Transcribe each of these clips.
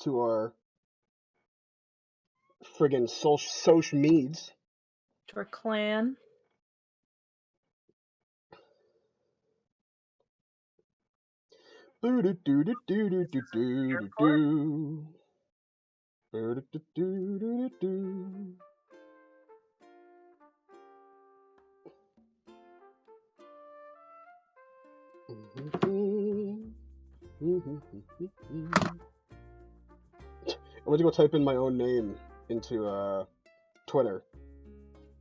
to our friggin' social meds. To our clan. I went to go type in my own name into Twitter,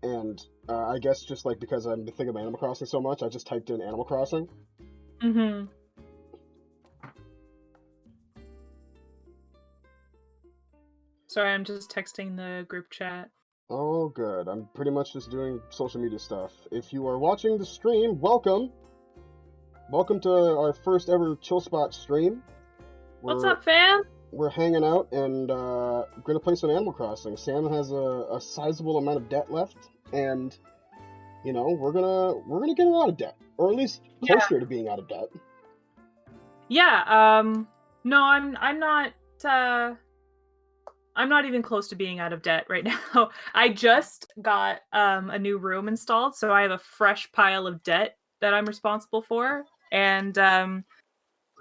and I guess just like because I'm thinking of Animal Crossing so much, I just typed in Animal Crossing. Mm-hmm. Sorry, I'm just texting the group chat. Oh, good. I'm pretty much just doing social media stuff. If you are watching the stream, welcome. Welcome to our first ever Chill Spot stream. What's up, fam? We're hanging out and gonna play some Animal Crossing. Sam has a sizable amount of debt left, and you know we're gonna get her out of debt, or at least closer to being out of debt. Yeah. No, I'm not. I'm not even close to being out of debt right now. I just got a new room installed, so I have a fresh pile of debt that I'm responsible for. And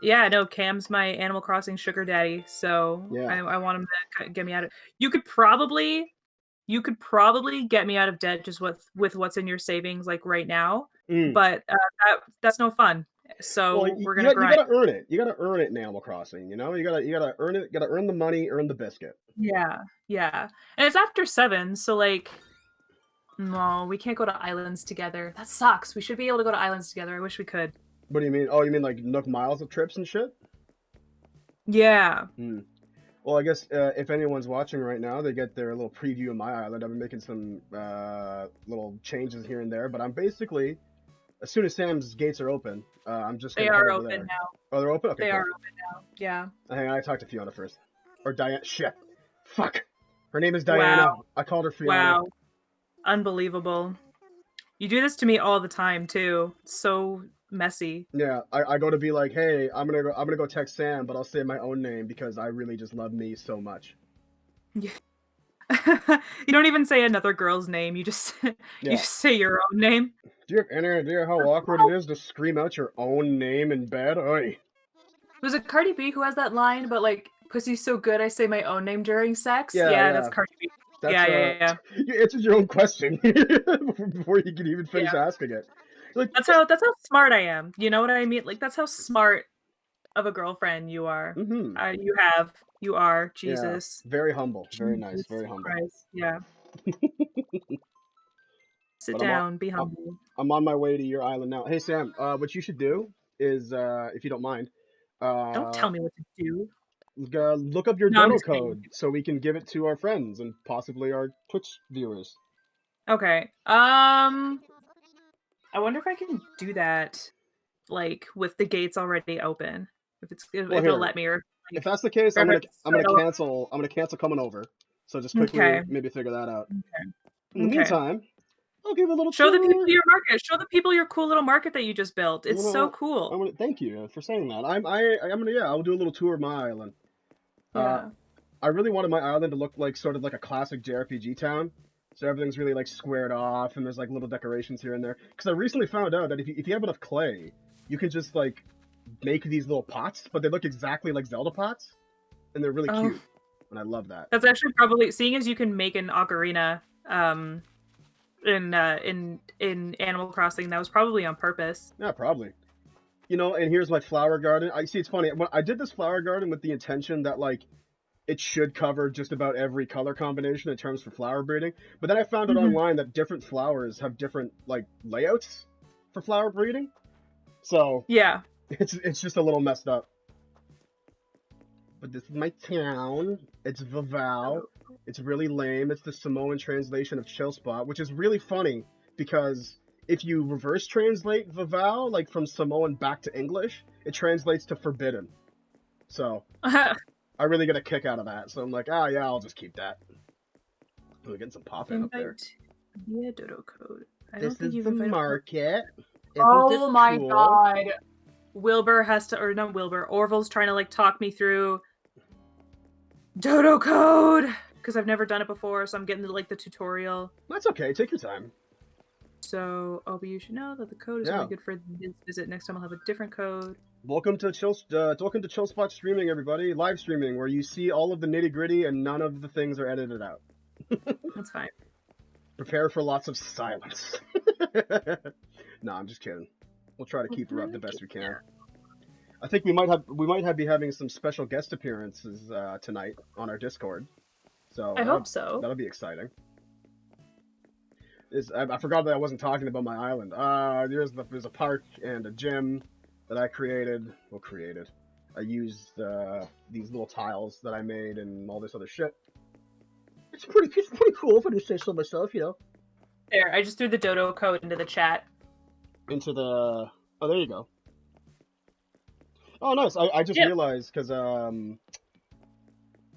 yeah, no, Cam's my Animal Crossing sugar daddy, so Yeah. I want him to get me out of. You could probably get me out of debt just with what's in your savings like right now, but that's no fun. So Well, we're gonna grind. You gotta earn it. You gotta earn it in Animal Crossing. You know, you gotta earn it. You gotta earn the money, earn the biscuit. Yeah, yeah, and it's after 7, so like, no, we can't go to islands together. That sucks. We should be able to go to islands together. I wish we could. What do you mean? Oh, you mean like Nook miles of trips and shit? Yeah. Well, I guess if anyone's watching right now, they get their little preview of my island. I've been making some little changes here and there, but I'm basically, as soon as Sam's gates are open, I'm just They gonna are head over open there. now. Oh, they're open? Okay, They cool. are open now. Yeah. Hang on, I talked to Fiona first. Or Diana. Shit. Fuck. Her name is Diana. Wow. I called her Fiona. Wow. Unbelievable. You do this to me all the time too. It's so messy. Yeah, I go to be like, hey, I'm gonna go text Sam, but I'll say my own name because I really just love me so much. Yeah. You don't even say another girl's name. You just say your own name. Do you have any idea how awkward it is to scream out your own name in bed? Oy. Was it Cardi B who has that line about like pussy's so good I say my own name during sex? Yeah. That's Cardi B. That's, yeah. You answered your own question before you could even finish asking it. Like, that's how smart I am. You know what I mean? Like that's how smart of a girlfriend you are. You are. Jesus. Yeah, very humble. Very Jesus nice. Very humble. Christ. Yeah. Sit down. Be humble. I'm on my way to your island now. Hey Sam, what you should do is, if you don't mind, Don't tell me what to do. Look up your dodo code so we can give it to our friends and possibly our Twitch viewers. Okay. I wonder if I can do that, like with the gates already open. If it'll let me, or if that's the case, I'm gonna cancel coming over. So just quickly maybe figure that out. Okay. In the meantime, I'll give a little show the people your market. Show the people your cool little market that you just built. It's so cool. Thank you for saying that. I'll do a little tour of my island. Yeah. I really wanted my island to look like sort of like a classic JRPG town. So everything's really like squared off and there's like little decorations here and there. Because I recently found out that if you have enough clay, you can just like make these little pots, but they look exactly like Zelda pots. And they're really cute. And I love that. That's actually probably, seeing as you can make an ocarina in Animal Crossing, that was probably on purpose. Yeah, probably. You know, and here's my flower garden. It's funny. When I did this flower garden with the intention that like it should cover just about every color combination in terms for flower breeding. But then I found out online that different flowers have different like layouts for flower breeding. So yeah, it's just a little messed up. But this is my town. It's Vavau. It's really lame. It's the Samoan translation of Chill Spot, which is really funny because if you reverse translate Vavau, like from Samoan back to English, it translates to forbidden. So I really get a kick out of that. So I'm like, yeah, I'll just keep that. We're getting some pop-in up there. Yeah, dodo code. This is the market. Oh my god. Wilbur has to, or not Wilbur, Orville's trying to like talk me through Dodo code! Because I've never done it before, so I'm getting the tutorial. That's okay. Take your time. So, but you should know that the code is only good for this visit. Next time I'll have a different code. Welcome to Chill Spot streaming, everybody. Live streaming, where you see all of the nitty gritty and none of the things are edited out. That's fine. Prepare for lots of silence. No, I'm just kidding. We'll try to keep her up the best we can. I think we might be having some special guest appearances tonight on our Discord. So I hope so. That'll be exciting. I forgot that I wasn't talking about my island. There's a park and a gym that I created. I used these little tiles that I made and all this other shit. It's pretty cool if I do say so myself, you know. There, I just threw the dodo code into the chat. Oh, there you go. Oh, nice. I just realized, because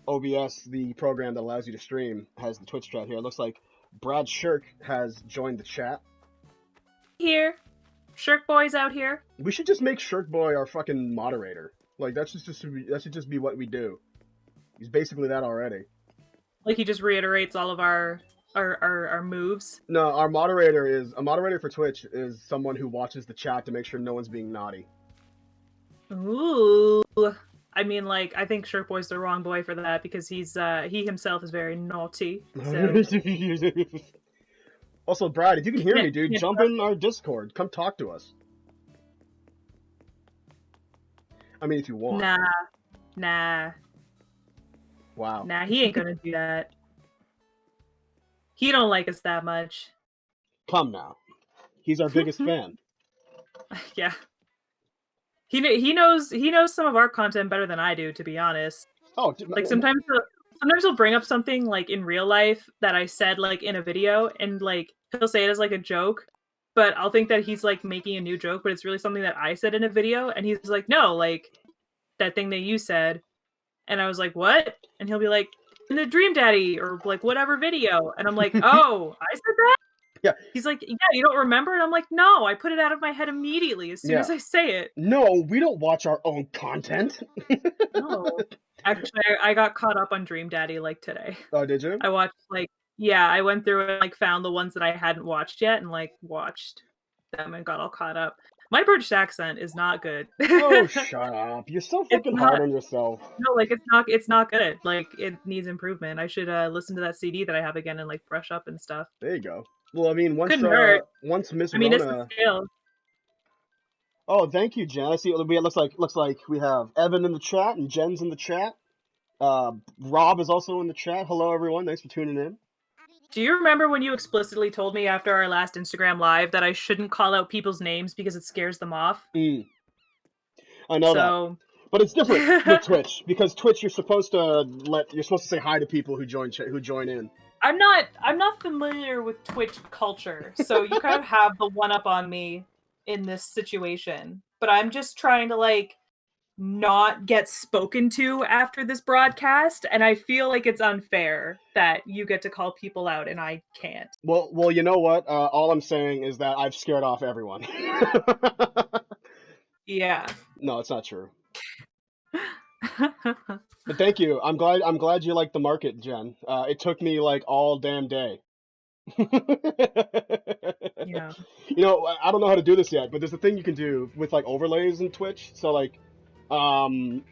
OBS, the program that allows you to stream, has the Twitch chat here. It looks like Brad Shirk has joined the chat. Here. Shirk Boy's out here. We should just make Shirk Boy our fucking moderator. Like, that should just be what we do. He's basically that already. Like, he just reiterates all of our moves. No, a moderator for Twitch is someone who watches the chat to make sure no one's being naughty. Ooh. I mean, like, I think Shirk Boy's the wrong boy for that because he himself is very naughty. So. Also, Brad, if you can hear me, dude, jump in our Discord. Come talk to us. I mean, if you want. Nah. Wow. Nah, he ain't gonna do that. He don't like us that much. Come now. He's our biggest fan. Yeah. He knows some of our content better than I do, to be honest. Oh, like sometimes he'll bring up something like in real life that I said like in a video, and like he'll say it as like a joke, but I'll think that he's like making a new joke, but it's really something that I said in a video, and he's like, no, like that thing that you said, and I was like, what? And he'll be like, in the Dream Daddy or like whatever video, and I'm like, oh, I said that. Yeah. He's like, yeah, you don't remember? And I'm like, no, I put it out of my head immediately as soon as I say it. No, we don't watch our own content. No. Actually, I got caught up on Dream Daddy like today. Oh, did you? I watched I went through and like found the ones that I hadn't watched yet and like watched them and got all caught up. My British accent is not good. Oh, shut up. You're so fucking hard on yourself. No, like it's not good. Like it needs improvement. I should listen to that CD that I have again and like brush up and stuff. There you go. Well, I mean, once Miss Rona... it's the scale. Oh, thank you, Jen. I see. It looks like we have Evan in the chat and Jen's in the chat. Rob is also in the chat. Hello, everyone. Thanks for tuning in. Do you remember when you explicitly told me after our last Instagram live that I shouldn't call out people's names because it scares them off? I know that. But it's different with Twitch because Twitch you're supposed to say hi to people who join in. I'm not familiar with Twitch culture, so you kind of have the one up on me in this situation. But I'm just trying to like not get spoken to after this broadcast, and I feel like it's unfair that you get to call people out and I can't. Well, you know what? All I'm saying is that I've scared off everyone. Yeah. No, it's not true. But thank you. I'm glad you like the market, Jen. It took me like all damn day. Yeah. You know, I don't know how to do this yet, but there's a thing you can do with like overlays in Twitch. So like when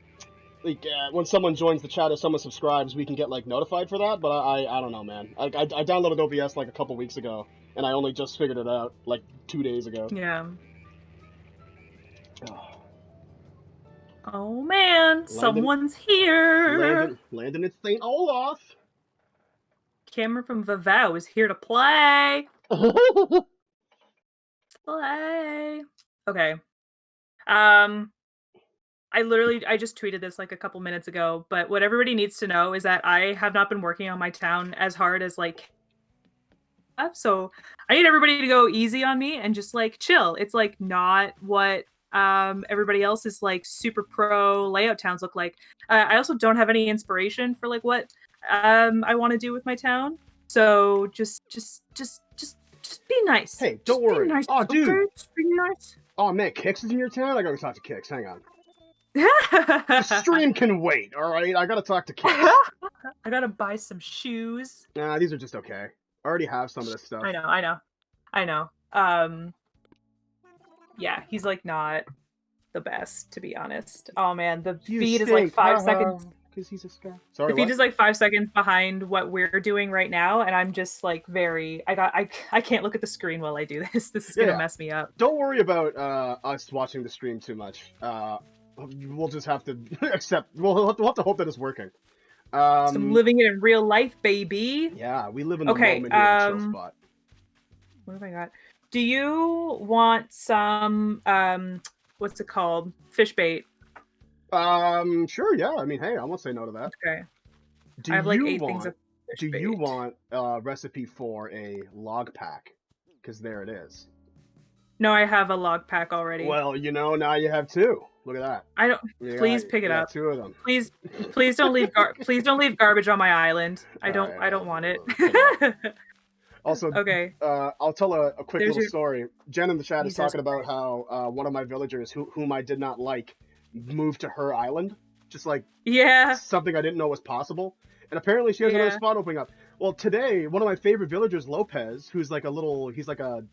someone joins the chat or someone subscribes, we can get like notified for that. But I don't know, man. I downloaded OBS like a couple weeks ago, and I only just figured it out like 2 days ago. Yeah. Oh man, someone's here. Landon at St. Olaf. Cameron from Vavau is here to play. Play. Okay. I just tweeted this like a couple minutes ago, but what everybody needs to know is that I have not been working on my town as hard as like so I need everybody to go easy on me and just like chill. It's like not what everybody else is like super pro layout towns look like. I also don't have any inspiration for like what I want to do with my town. So just be nice. Hey, don't worry. Be nice. Oh, dude. Okay? Just be nice. Oh man, Kix is in your town? I gotta talk to Kix. Hang on. The stream can wait, alright? I gotta talk to kids. I gotta buy some shoes. Nah, these are just okay. I already have some of this stuff. I know. Yeah, he's like not the best, to be honest. Oh man, the feed is like 5 seconds. Because he's a scar. Sorry, The feed what? is like 5 seconds behind what we're doing right now, and I'm just like I can't look at the screen while I do this. This is gonna mess me up. Don't worry about us watching the stream too much. We'll just have to accept. We'll have to hope that it's working. So I'm living it in real life, baby. Yeah, we live in the moment here in Chill Spot. What have I got? Do you want some what's it called? Fish bait. Sure, yeah. I mean, hey, I won't say no to that. Okay. I have like 8 things of fish bait. Do you want a recipe for a log pack? Because there it is. No, I have a log pack already. Well, you know, now you have 2. Look at that. I don't. Please pick it up. 2 of them. Please don't leave. Please don't leave garbage on my island. I don't want it. Also, okay. I'll tell a quick little story. Jen in the chat is talking about how one of my villagers, whom I did not like, moved to her island. Just like something I didn't know was possible. And apparently she has another spot opening up. Well, today one of my favorite villagers, Lopez, who's like he's like a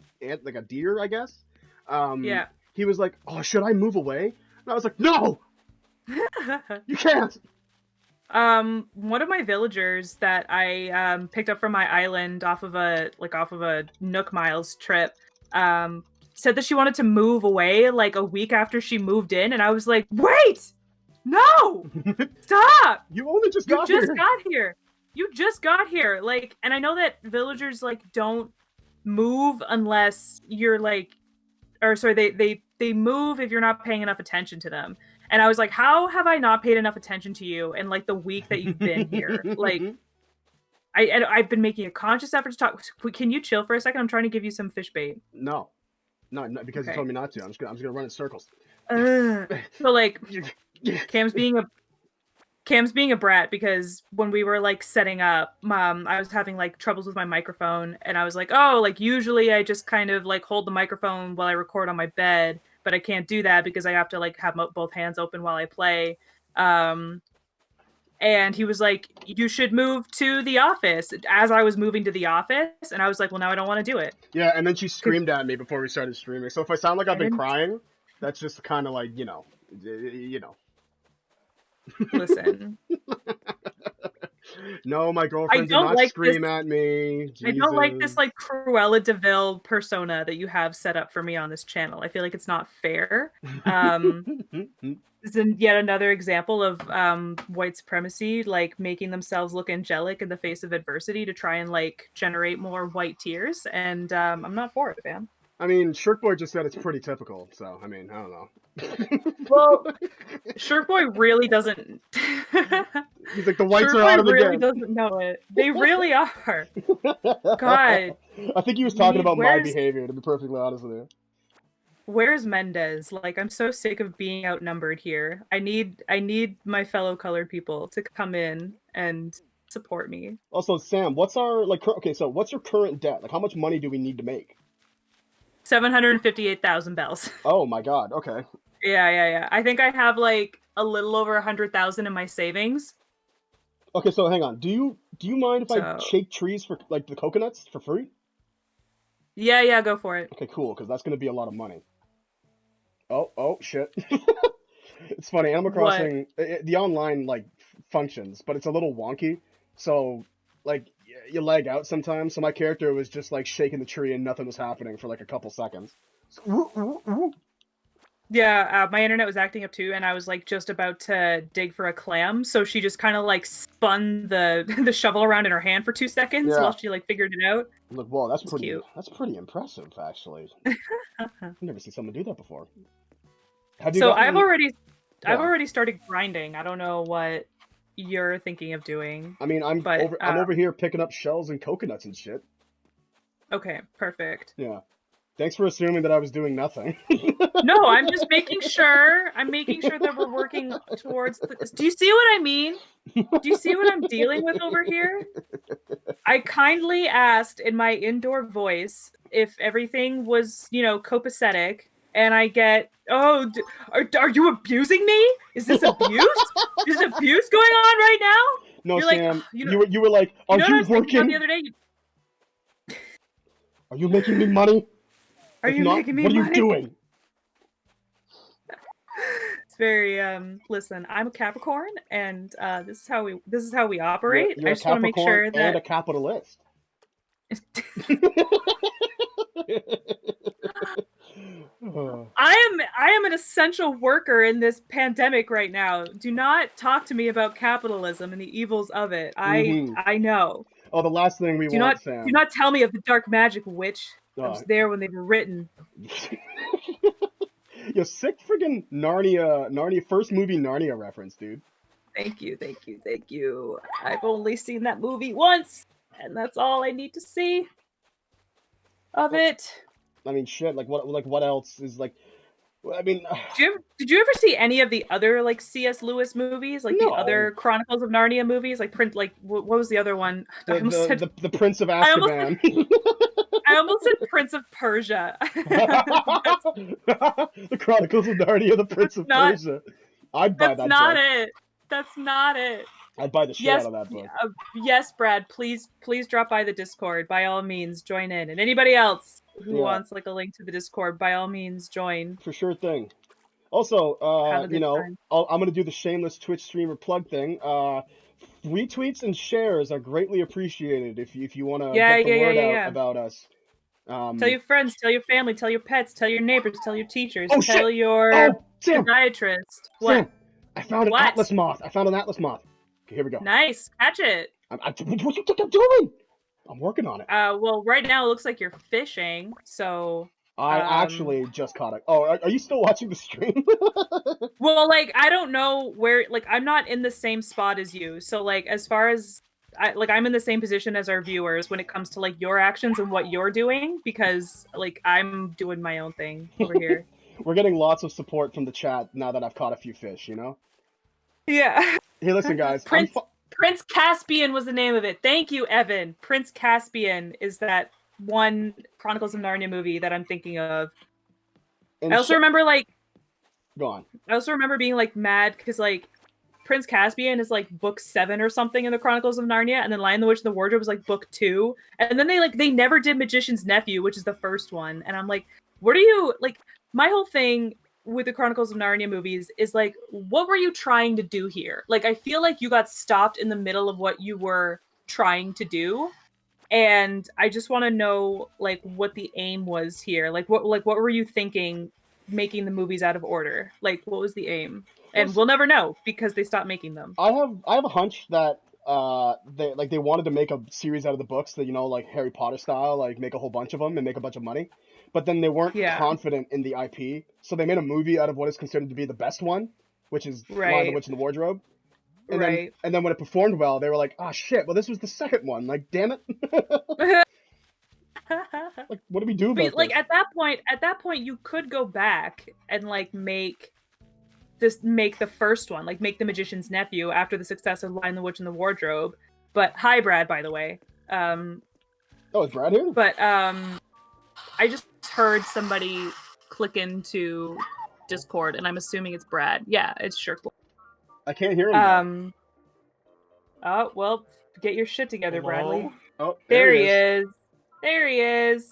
deer, I guess. He was like, "Oh, should I move away?" And I was like, "No, you can't." One of my villagers that I picked up from my island off of a Nook Miles trip, said that she wanted to move away like a week after she moved in, and I was like, "Wait, no, stop! You only just got here. You just got here." Like, and I know that villagers like don't move unless you're like, or sorry, they move if you're not paying enough attention to them. And I was like, how have I not paid enough attention to you in like the week that you've been here? Like, I've been making a conscious effort to talk. Can you chill for a second? I'm trying to give you some fish bait. No, because you told me not to. I'm just gonna run in circles. So like, Cam's being a brat because when we were like setting up, I was having like troubles with my microphone, and I was like, oh, like usually I just kind of like hold the microphone while I record on my bed, but I can't do that because I have to like have both hands open while I play. And he was like, you should move to the office, as I was moving to the office, and I was like, well, now I don't want to do it. Yeah, and then she screamed at me before we started streaming. So if I sound like I've been crying, that's just kind of like, you know. Listen. No, my girlfriend did not scream at me. Jesus. I don't like this like Cruella de Vil persona that you have set up for me on this channel. I feel like it's not fair. This is yet another example of white supremacy, like making themselves look angelic in the face of adversity to try and like generate more white tears. And I'm not for it, fam. I mean, Shirkboy just said it's pretty typical, so I mean, I don't know. Well, Shirkboy really doesn't. He's like, the whites are out of the game. Really doesn't know it. They really are. God. I think he was talking about my behavior, to be perfectly honest with you. Where's Mendez? Like, I'm so sick of being outnumbered here. I need my fellow colored people to come in and support me. Also, Sam, what's our what's your current debt? Like, how much money do we need to make? 758,000 bells. Oh my god. Okay. Yeah. I think I have like a little over 100,000 in my savings. Okay, so hang on. Do you mind if I shake trees for like the coconuts for free? Yeah, go for it. Okay, cool, because that's gonna be a lot of money. Oh shit. It's funny. Animal Crossing, the online like functions, but it's a little wonky. So like you lag out sometimes. So my character was just like shaking the tree and nothing was happening for like a couple seconds. Yeah, my internet was acting up too, and I was like just about to dig for a clam, so she just kind of like spun the shovel around in her hand for 2 seconds while she like figured it out. Look, whoa, that's pretty cute. That's pretty impressive, actually. I've never seen someone do that before. I've already started grinding. I don't know what you're thinking of doing. I mean, I'm over here picking up shells and coconuts and shit. Okay, perfect. Yeah. Thanks for assuming that I was doing nothing. No, I'm just making sure. I'm making sure that we're working towards this. Do you see what I mean? Do you see what I'm dealing with over here? I kindly asked in my indoor voice if everything was, copacetic, and I get, oh, are you abusing me? Is this abuse? Is abuse going on right now? No, You're Sam, like, you were like, are you know what I you was thinking about the working? other day? Are you making me money? Are If you not, making me what are you money? doing? It's very listen, I'm a Capricorn, and this is how we operate. You're I a just want to make Capricorn sure and that a capitalist. I am an essential worker in this pandemic right now. Do not talk to me about capitalism and the evils of it. I know. Oh, the last thing we want, Do Sam. not tell me of the dark magic witch. I was Uh, there when they were written. Yo, sick friggin' Narnia, first movie Narnia reference, dude. Thank you, thank you, thank you. I've only seen that movie once, and that's all I need to see of it. I mean, shit. Like what else is like? I mean, Did you ever see any of the other like C.S. Lewis movies, like the no. other Chronicles of Narnia movies, like print? Like what was the other one? I almost said The Prince of I almost Azkaban. I almost said Prince of Persia. The Chronicles of Narnia, the Prince of not Persia. I'd buy that's that not book. it. That's not it. I'd buy the shit Yes, out of that book. yes, Brad. Please drop by the Discord. By all means, join in. And anybody else who wants like a link to the Discord, by all means, join. For sure thing. Also, Have a good time. I'm gonna do the shameless Twitch streamer plug thing. Retweets and shares are greatly appreciated if you want to get the word out about us. Tell your friends, tell your family, tell your pets, tell your neighbors, tell your teachers, Oh, tell shit! your Sam! podiatrist. What? Sam, I found an Atlas moth. I found an Atlas moth. Okay, here we go. Nice, catch it. What you think I'm doing? I'm working on it. Well, right now it looks like you're fishing, so. I actually just caught it. Oh, are you still watching the stream? Well, like I don't know where. Like I'm not in the same spot as you, so like as far as I'm in the same position as our viewers when it comes to like your actions and what you're doing, because like I'm doing my own thing over here. We're getting lots of support from the chat now that I've caught a few fish, you know? Yeah. Hey, listen, guys. Prince Caspian was the name of it. Thank you, Evan. Prince Caspian is that one Chronicles of Narnia movie that I'm thinking of. And I also remember like. Go on. I also remember being like mad because like Prince Caspian is like book 7 or something in the Chronicles of Narnia, and then Lion the Witch and the Wardrobe was like book 2, and then they never did Magician's Nephew, which is the first one, and I'm like, what are you like? My whole thing with the Chronicles of Narnia movies is like, what were you trying to do here? Like, I feel like you got stopped in the middle of what you were trying to do, and I just want to know like what the aim was here. Like what were you thinking? Making the movies out of order, like what was the aim? And we'll never know because they stopped making them. I have a hunch that they wanted to make a series out of the books that, you know, like Harry Potter style, like make a whole bunch of them and make a bunch of money, but then they weren't confident in the IP, so they made a movie out of what is considered to be the best one, which is Lion the Witch and the Wardrobe. And then when it performed well, they were like, ah, shit, well, this was the second one, like, damn it. Like, what do we do about like this? at that point you could go back and like make the first one, like make The Magician's Nephew after the success of Lion the Witch and the Wardrobe. But hi, Brad, by the way. Oh, is Brad here? But I just heard somebody click into Discord, and I'm assuming it's Brad. Yeah, it's Shirk. I can't hear him. Oh well, get your shit together, Hello? Bradley. Oh, there he is. There he is.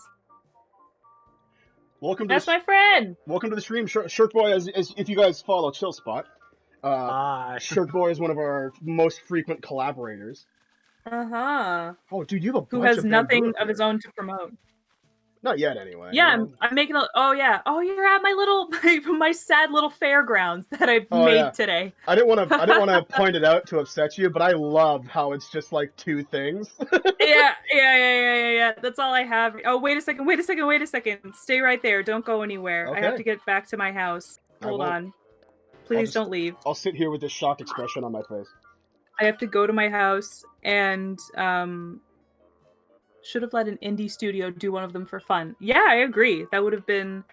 That's my friend. Welcome to the stream, Shirk Boy. As if you guys follow Chill Spot, Shirk Boy is one of our most frequent collaborators. Oh, dude, you have a bunch who has of nothing of his own to promote. Not yet, anyway. Yeah, I'm making a. Oh yeah. Oh, you're at my sad little fairgrounds that I made today. I didn't want to point it out to upset you, but I love how it's just like 2 things. Yeah. That's all I have. Oh, wait a second. Stay right there. Don't go anywhere. Okay. I have to get back to my house. Hold on. Please don't leave. I'll sit here with this shocked expression on my face. I have to go to my house and should have let an indie studio do one of them for fun. Yeah, I agree. That would have been.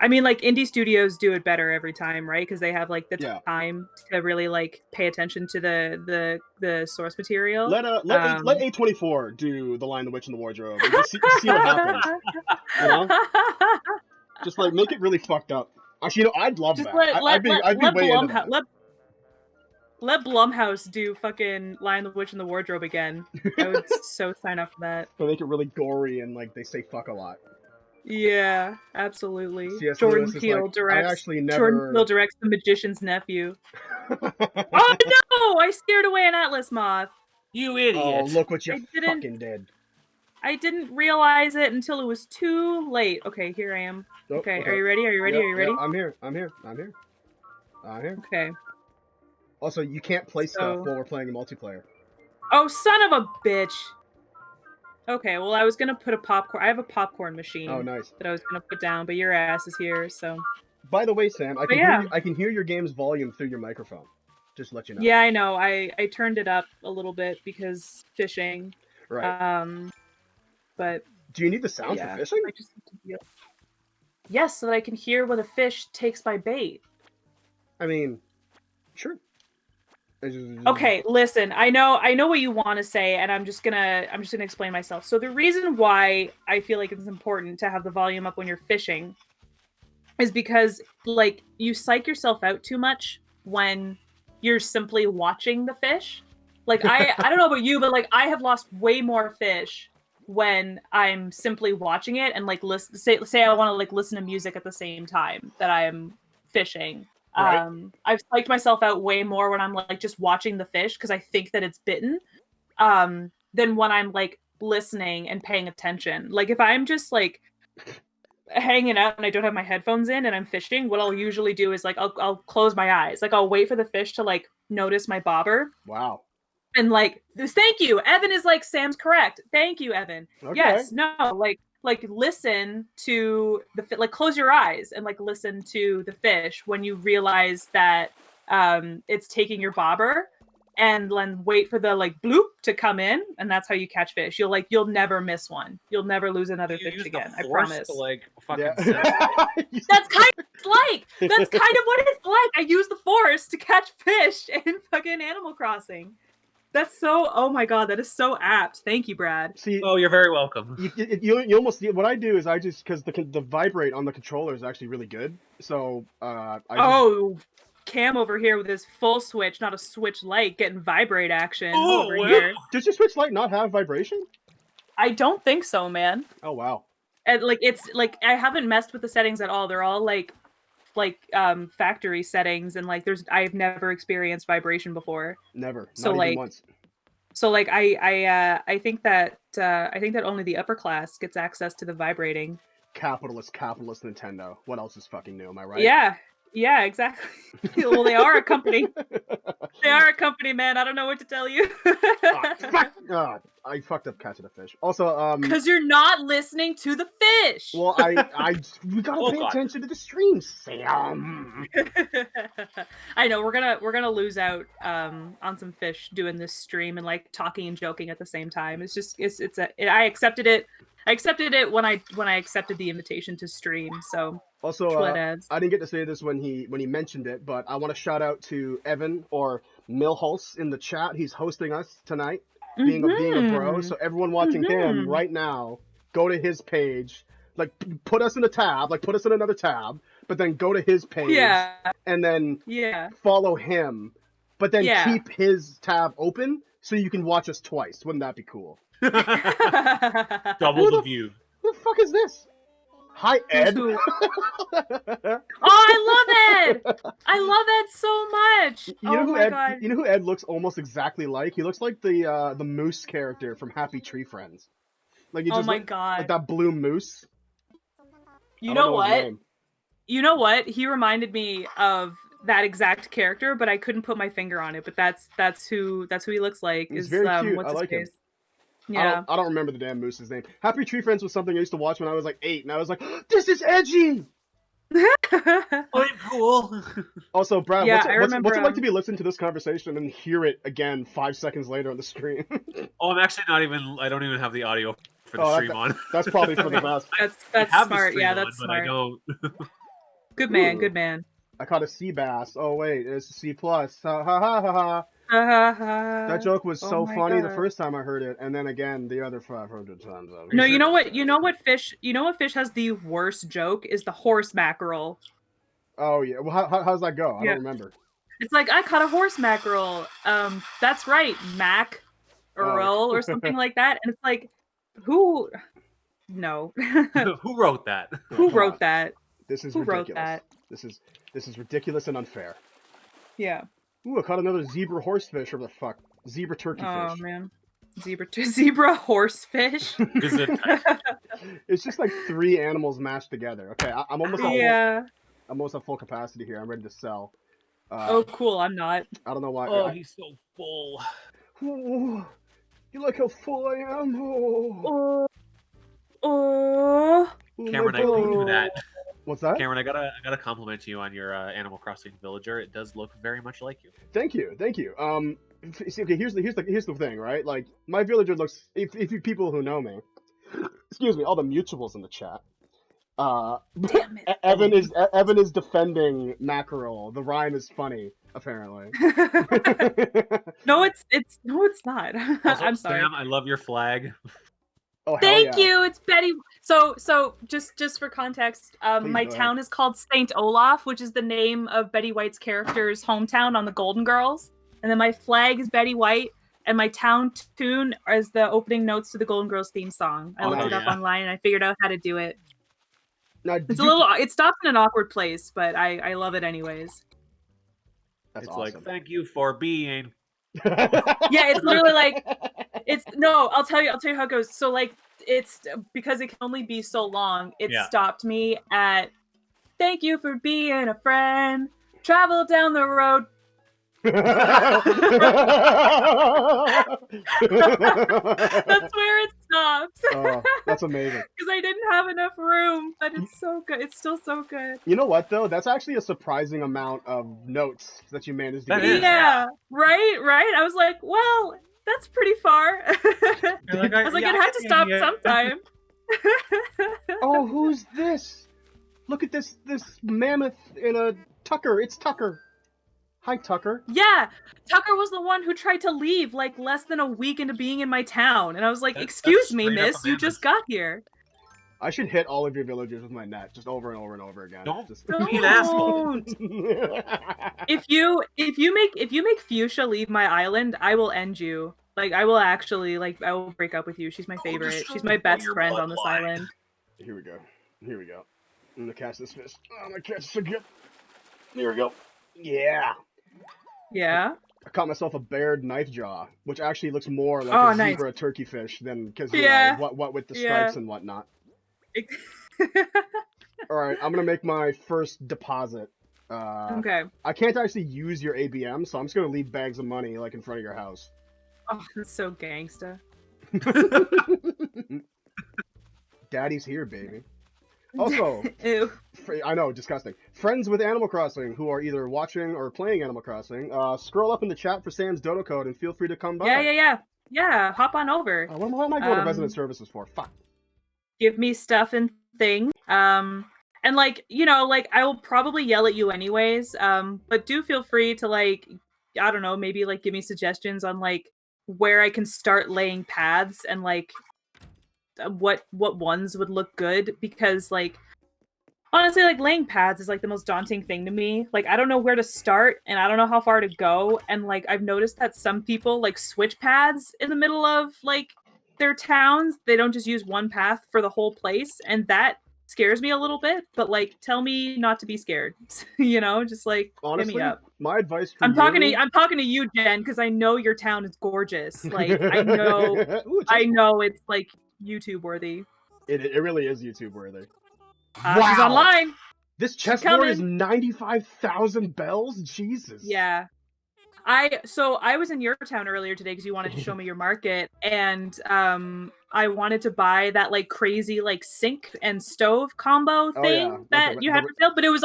I mean, like indie studios do it better every time, right? Because they have like the time to really like pay attention to the source material. Let A24 do The Lion, the Witch, and the Wardrobe and just see what happens. You know? Just like make it really fucked up. Actually, I'd love Just that. I'd be way into that. Let Blumhouse do fucking Lion the Witch in the Wardrobe again. I would so sign up for that. But make it really gory and like they say fuck a lot. Yeah, absolutely. C.S. Jordan Lewis is Peele like, directs. I actually Jordan never. Peele directs The Magician's Nephew. Oh no! I scared away an Atlas moth. You idiot! Oh, look what you I didn't- fucking did. I didn't realize it until it was too late. Okay, here I am. Oh, Okay, are you ready? Are you ready? Yep, Are you ready? Yep, I'm here. I'm here. I'm here. I'm here. Okay. Also, you can't play stuff while we're playing a multiplayer. Oh, son of a bitch! Okay, well, I was gonna put a popcorn. I have a popcorn machine. Oh, nice. That I was gonna put down, but your ass is here, so. By the way, Sam, I can hear your game's volume through your microphone. Just to let you know. Yeah, I know. I turned it up a little bit because fishing. Right. But. Do you need the sound for fishing? I just yes, so that I can hear when a fish takes my bait. I mean, sure. Okay, listen. I know what you want to say, and I'm just gonna explain myself. So the reason why I feel like it's important to have the volume up when you're fishing is because like you psych yourself out too much when you're simply watching the fish. Like I don't know about you, but like I have lost way more fish when I'm simply watching it and like say I want to like listen to music at the same time that I'm fishing. Right. I've psyched myself out way more when I'm like just watching the fish because I think that it's bitten, than when I'm like listening and paying attention. Like if I'm just like hanging out and I don't have my headphones in and I'm fishing, what I'll usually do is like I'll close my eyes. Like I'll wait for the fish to like notice my bobber. Wow. And like thank you. Evan is like, Sam's correct. Thank you, Evan. Okay. Yes, no, like listen to the like close your eyes and like listen to the fish when you realize that it's taking your bobber, and then wait for the like bloop to come in, and that's how you catch fish. You'll never miss one. You'll never lose another fish again. I promise. To, like, fucking That's kind of what it's like. I use the force to catch fish in fucking Animal Crossing. That's so. Oh my god, that is so apt. Thank you, Brad. See, oh, you're very welcome. You almost what I do is I just because the vibrate on the controller is actually really good. So Cam over here with his full switch, not a switch light, getting vibrate action over here. Does your switch light not have vibration? I don't think so, man. Oh wow. And like it's like I haven't messed with the settings at all. They're all like factory settings, and like I've never experienced vibration before. Never. So not like even once. So like I think that only the upper class gets access to the vibrating. Capitalist Nintendo. What else is fucking new? Am I right? Yeah, exactly. Well, they are a company. They are a company, man. I don't know what to tell you. I fucked up catching a fish. Also, because you're not listening to the fish. Well, we gotta pay attention to the stream, Sam. I know we're gonna lose out on some fish doing this stream and like talking and joking at the same time. It's just I accepted it. I accepted it when I accepted the invitation to stream. So also, I didn't get to say this when he mentioned it, but I want to shout out to Evan or Milholz in the chat. He's hosting us tonight, being a bro. So everyone watching him right now, go to his page, like put us in a tab, like put us in another tab, but then go to his page, and then follow him, but then keep his tab open so you can watch us twice. Wouldn't that be cool? Double the view. Who the fuck is this? Hi, Ed. Oh, I love Ed. I love Ed so much. God. You know who Ed looks almost exactly like? He looks like the moose character from Happy Tree Friends. Like he just God, like that blue moose. You know what? You know what? He reminded me of that exact character, but I couldn't put my finger on it. But that's who he looks like. He's very cute. What's I like him. Yeah. I don't remember the damn moose's name. Happy Tree Friends was something I used to watch when I was like 8, and I was like, this is edgy! I'm cool. Also, Brad, what's it like to be listening to this conversation and hear it again 5 seconds later on the screen? I'm actually I don't even have the audio for the stream on. That's probably for the best. That's smart. Yeah, that's smart. But I don't. Good man. I caught a sea bass. Oh wait, it's a C+. Ha ha ha ha ha. That joke was Oh so my funny the God. first time I heard it, and then again the other 500 times. No, you know what? You know what fish? You know what fish has the worst joke is the horse mackerel. Oh yeah. Well, how's that go? I Yeah. don't remember. It's like I caught a horse mackerel. That's right, Mac Earl or something like that. And it's like, who? No. Who wrote that? Who Come wrote on. that? This is Who wrote ridiculous. that? This is ridiculous and unfair. Yeah. Ooh, I caught another zebra horsefish, or the fuck, zebra turkey Oh fish. man. Zebra horsefish. It's just like 3 animals mashed together. Okay, I'm almost at Yeah. I'm almost at full capacity here. I'm ready to sell. Oh, cool. I'm not. I don't know why. Oh, he's so full. Oh, you like how full I am? Oh, Oh. Cameron, I belly. do that. What's that? Cameron, I gotta compliment you on your Animal Crossing villager. It does look very much like you. Thank you. See, okay, here's the thing, right? Like, my villager looks. If you people who know me, excuse me, all the mutuals in the chat. Damn it. Evan is defending mackerel. The rhyme is funny, apparently. No, it's not. Also, I'm sorry. Sam, I love your flag. Oh, hell Thank yeah. you. It's Betty. So just for context, Please my go town is called Saint Olaf, which is the name of Betty White's character's hometown on the Golden Girls. And then my flag is Betty White, and my town tune is the opening notes to the Golden Girls theme song. I Oh, looked it hell up yeah. online and I figured out how to do it. Now, It's it stops in an awkward place, but I love it anyways. That's It's awesome. like, thank you for being. Yeah, it's literally like I'll tell you how it goes. So like it's because it can only be so long, it Yeah. stopped me at thank you for being a friend. Travel down the road. That's where it stops. Oh, that's amazing. Because I didn't have enough room, but it's so good. It's still so good. You know what, though? That's actually a surprising amount of notes that you managed to That get. is. Yeah, right. I was like, well, that's pretty far. Like, I was like, yeah, it had to stop sometime. Oh, who's this? Look at this mammoth in a Tucker. It's Tucker. Hi, Tucker. Yeah, Tucker was the one who tried to leave like less than a week into being in my town, and I was like, That's "Excuse me, straight up miss, a you mammoth. just got here." I should hit all of your villagers with my net, just over and over and over again. Don't Just... be an asshole. If you make Fuchsia leave my island, I will end you. Like I will actually I will break up with you. She's my favorite. She's my best your friend on this bloodline. island. Here we go. I'm gonna catch this fish. I'm gonna catch this again. Here we go. Yeah. Yeah. I caught myself a bared knife jaw, which actually looks more like Oh, a nice. zebra turkey fish than because Yeah. what with the Yeah. stripes and whatnot. All right, I'm gonna make my first deposit. Okay. I can't actually use your ABM, so I'm just gonna leave bags of money like in front of your house. Oh, that's so gangsta. Daddy's here, baby. Also, Ew. I know, disgusting. Friends with Animal Crossing who are either watching or playing Animal Crossing, scroll up in the chat for Sam's dodo code and feel free to come by. Yeah. Hop on over. What am I going to resident services for? Fuck. Give me stuff and things. And I will probably yell at you anyways. But do feel free to I don't know, maybe give me suggestions on where I can start laying paths and what ones would look good, because honestly laying paths is the most daunting thing to me. I don't know where to start and I don't know how far to go, and I've noticed that some people switch paths in the middle of their towns. They don't just use one path for the whole place, and that scares me a little bit. But tell me not to be scared. Just Honestly, hit me up. my advice for I'm talking to you, Jen, because I know your town is gorgeous. I know Ooh, I know it's YouTube worthy. It really is YouTube worthy. She's online. This chessboard is 95,000 bells? Jesus. Yeah. I was in your town earlier today because you wanted to show me your market, and I wanted to buy that crazy sink and stove combo thing that you had for sale, but it was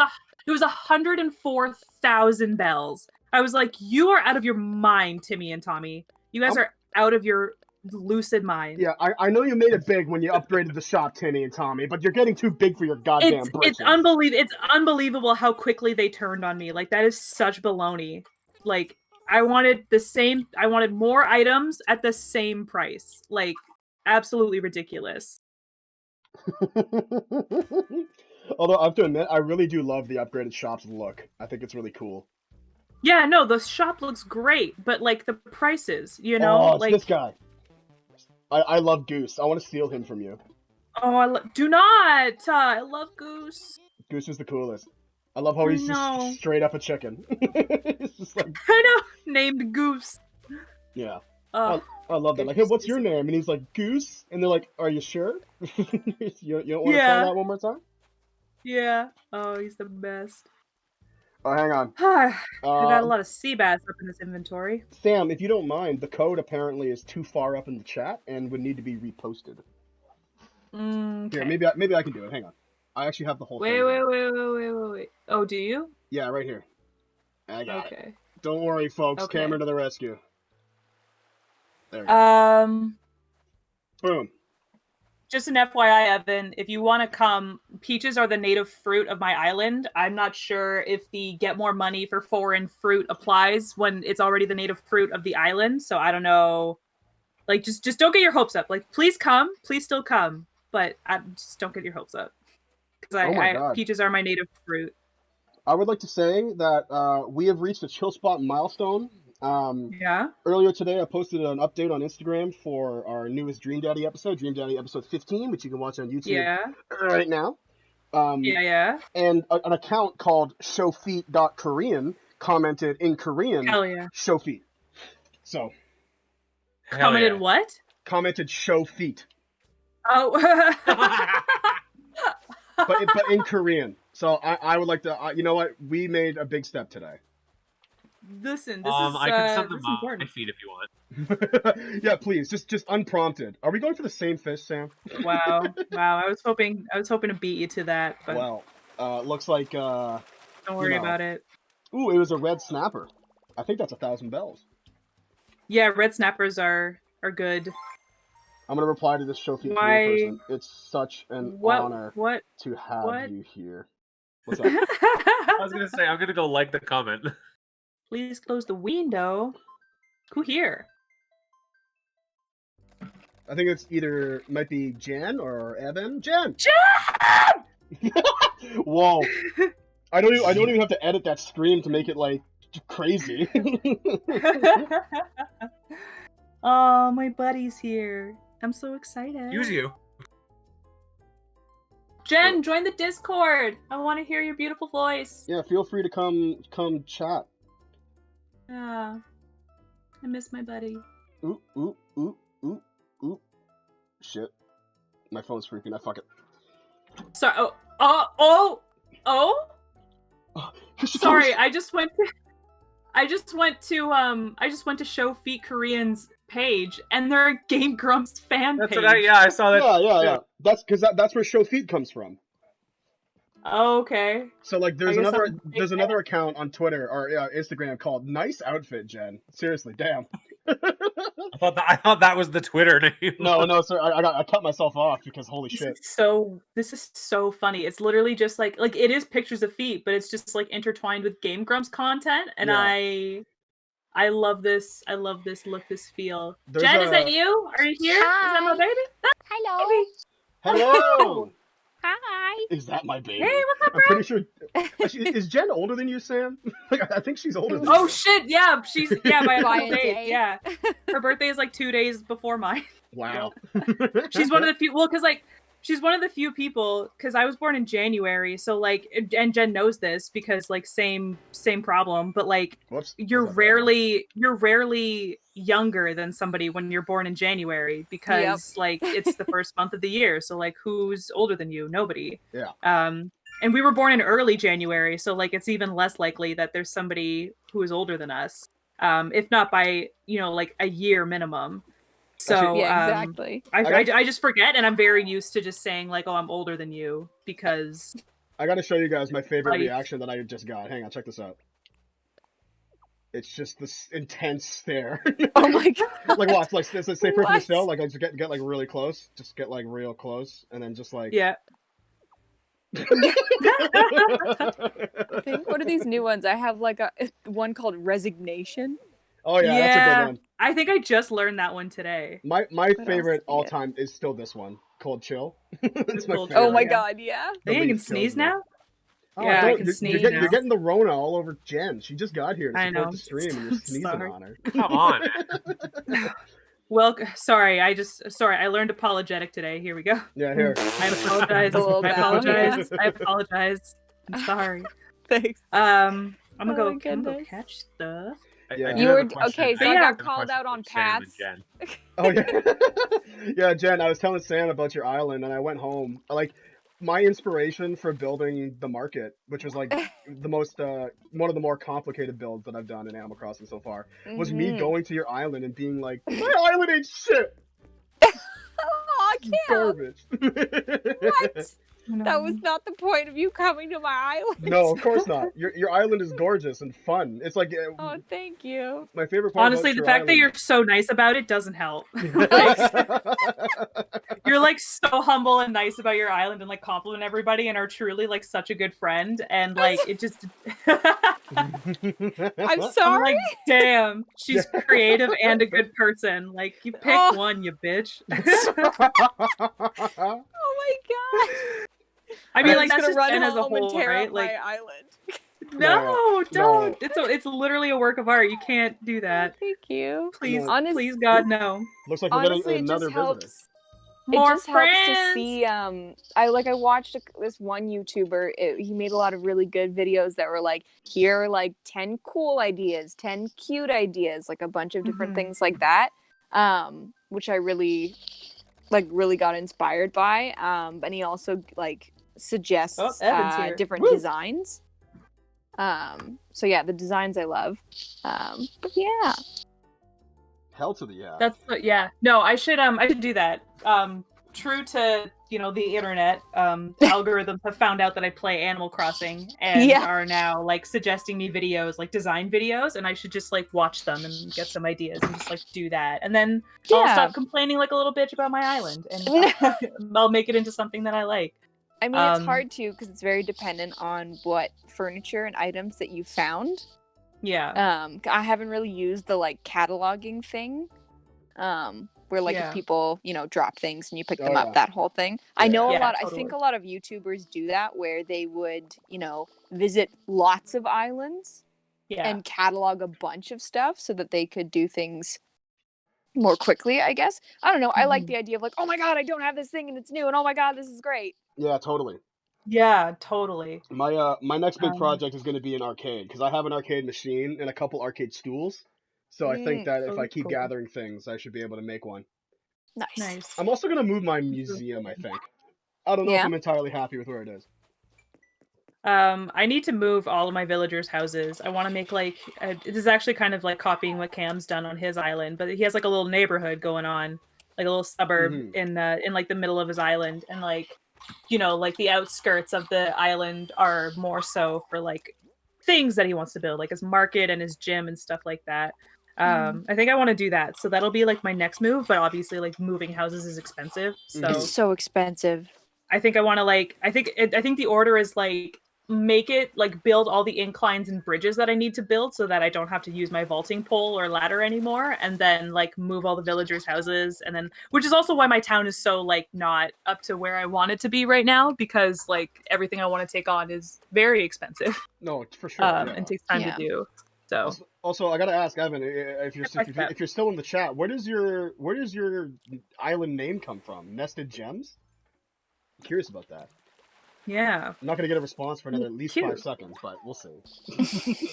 104,000 bells. I was like, you are out of your mind, Timmy and Tommy. You guys are out of your lucid mind. Yeah, I know you made it big when you upgraded the shop, Timmy and Tommy, but you're getting too big for your goddamn britches. It's unbelievable how quickly they turned on me. That is such baloney. I wanted the same. I wanted more items at the same price. Like, absolutely ridiculous. Although I have to admit, I really do love the upgraded shop's look. I think it's really cool. Yeah, no, the shop looks great, but like the prices, you know, Oh, it's like this guy. I love Goose. I want to steal him from you. oh, do not. I love Goose. Goose is the coolest. I love how he's No. just straight up a chicken. It's just like, I know, named Goose. yeah. Oh, I love that. Like, hey, what's your name? And he's like, Goose. And they're like, are you sure? You don't want to try Yeah. that one more time? yeah. Oh, he's the best. Oh, hang on. I got a lot of sea bass up in this inventory. Sam, if you don't mind, the code apparently is too far up in the chat and would need to be reposted. Here, maybe I can do it. Hang on. I actually have the whole thing. Wait. Oh, do you? Yeah, right here. I got it. Okay. Don't worry, folks. Okay. Cameron to the rescue. There we go. Boom. Just an FYI, Evan, if you want to come, peaches are the native fruit of my island. I'm not sure if the get more money for foreign fruit applies when it's already the native fruit of the island. So I don't know. Like, just don't get your hopes up. Like, please come. Please still come. But just don't get your hopes up. Because peaches are my native fruit. I would like to say that we have reached a chill spot milestone. Yeah. Earlier today, I posted an update on Instagram for our newest Dream Daddy episode 15, which you can watch on YouTube right now. Yeah. And an account called showfeet.korean commented in Korean, Hell yeah. show feet. So. Commented what? Commented show feet. Oh. but in Korean. So I would like to, you know what? We made a big step today. Listen, this is I can send them important. my feed if you want. Yeah, please, just unprompted. Are we going for the same fish, Sam? Wow. I was hoping to beat you to that, but well, looks like don't worry about it. Ooh, it was a red snapper. I think that's 1,000 bells. Yeah, red snappers are good. I'm gonna reply to this show feed person. It's such an honor to have you here. What's up? I was gonna say I'm gonna go like the comment. Please close the window. Who here? I think it's might be Jen or Evan. Jen! Whoa. I don't even have to edit that scream to make it like crazy. Oh, my buddy's here. I'm so excited. Use you. Jen, join the Discord. I want to hear your beautiful voice. Yeah, feel free to come chat. Yeah. I miss my buddy. Oop. Shit. My phone's freaking out. Fuck it. Sorry. Sorry, I just went to Show Feet Korean's page, and they're a Game Grumps fan page. I saw that. Yeah. That's where Show Feet comes from. Oh, okay. So like, there's another account on Twitter or Instagram called Nice Outfit Jen. Seriously, damn. I thought that was the Twitter name. No, sir. I cut myself off because holy shit. This is so funny. It's literally just like it is pictures of feet, but it's just like intertwined with Game Grumps content, and yeah. I love this. I love this look, this feel. Jen, is that you? Are you here? Hi. Is that my baby? Hello. Baby. Hello. Hi. Is that my baby? Hey, what's up, bro? I'm pretty sure. Is Jen older than you, Sam? I think she's older than you. Oh shit! Yeah, by a By couple a days. day. Yeah, her birthday is like 2 days before mine. Wow. She's one of the few. Well, because like she's one of the few people. Because I was born in January, so like, and Jen knows this because like same problem. But like, Whoops. you're rarely younger than somebody when you're born in January because like it's the first month of the year. So like, who's older than you? Nobody. Yeah. And we were born in early January, so like it's even less likely that there's somebody who is older than us, if not by like a year minimum. So yeah, exactly. I just forget, and I'm very used to just saying like, oh, I'm older than you because. I got to show you guys my favorite reaction that I just got. Hang on, check this out. It's just this intense stare. Oh my god! Like watch, like say perfectly still, like just get like really close, just get like real close, and then just like yeah. I think what are these new ones? I have like one called Resignation. Oh yeah, that's a good one. I think I just learned that one today. My else favorite do we all get? time is still this one, Cold Chill. It's my Cold favorite. Oh my yeah. god, yeah. I think I can least kills sneeze me. now. Oh, Yeah, I don't, can you're, sneeze you're now. getting the Rona all over Jen. She just got here to I support know. the stream, and you're sneezing Sorry. on her. Come on, Well, sorry. I learned apologetic today. Here we go. Yeah, here. I apologize. A little I bow, apologize. yeah. I apologize. I'm sorry. Thanks. I'm Oh gonna my go goodness. catch stuff. Yeah. I do You have were a question. okay, so But I yeah. got called out on Sam and paths. Jen. Oh yeah, yeah, Jen. I was telling Sam about your island, and I went home. Like, my inspiration for building the market, which was like the most one of the more complicated builds that I've done in Animal Crossing so far, was me Mhm. going to your island and being like, "My island ain't shit, Aw, it's Cam, garbage." what? That was not the point of you coming to my island. No, of course not. Your island is gorgeous and fun. It's like Oh, thank you. my favorite part Honestly, about the your fact that island. you're so nice about it doesn't help. Like, you're like so humble and nice about your island and like compliment everybody and are truly like such a good friend and like it just I'm I'm sorry. like, damn, she's creative and a good person. Like you pick Oh. one, you bitch. Oh my god. I mean, I'm like just that's gonna just run Jen as a home and whole, tear right? up Like, my island. no, No. don't. It's literally a work of art. You can't do that. Thank you. Please, No. please, God, no. Looks like we're getting Honestly, it another just visitor. helps. More it just helps to friends. see. I watched this one YouTuber. He made a lot of really good videos that were like, here are like 10 cool ideas, 10 cute ideas, like a bunch of different Mhm. things like that. Which I really got inspired by. And he also like suggests Oh, Evan's here. different Woo! designs. So yeah, the designs I love. But yeah. Hell to the yeah. That's yeah. No, I should do that. True to the internet, algorithms have found out that I play Animal Crossing and Yeah. are now like suggesting me videos, like design videos, and I should just like watch them and get some ideas and just like do that, and then I'll Yeah. stop complaining like a little bitch about my island and I'll make it into something that I like. I mean, it's hard too because it's very dependent on what furniture and items that you found. Yeah. I haven't really used the like cataloging thing, where like Yeah. if people drop things and you pick Oh, them yeah. up, that whole thing. I know a Yeah, lot. I totally. think a lot of YouTubers do that where they would visit lots of islands Yeah. and catalog a bunch of stuff so that they could do things more quickly. I guess I don't know. I like Mhm. the idea of like, oh my god, I don't have this thing and it's new, and oh my god, this is great. Yeah, totally. Yeah, totally. My next big Um, project is going to be an arcade because I have an arcade machine and a couple arcade stools. So I think that if I keep cool. gathering things, I should be able to make one. Nice. Nice. I'm also going to move my museum, I think. I don't know if Yeah. I'm entirely happy with where it is. I need to move all of my villagers' houses. I want to make like this is actually kind of like copying what Cam's done on his island, but he has like a little neighborhood going on, like a little suburb Mhm. in like the middle of his island, and like like the outskirts of the island are more so for like things that he wants to build, like his market and his gym and stuff like that. I think I want to do that, so that'll be like my next move. But obviously, like moving houses is expensive, so It's so expensive. I think I want to like I think the order is like make it like build all the inclines and bridges that I need to build so that I don't have to use my vaulting pole or ladder anymore, and then like move all the villagers' houses, and then which is also why my town is so like not up to where I want it to be right now, because like everything I want to take on is very expensive No, for sure. Yeah. and takes time Yeah. to do. So Also, I gotta ask Evan if you're still in the chat. Where does your island name come from? Nested Gems? I'm curious about that. yeah. I'm not gonna get a response for another at least Cute. 5 seconds, but we'll see.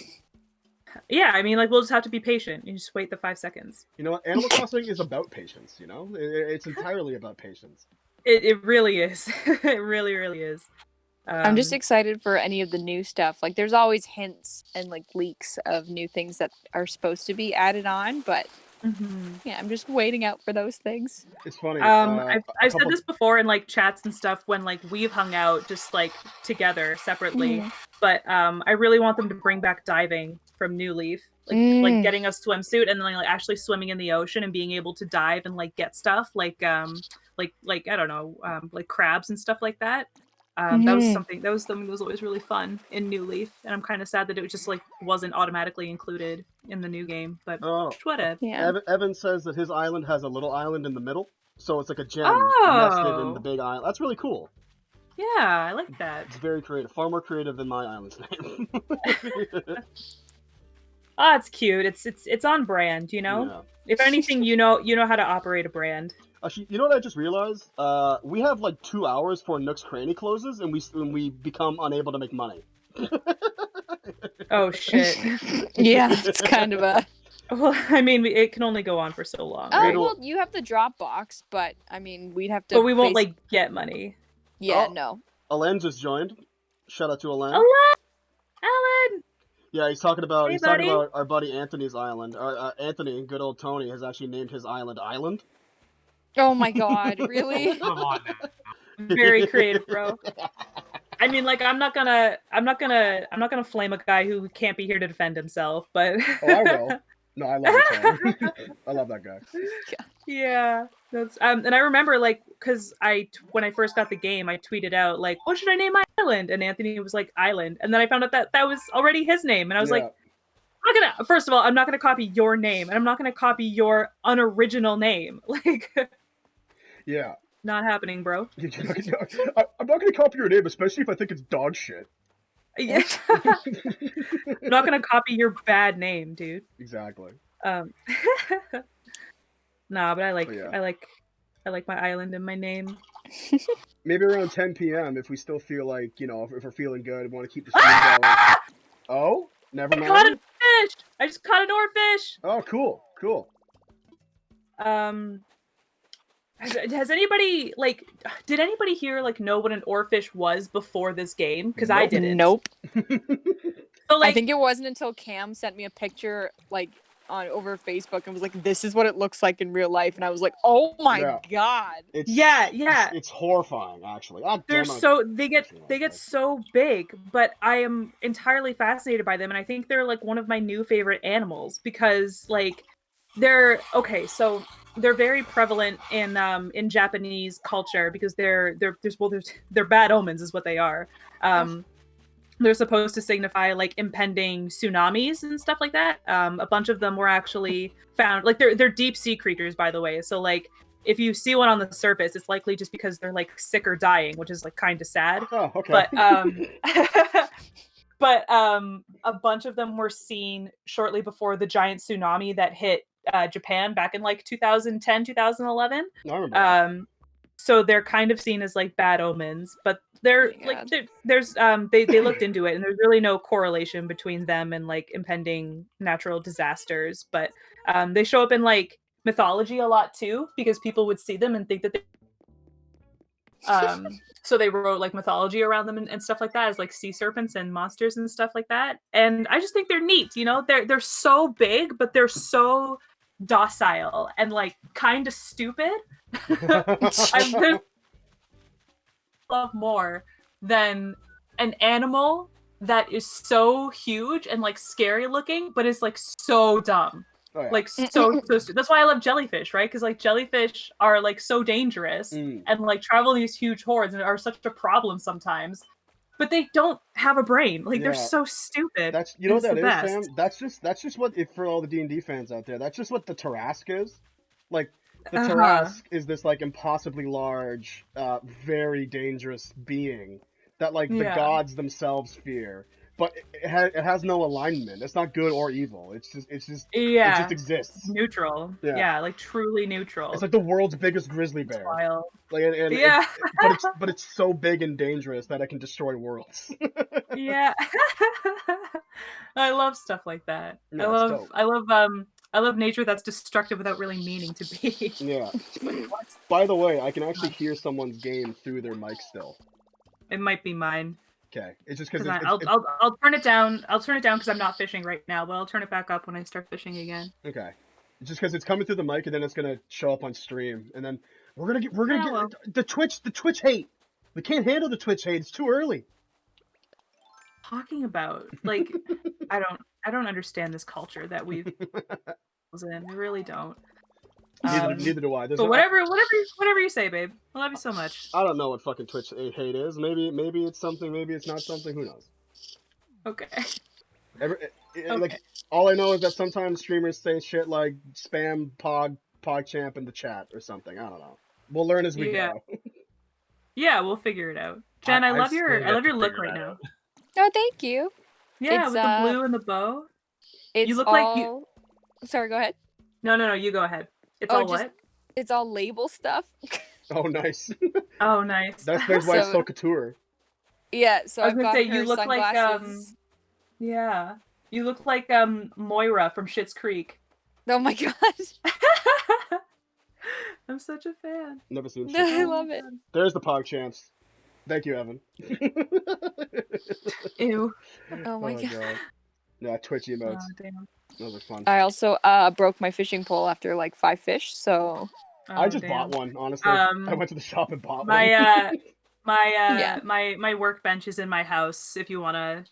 Yeah, I mean, like, we'll just have to be patient. You just wait the 5 seconds. You know what? Animal Crossing is about patience. It's entirely about patience. It really is. It really, really is. I'm just excited for any of the new stuff. Like, there's always hints and like leaks of new things that are supposed to be added on, but yeah, I'm just waiting out for those things. It's funny. I've said this before in like chats and stuff when like we've hung out just like together separately, but I really want them to bring back diving from New Leaf, like getting a swimsuit and then like actually swimming in the ocean and being able to dive and like get stuff like I don't know, like crabs and stuff like that. That was something that was always really fun in New Leaf, and I'm kind of sad that it just like wasn't automatically included in the new game. But whatever. Yeah. Evan says that his island has a little island in the middle, so it's like a gem nested in the Oh, big island. That's really cool. yeah, I like that. It's very creative, far more creative than my island's name. Oh, it's cute. It's on brand, you know. Yeah. If anything, you know how to operate a brand. Actually, you know what I just realized? We have like 2 hours before Nook's Cranny closes, and we become unable to make money. Oh shit. Yeah, it's kind of a. Well, I mean, it can only go on for so long, Oh right? well, you have the Dropbox, but I mean, we'd have to. But we won't like get money. Yeah, Oh. no. Alain just joined. Shout out to Alain. Alan. Yeah, he's talking about Hey, he's talking buddy. about our buddy Anthony's island. Anthony, good old Tony, has actually named his island Island. Oh my god, really? Come on now. Very creative, bro. I mean, like, I'm not gonna flame a guy who can't be here to defend himself, but Oh, I will. No, I love it. I love that guy. yeah, that's and I remember like because when I first got the game, I tweeted out like, "What should I name my island?" And Anthony was like, "Island," and then I found out that was already his name, and I was like, first of all, I'm not gonna copy your name, and I'm not gonna copy your unoriginal name, like, yeah, not happening, bro. I'm not gonna copy your name, especially if I think it's dog shit. Yeah. I'm not gonna copy your bad name, dude. Exactly. Nah, but I like yeah. I like my island and my name. Maybe around 10 p.m. if we still feel like, you know, if we're feeling good, want to keep the stream going. Oh, never mind. I caught a fish. I just caught an oarfish. Oh, cool. Has anybody like? Did anybody here like know what an oarfish was before this game? Because I didn't. Nope. So, like, I think it wasn't until Cam sent me a picture like over Facebook and was like, "This is what it looks like in real life," and I was like, "Oh my god!" It's horrifying, actually. They're so they get so big, but I am entirely fascinated by them, and I think they're like one of my new favorite animals because like they're so they're very prevalent in Japanese culture because they're bad omens is what they are. They're supposed to signify like impending tsunamis and stuff like that. A bunch of them were actually found, like they're deep sea creatures, by the way. So like if you see one on the surface, it's likely just because they're like sick or dying, which is like kind of sad. Oh, okay. But a bunch of them were seen shortly before the giant tsunami that hit Japan back in like 2010, 2011. I remember. So they're kind of seen as like bad omens, but they're there's they looked into it and there's really no correlation between them and like impending natural disasters, but they show up in like mythology a lot too because people would see them and think that they so they wrote like mythology around them and stuff like that as like sea serpents and monsters and stuff like that. And I just think they're neat, you know, they're so big, but they're so docile and like kind of stupid. I love more than an animal that is so huge and like scary looking, but is like so dumb. Oh, yeah. Like so stupid. That's why I love jellyfish, right? Because like jellyfish are like so dangerous and like travel in these huge hordes and are such a problem sometimes. But they don't have a brain. Like they're so stupid. That's what that is, Sam. That's just what for all the D&D fans out there. That's just what the Tarrasque is. Like the Tarrasque is this like impossibly large, very dangerous being that like the gods themselves fear. But it has no alignment. It's not good or evil. It just exists. Neutral. Yeah, like truly neutral. It's like the world's biggest grizzly bear. Wild. Like but it's so big and dangerous that it can destroy worlds. Yeah. I love stuff like that. Yeah, I love nature that's destructive without really meaning to be. Yeah. By the way, I can actually hear someone's game through their mic still. It might be mine. Okay, it's just because I'll turn it down. I'll turn it down because I'm not fishing right now, but I'll turn it back up when I start fishing again. Okay, it's just because it's coming through the mic and then it's gonna show up on stream, and then we're gonna get the Twitch hate. We can't handle the Twitch hate. It's too early. Talking about like I don't understand this culture that we've in. I really don't. Neither do I. But whatever you say, babe. I love you so much. I don't know what fucking Twitch hate is. Maybe it's something. Maybe it's not something. Who knows? Okay. Like all I know is that sometimes streamers say shit like spam PogChamp in the chat or something. I don't know. We'll learn as we go. Yeah, we'll figure it out. Jen, I love your look right now. Oh, thank you. Yeah, It's, with the blue and the bow. You look like you. Sorry, go ahead. No, you go ahead. It's all what? It's all label stuff. Oh, nice. Oh, nice. That's why it's so couture. Yeah, so I was I've gonna got say her you look sunglasses. yeah, you look like Moira from Schitt's Creek. Oh my god. I'm such a fan. Never seen No, I love it. There's the PogChamps. Thank you, Evan. Ew. Oh my god. Yeah, Twitch emotes. Oh, damn. Those are fun. I also broke my fishing pole after like 5 fish, so I just bought one, honestly. I went to the shop and bought one. My workbench is in my house if you wanna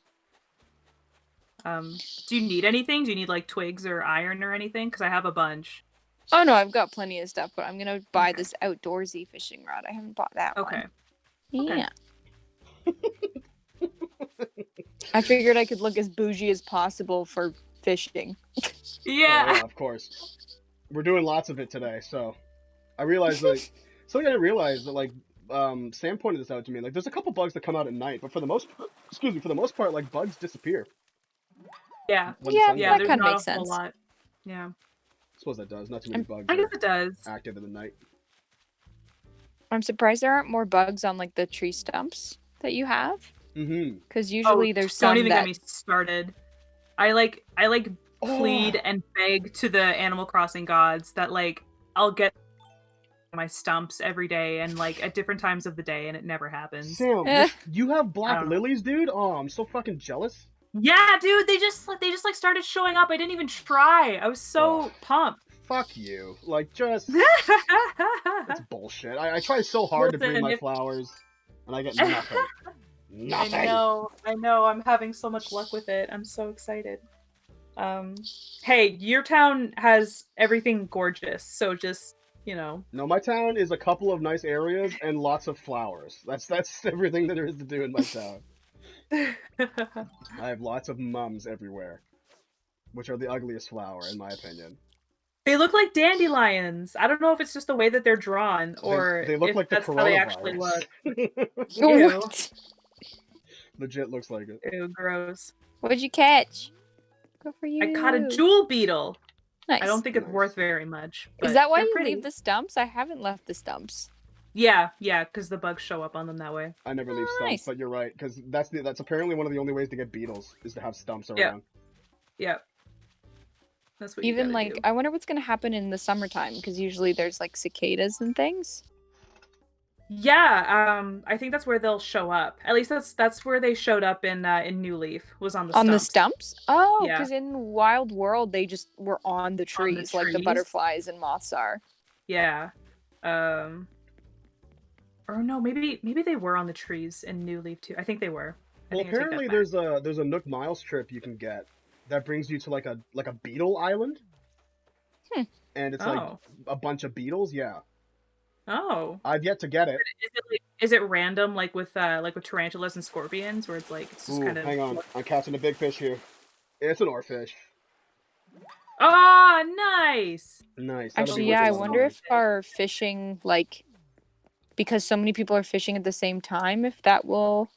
do you need anything? Do you need like twigs or iron or anything? Because I have a bunch. Oh no, I've got plenty of stuff, but I'm gonna buy this outdoorsy fishing rod. I haven't bought that one. Yeah. I figured I could look as bougie as possible for fishing. Yeah. Oh, yeah, of course. We're doing lots of it today, so I realized like something I didn't realize that like Sam pointed this out to me. Like there's a couple bugs that come out at night, but for the most part, like bugs disappear. Yeah. That kind of makes sense. A lot. Yeah. I suppose that does. Not too many bugs. I guess it does. Active in the night. I'm surprised there aren't more bugs on like the tree stumps that you have. Mm-hmm. Because usually there's some Don't even that... get me started. I plead and beg to the Animal Crossing gods that like I'll get my stumps every day and like at different times of the day, and it never happens. Sam, you have black lilies, dude? Oh, I'm so fucking jealous. Yeah, dude, they just like started showing up. I didn't even try. I was so pumped. Fuck you. Like just that's bullshit. I try so hard to breed my flowers and I get nothing. Nothing. I know. I'm having so much luck with it. I'm so excited. Hey, your town has everything gorgeous, so just, you know. No, my town is a couple of nice areas and lots of flowers. That's everything that there is to do in my town. I have lots of mums everywhere, which are the ugliest flower, in my opinion. They look like dandelions. I don't know if it's just the way that they're drawn, or they look if like that's the how they actually look. Ew. Legit looks like it. Ew, gross. What'd you catch? Good for you. I caught a jewel beetle. Nice. I don't think it's worth very much. Is that why you leave the stumps? I haven't left the stumps. Yeah, because the bugs show up on them that way. I never leave stumps, but you're right, because that's apparently one of the only ways to get beetles is to have stumps around. Yeah. That's what even you like do. I wonder what's gonna happen in the summertime because usually there's like cicadas and things. Yeah, I think that's where they'll show up. At least that's where they showed up in New Leaf, was on the stumps. On the stumps? Oh, Yeah. because in Wild World they just were on the trees, like the butterflies and moths are. Yeah. Or no, maybe they were on the trees in New Leaf too. I think they were. Well, apparently there's a Nook Miles trip you can get that brings you to like a beetle island. And it's like a bunch of beetles, yeah. Oh. I've yet to get it. Is it random like with tarantulas and scorpions where it's like it's just kind of hang on. I'm catching a big fish here. It's an oarfish. Ah, nice. Nice. Actually, yeah, I wonder if our fishing, like, because so many people are fishing at the same time, if that will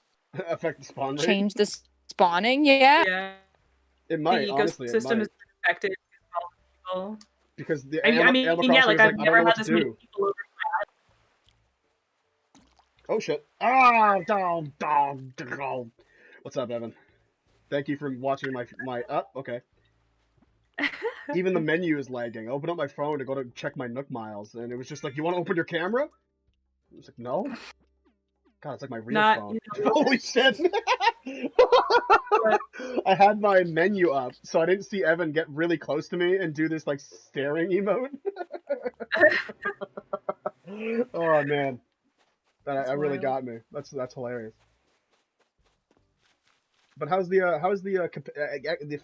affect the spawn rate. Change the spawning, yeah. It might, the honestly, ecosystem is affected. Because the I've never had this many people over. Oh shit! What's up, Evan? Thank you for watching my okay. Even the menu is lagging. I opened up my phone to go to check my Nook Miles, and it was just like, "You want to open your camera?" I was like, "No." God, it's like my real phone. Holy shit! I had my menu up, so I didn't see Evan get really close to me and do this like staring emote. Oh man, that really got me. That's hilarious. But how's the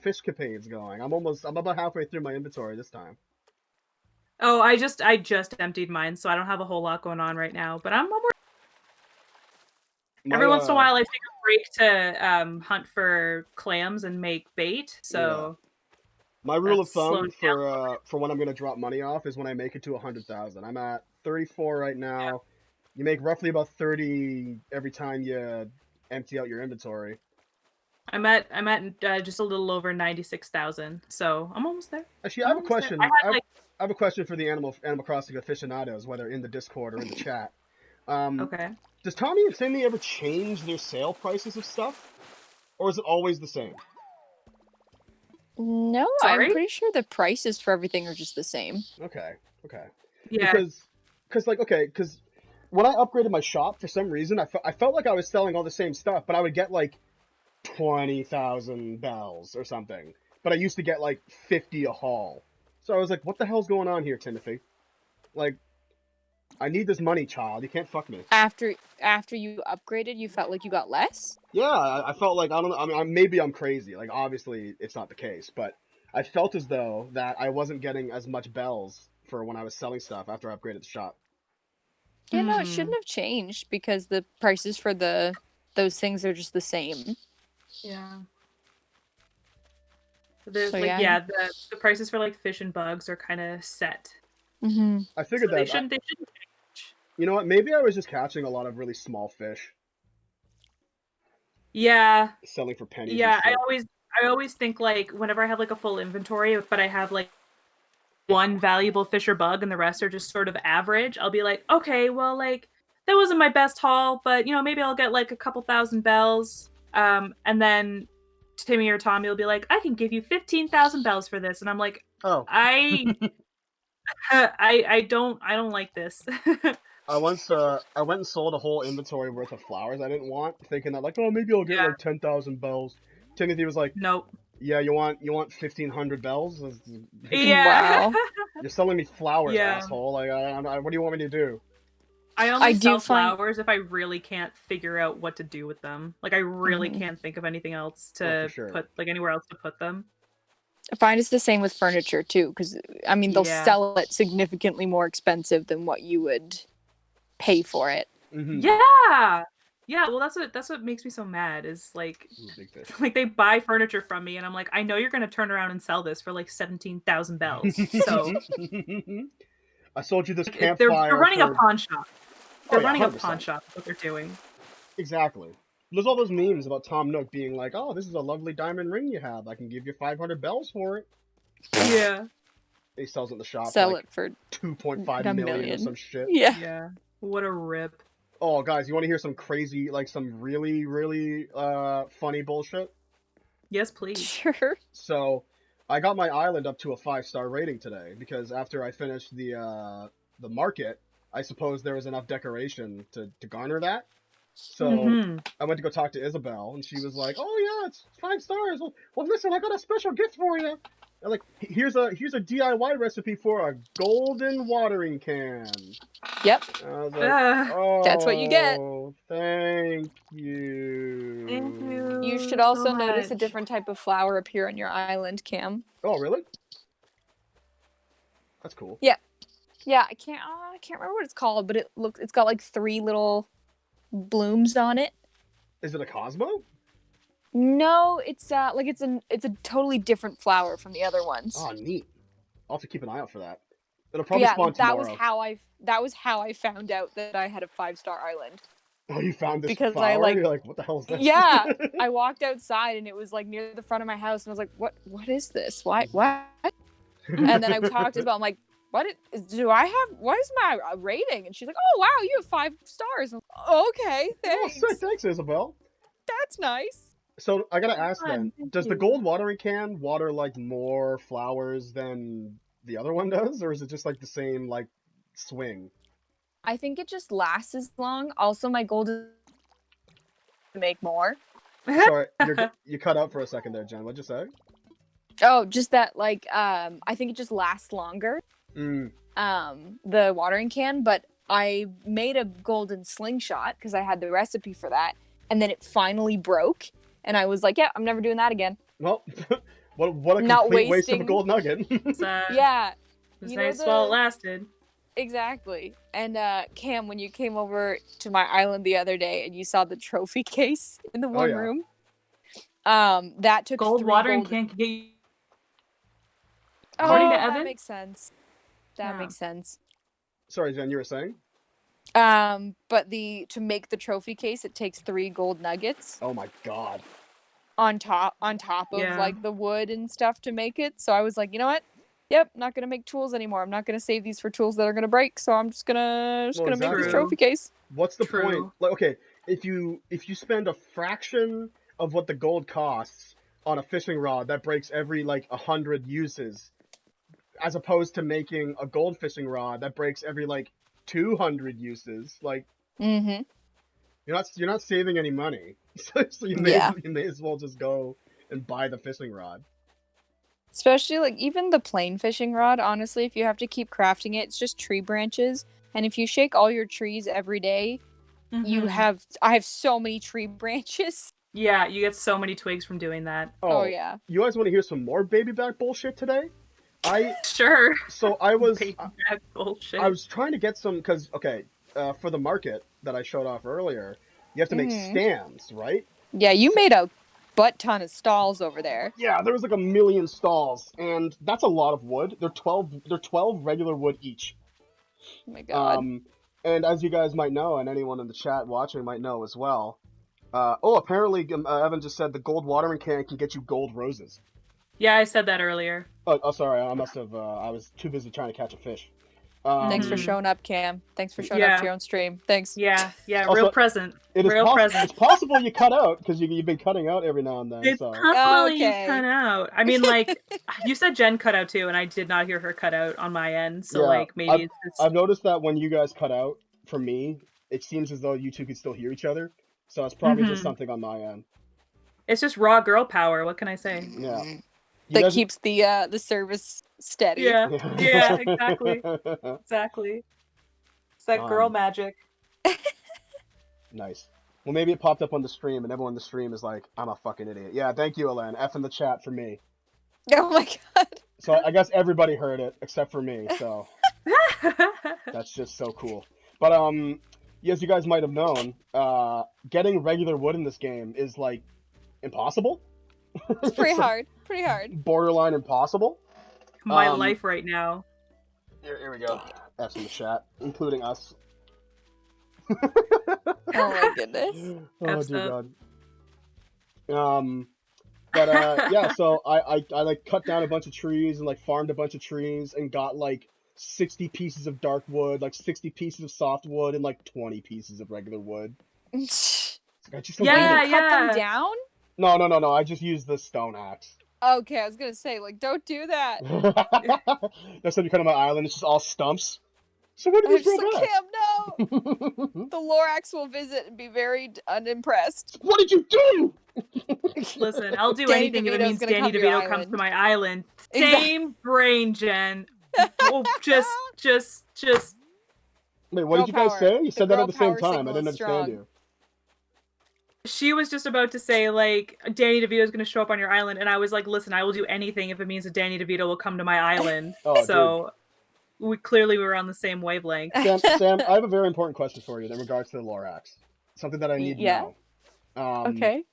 fish capades going? I'm about halfway through my inventory this time. Oh, I just emptied mine, so I don't have a whole lot going on right now. But I'm every once in a while I take a break to hunt for clams and make bait. So my rule of that's thumb slowing down. for when I'm gonna drop money off is when I make it to 100,000. I'm at 34 right now. You make roughly about 30 every time you empty out your inventory. I'm at just a little over 96,000, so I'm almost there. Actually, I I'm have a almost there. question. I have a question for the Animal Crossing aficionados, whether in the Discord or in the chat. Okay. Does Tommy and Timmy ever change their sale prices of stuff, or is it always the same? No, I'm Sorry? pretty sure the prices for everything are just the same. Okay. Yeah. Because when I upgraded my shop, for some reason, I felt like I was selling all the same stuff, but I would get like 20,000 bells or something. But I used to get like 50 a haul. So I was like, what the hell's going on here, Timothy? Like, I need this money, child. You can't fuck me. After you upgraded, you felt like you got less? Yeah, I felt like, I don't know, I mean, maybe I'm crazy. Like, obviously, it's not the case, but I felt as though that I wasn't getting as much bells for when I was selling stuff after I upgraded the shop. Yeah, no, it shouldn't have changed because the prices for those things are just the same. Yeah. There's So, like yeah. the prices for like fish and bugs are kind of set. Mm-hmm. I figured So that they shouldn't change. you know what? Maybe I was just catching a lot of really small fish, Yeah. selling for pennies. Yeah, and shit. I always think like whenever I have like a full inventory, but I have like one valuable fish or bug and the rest are just sort of average, I'll be like, okay, well, like that wasn't my best haul, but maybe I'll get like a couple thousand bells. And then Timmy or Tommy will be like, I can give you 15,000 bells for this, and I'm like, Oh, I don't like this. I went and sold a whole inventory worth of flowers I didn't want, thinking that like, oh, maybe I'll get Yeah. like 10,000 bells. Timothy was like, Nope. yeah, you want 1,500 bells? Yeah. Wow. You're selling me flowers, Yeah. asshole. Like, what do you want me to do? I only sell find- flowers if I really can't figure out what to do with them. Like I really can't think of anything else to put, like anywhere else to put them. I find it's the same with furniture too, because I mean they'll sell it significantly more expensive than what you would pay for it. Mm-hmm. Yeah. Well, that's what makes me so mad is like, Big fish. like they buy furniture from me, and I'm like, I know you're gonna turn around and sell this for like 17,000 bells. So I sold you this campfire. they're running a pawn shop. They're running 100%. a pawn shop. What they're doing. Exactly. There's all those memes about Tom Nook being like, "Oh, this is a lovely diamond ring you have. I can give you 500 bells for it." Yeah. He sells it in the shop. Sell it for 2.5 million or some shit. Yeah. What a rip. Oh, guys, you want to hear some crazy, like some really, really funny bullshit? Yes, please. Sure. So, I got my island up to a 5-star rating today because after I finished the market, I suppose there was enough decoration to garner that. So I went to go talk to Isabel, and she was like, "Oh yeah, it's 5 stars. Well, listen, I got a special gift for you. And like, here's a DIY recipe for a golden watering can." Yep. I was like, "Oh, that's what you get. Thank you. Thank you. You should also so notice a much. different type of flower appear on your island, Cam. Oh, really? That's cool. Yeah, I can't remember what it's called, but it's got like 3 little blooms on it. Is it a Cosmo? No, it's like it's a totally different flower from the other ones. Oh, neat. I'll have to keep an eye out for that. It'll probably spawn tomorrow. that was how I found out that I had a 5-star island. Oh, you found this because flower? You're like, what the hell is this? Yeah, I walked outside and it was like near the front of my house, and I was like, what is this? What? And then I talked to Isabel. I'm like, what is my rating? And she's like, oh wow, you have 5 stars. I'm like, okay, thanks. Oh, thanks, Isabel. That's nice. So I gotta ask then, Thank does the you. gold watering can water like more flowers than the other one does, or is it just like the same like swing? I think it just lasts as long. Also, my goal is to make more. Sorry, you cut out for a second there, Jen. What'd you say? Oh, just that like I think it just lasts longer. The watering can, but I made a golden slingshot because I had the recipe for that, and then it finally broke, and I was like, yeah, I'm never doing that again. Well, what a Not complete waste of a wasting- gold nugget. Yeah, was You know nice while it the- lasted. Exactly. And Cam, when you came over to my island the other day and you saw the trophy case in the one yeah. room, that took Gold 3 watering gold. can get you. Oh, According to that Evan? makes sense. That Yeah. makes sense. Sorry, Jen, you were saying? But to make the trophy case, it takes 3 gold nuggets Oh my god. on top of Yeah. like the wood and stuff to make it. So I was like, you know what? Yep, not gonna make tools anymore. I'm not gonna save these for tools that are gonna break. So I'm just gonna Well, make this exactly. trophy case. What's the True. point? Like, okay, if you spend a fraction of what the gold costs on a fishing rod that breaks every like 100 uses, as opposed to making a gold fishing rod that breaks every like 200 uses, like Mm-hmm. you're not saving any money. So you may as well just go and buy the fishing rod. Especially like even the plain fishing rod, honestly, if you have to keep crafting it, it's just tree branches. And if you shake all your trees every day, Mhm. I have so many tree branches. Yeah, you get so many twigs from doing that. Oh yeah. You guys want to hear some more baby back bullshit today? Sure. I was Baby back bullshit. I was trying to get some because for the market that I showed off earlier, you have to make Mhm. stands, right? Yeah, you made a butt ton of stalls over there. Yeah, there was like 1,000,000 stalls, and that's a lot of wood. They're 12 regular wood each. Oh my god. And as you guys might know, and anyone in the chat watching might know as well. Apparently Evan just said the gold watering can get you gold roses. Yeah, I said that earlier. Oh, sorry, I must have. I was too busy trying to catch a fish. Thanks for Mhm. showing up, Cam. Thanks for showing Yeah. up to your own stream. Thanks. Yeah, Also, real present. It is Real present. It's possible you cut out because you've been cutting out every now and then. It's So possible you Okay. cut out. I mean, like, you said Jen cut out too, and I did not hear her cut out on my end. So, Yeah, like, maybe it's just... I've noticed that when you guys cut out, for me, it seems as though you two could still hear each other. So it's probably just something on my end. It's just raw girl power. What can I say? Yeah. That keeps the service steady. Yeah, yeah, exactly. Exactly. It's that girl magic. Nice. Well, maybe it popped up on the stream, and everyone in the stream is like, "I'm a fucking idiot." Yeah, thank you, Elen. F in the chat for me. Oh my god. So I guess everybody heard it except for me. So that's just so cool. But as you guys might have known, getting regular wood in this game is like impossible. It's pretty hard. Pretty hard. Borderline impossible. My life right now. Here we go. F's in the chat, including us. Oh my goodness. Oh F's dear up. God. But yeah, so I like cut down a bunch of trees and like farmed a bunch of trees and got like 60 pieces of dark wood, like 60 pieces of soft wood, and like 20 pieces of regular wood. I just don't Yeah, need it. Cut them down? No. I just used the stone axe. Okay, I was gonna say, like, don't do that. That's when you come to my island. It's just all stumps. So what did I'm we just throw like, back? Cam, no! The Lorax will visit and be very unimpressed. What did you do? Listen, I'll do Danny anything if it DeVito's means gonna Danny come to your DeVito comes island. to my island. Exactly. Same brain, Jen. Oh, just. Wait, what Girl did you guys power. say? You The said that girl at the same power time. I signal didn't is understand strong. you. She was just about to say, like, Danny DeVito's going to show up on your island, and I was like, listen, I will do anything if it means that Danny DeVito will come to my island. Oh, So we clearly were on the same wavelength. Sam, I have a very important question for you in regards to the Lorax. Something that I need Yeah? to know. Okay.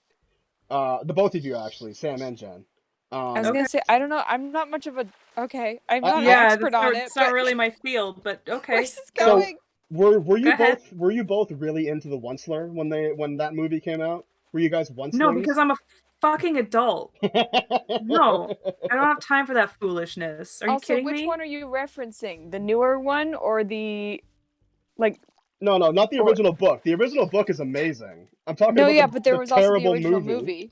The both of you actually, Sam and Jen. I was Okay. gonna say, I don't know. I'm not much of a. Okay. I'm not an Yeah, expert on it. it's not but really my field, but okay. Where's this go. going? Were you Go ahead. both really into the Onceler when that movie came out? Were you guys Oncelers? No, because I'm a fucking adult. No, I don't have time for that foolishness. Are you Also, kidding which me? one are you referencing? The newer one or the, like? No, not the original book. The original book is amazing. I'm talking No, about yeah, the, but there the was also the terrible original movie.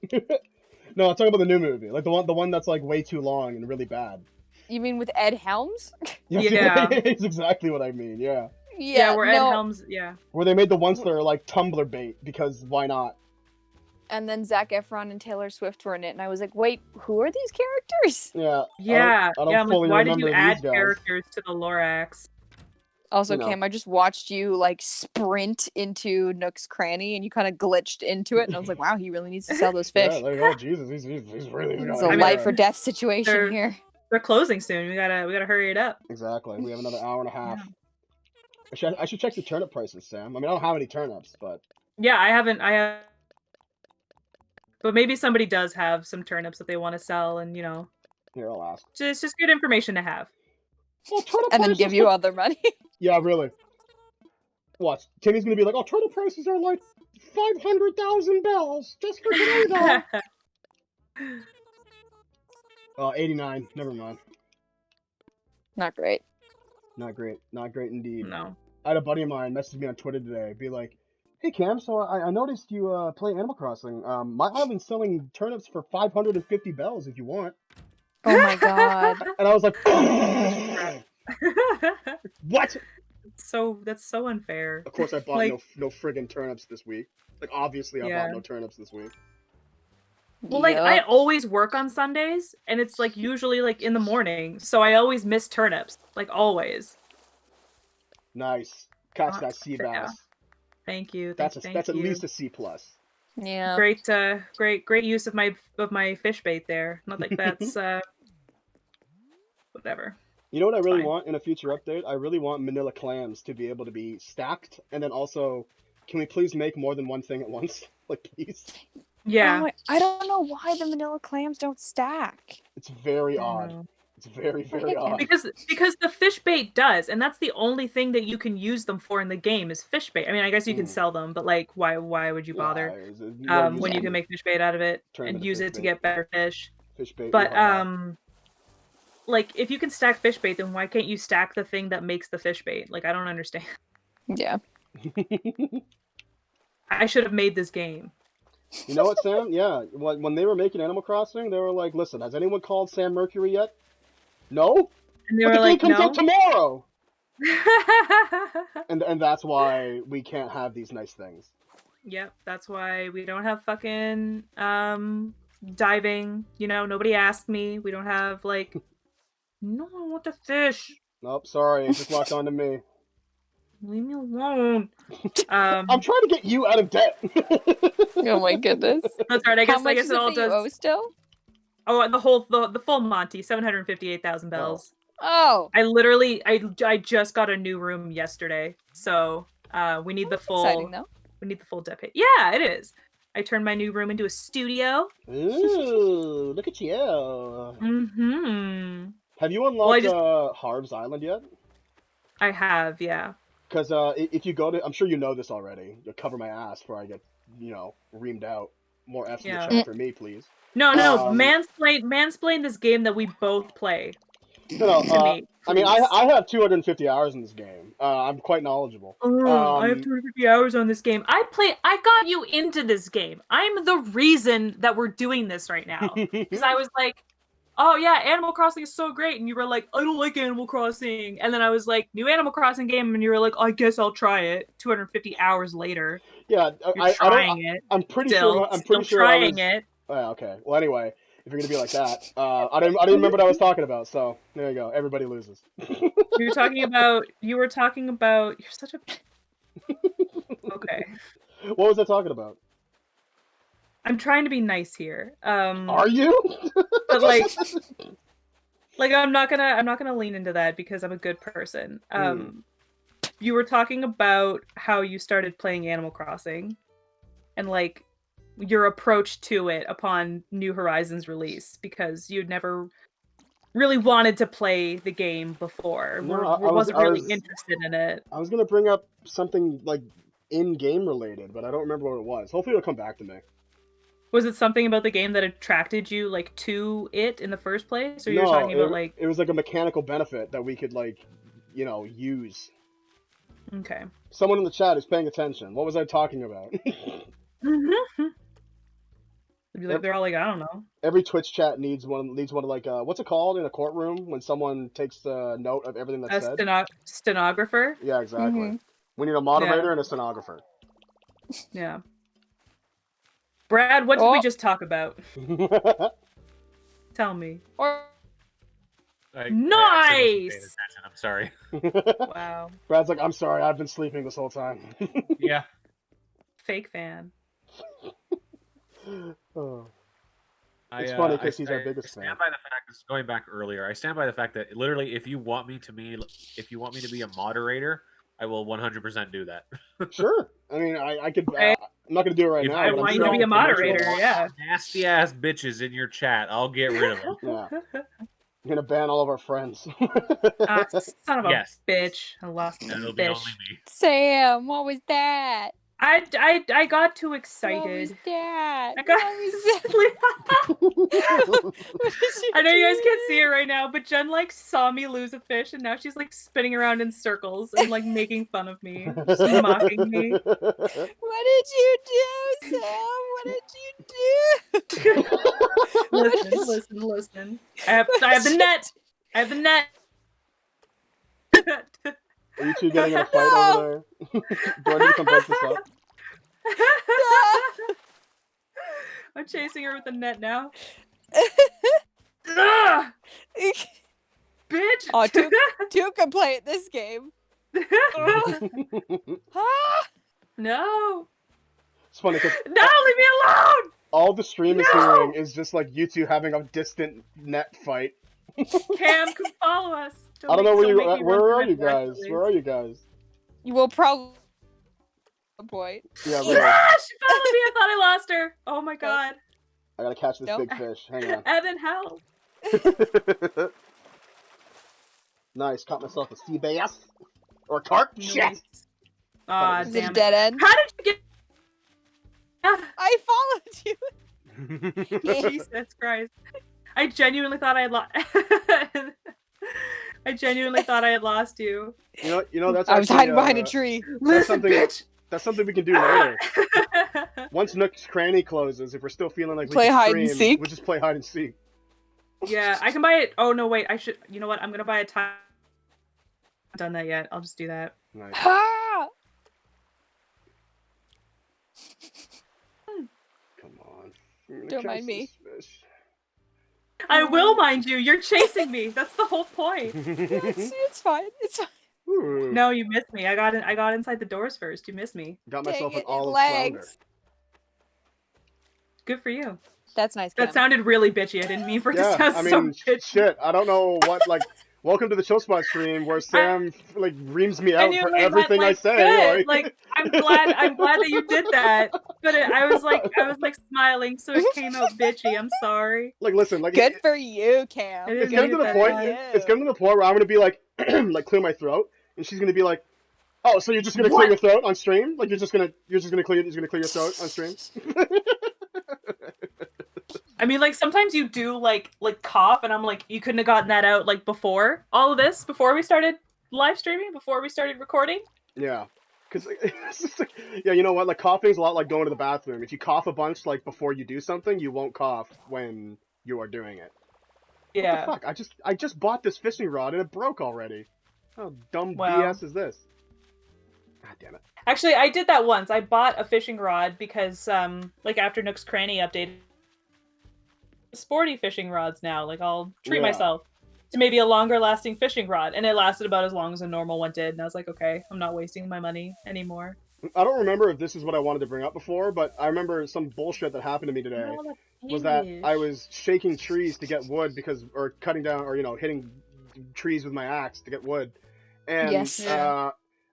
No, I'm talking about the new movie, like the one that's like way too long and really bad. You mean with Ed Helms? Yeah. It's exactly what I mean. Yeah, Yeah, where Ed no. Helms. Yeah. where they made the Onceler like Tumblr bait because why not? And then Zac Efron and Taylor Swift were in it, and I was like, wait, who are these characters? Yeah. Yeah. I don't Yeah. I'm fully like, why did you remember add these guys. characters to the Lorax? Also, You know. Cam, I just watched you like sprint into Nook's cranny, and you kind of glitched into it, and I was like, wow, he really needs to sell those fish. Yeah, like, oh Jesus, he's really. It's got a it. life or death situation They're- here. They're closing soon. We gotta hurry it up. Exactly. We have another hour and a half. Yeah. I should check the turnip prices, Sam. I mean, I don't have any turnips, but Yeah, I have, but maybe somebody does have some turnips that they want to sell, and here, I'll ask. just good information to have. Well, turnip And then prices give you all their money. Yeah, really. Watch. Timmy's gonna be like, oh, turnip prices are like 500,000 bells just for today, though. 89. Never mind. Not great. Not great. Not great indeed. No. I had a buddy of mine message me on Twitter today, be like, hey, Cam, so I noticed you play Animal Crossing. My island's selling turnips for 550 bells if you want. Oh my god. And I was like, what? That's so unfair. Of course, I bought Like- no friggin' turnips this week. Like, obviously, I Yeah. bought no turnips this week. Well, like Yup. I always work on Sundays, and it's like usually like in the morning, so I always miss turnips, like always. Nice. Catch Ah, that sea yeah. bass. Thank you. That's Thank at you. least a C+. Yeah. Great use of my fish bait there. Not like that's whatever. You know what I really Fine. want in a future update? I really want manila clams to be able to be stacked, and then also, can we please make more than one thing at once? Like, please? Yeah. Oh, I don't know why the manila clams don't stack. It's very I odd. don't know. It's very, very odd. Because the fish bait does, and that's the only thing that you can use them for in the game is fish bait. I mean, I guess you can sell them, but like, why would you bother? When you can make fish bait out of it Turn them and into use fish it to bait. get better fish. Fish bait. But ooh-ha-ha. like if you can stack fish bait, then why can't you stack the thing that makes the fish bait? Like I don't understand. Yeah. I should have made this game. You know what, Sam? Yeah, when they were making Animal Crossing, they were like, listen, has anyone called Sam Mercury yet? No? And they But were the like, game comes no. out tomorrow! And that's why we can't have these nice things. Yep, that's why we don't have fucking diving. Nobody asked me. We don't have like no, I want the fish. Nope, sorry, it just locked onto me. Leave me alone. I'm trying to get you out of debt. Oh my goodness. That's right. I How guess much is it it all that you owe does. still? Oh, the full Monty, 758,000 bells. Oh. I just got a new room yesterday, so we need the That's full. exciting though. We need the full debt pay. Yeah, it is. I turned my new room into a studio. Ooh, look at you. Mm-hmm. Have you unlocked Well, Harv's Island yet? I have, yeah. Because if you go to, I'm sure you know this already. You'll cover my ass before I get, reamed out. More F's in Yeah. the chat for me, please. No, mansplain this game that we both play. No, To me, I mean, please. I have 250 hours in this game. I'm quite knknowledgeable. I have 250 hours on this game. I got you into this game. I'm the reason that we're doing this right now. Because I was like, oh yeah, Animal Crossing is so great. And you were like, I don't like Animal Crossing. And then I was like, new Animal Crossing game. And you were like, I guess I'll try it. 250 hours later. Yeah, You're trying it. I'm pretty Still, sure. I'm still pretty sure trying it. Oh, okay. Well, anyway, if you're gonna be like that, I didn't remember what I was talking about. So there you go. Everybody loses. You were talking about. You're such a. Okay. What was I talking about? I'm trying to be nice here. Are you? But like I'm not gonna lean into that because I'm a good person. You were talking about how you started playing Animal Crossing and like your approach to it upon New Horizons release because you'd never really wanted to play the game before. No, I wasn't really interested in it. I was gonna bring up something like in-game related, but I don't remember what it was. Hopefully it'll come back to me. Was it something about the game that attracted you like to it in the first place, or you're talking about like it was like a mechanical benefit that we could like, use. okay. Someone in the chat is paying attention. What was I talking about? They're all like, I don't know. Every Twitch chat needs one of like what's it called in a courtroom when someone takes a note of everything that's said? Stenographer. Yeah, exactly. Mhm. We need a moderator and a stenographer. Yeah. Brad, what did we just talk about? Tell me. Or I Nice! wasn't paying attention, I'm sorry. Wow. Brad's like, I'm sorry, I've been sleeping this whole time. Yeah. Fake fan. Oh. It's funny because he's our I biggest stand fan. by the fact, this is going back earlier. I stand by the fact that literally, if you want me to be a moderator, I will 100% do that. Sure. I mean, I could. Okay. I'm not gonna do it right If now. I you But I'm want you sure to I be can a convince you moderator, otherwise. yeah. nasty ass bitches in your chat, I'll get rid of them. Yeah. I'm gonna ban all of our friends. Ah, son of a Yes. bitch. I lost And my it'll be only fish. me. Sam, what was that? I got too What was excited. that? I got What was that? I know you guys can't see it right now, but Jen like saw me lose a fish and now she's like spinning around in circles and like making fun of me, just mocking me. What did you do, Sam? What did you do? Listen. I have the net. I have the net. Are you two getting in a fight over there? Do I need to come break this up? I'm chasing her with the net now. Ugh! Bitch! Oh, two can play at this game. Ah! No! It's funny because No, leave me alone! all the stream is No! hearing is just like you two having a distant net fight. Cam, come follow us. I don't know where make me run where through are my you guys? pathways. Where are you guys? You will probably at some point. Yeah, really. Yeah, she followed me. I thought I lost her. Oh my god. I gotta catch this Nope. big fish. Hang on. Evan, help. Nice, caught myself a sea bass or carp. Shit. Ah, Is Is it a damn it. dead end? How did you get? I followed you. Jesus Christ! I genuinely thought I had lost. I genuinely thought I had lost you. You know that's. I was actually, hiding behind a tree. Listen, something- bitch. That's something we can do later. Once Nook's Cranny closes, if we're still feeling like we Play can hide and stream, seek? we'll just play hide and seek. Yeah, I can buy it. Oh no, wait. I should. You know what? I'm gonna buy a time. I've done that yet. I'll just do that. Nice. Ah! Come on. I'm gonna Don't catch mind me. this fish. I will mind you. You're chasing me. That's the whole point. It's fine. It's fine. Ooh. No, you missed me. I got inside the doors first. You missed me. Got Dang myself an it, olive flounder. legs. Good for you. That's nice. Cam. That sounded really bitchy. I didn't mean for it to Yeah, sound I so mean, bitchy. shit. I don't know what like. Welcome to the Chill Spot stream where Sam like reams me out for everything I say. Good. Like I'm glad that you did that. But I was like smiling, so it came out bitchy. I'm sorry. Like, listen, like Good for you, Cam. It it's is getting to the good point. for you. It's getting to the point where I'm gonna be like, like clear my throat, and she's gonna be like, "Oh, so you're just gonna clear your throat on stream? Like you're just gonna clear your throat on stream?" I mean, like sometimes you do like cough, and I'm like, you couldn't have gotten that out like before all of this, before we started live streaming, before we started recording. Yeah, because yeah, you know what? Like coughing's a lot like going to the bathroom. If you cough a bunch like before you do something, you won't cough when you are doing it. Yeah. What the fuck? I just bought this fishing rod and it broke already. How dumb Well. BS is this? God damn it. Actually, I did that once. I bought a fishing rod because like after Nook's Cranny updated, sporty fishing rods now. Like I'll treat Yeah. myself to maybe a longer lasting fishing rod, and it lasted about as long as a normal one did. And I was like, okay, I'm not wasting my money anymore. I don't remember if this is what I wanted to bring up before, but I remember some bullshit that happened to me today. Was that I was shaking trees to get wood or cutting down or hitting trees with my axe to get wood, and Yes. Yeah.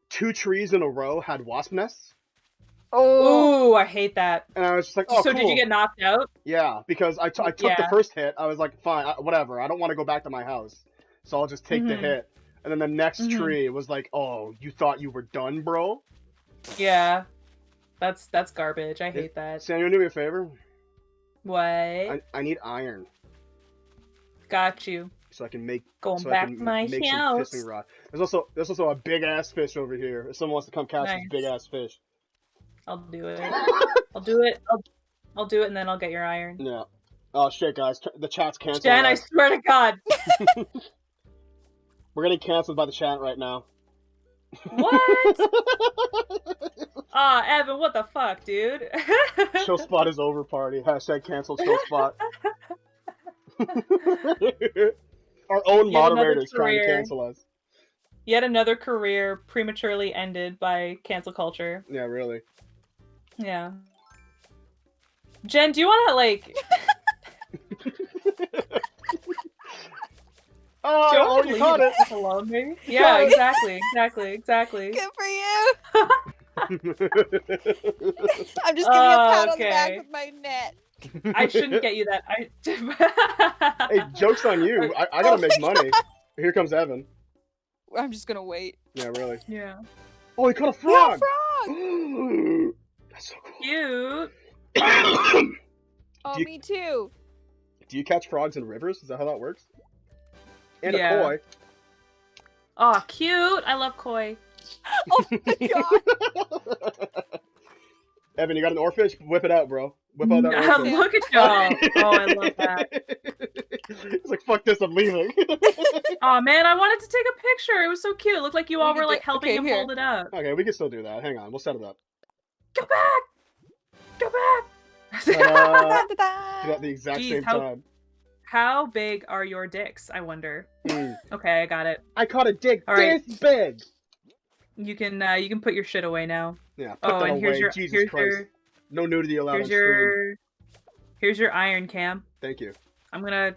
2 trees in a row had wasp nests, Oh, Ooh, I hate that. and I was just like, oh, So cool. did you get knocked out? Yeah, because I took the Yeah. first hit. I was like, fine, whatever. I don't want to go back to my house, so I'll just take the Mhm. hit. And then the next Mhm. tree was like, oh, you thought you were done, bro? Yeah. That's garbage. I hate that. Sam, you do me a favor? What? I need iron Got you. so I can make Going so back I can to my make some house. fishing rod. There's also a big ass fish over here. If someone wants to come catch Nice. this big ass fish. I'll do it. I'll do it. I'll do it, and then I'll get your iron. Yeah. Oh shit, guys, the chat's canceled. Jen, I us. swear to God. We're getting canceled by the chat right now. What? Evan, what the fuck, dude? Chill spot is over party. Hashtag cancel chill spot. Our own Yet another moderators trying to career. cancel us. Yet another career prematurely ended by cancel culture. Yeah, really. Yeah. Jen, do you want to Oh, you caught it. Alone, maybe? Yeah, exactly. Good for you. I'm just giving you a pat on the back with my net. I shouldn't get you that. Hey, joke's on you. I gotta make money. Here comes Evan. I'm just gonna wait. Yeah, really. Yeah. Oh, he caught a frog! Yeah, frog! That's so cool. Cute. Oh, me too. Do you catch frogs in rivers? Is that how that works? And Yeah. a koi. Oh, cute. I love koi. Oh my god. Evan, you got an oarfish? Whip it out, bro. Whip out that oarfish. Look at y'all. Oh, I love that. It's like, fuck this, I'm leaving. Oh man, I wanted to take a picture. It was so cute. It looked like you all were like helping him here. hold it up. Okay, we can still do that. Hang on, we'll set it up. Go back! Go back! Do that at the exact Jeez, same time. How big are your dicks, I wonder? Okay, I got it. I caught a dick Right. this big! You can put your shit away now. Yeah, put that and away. here's your Jesus Christ. No nudity allowed on stream. Here's your iron cam. Thank you. I'm gonna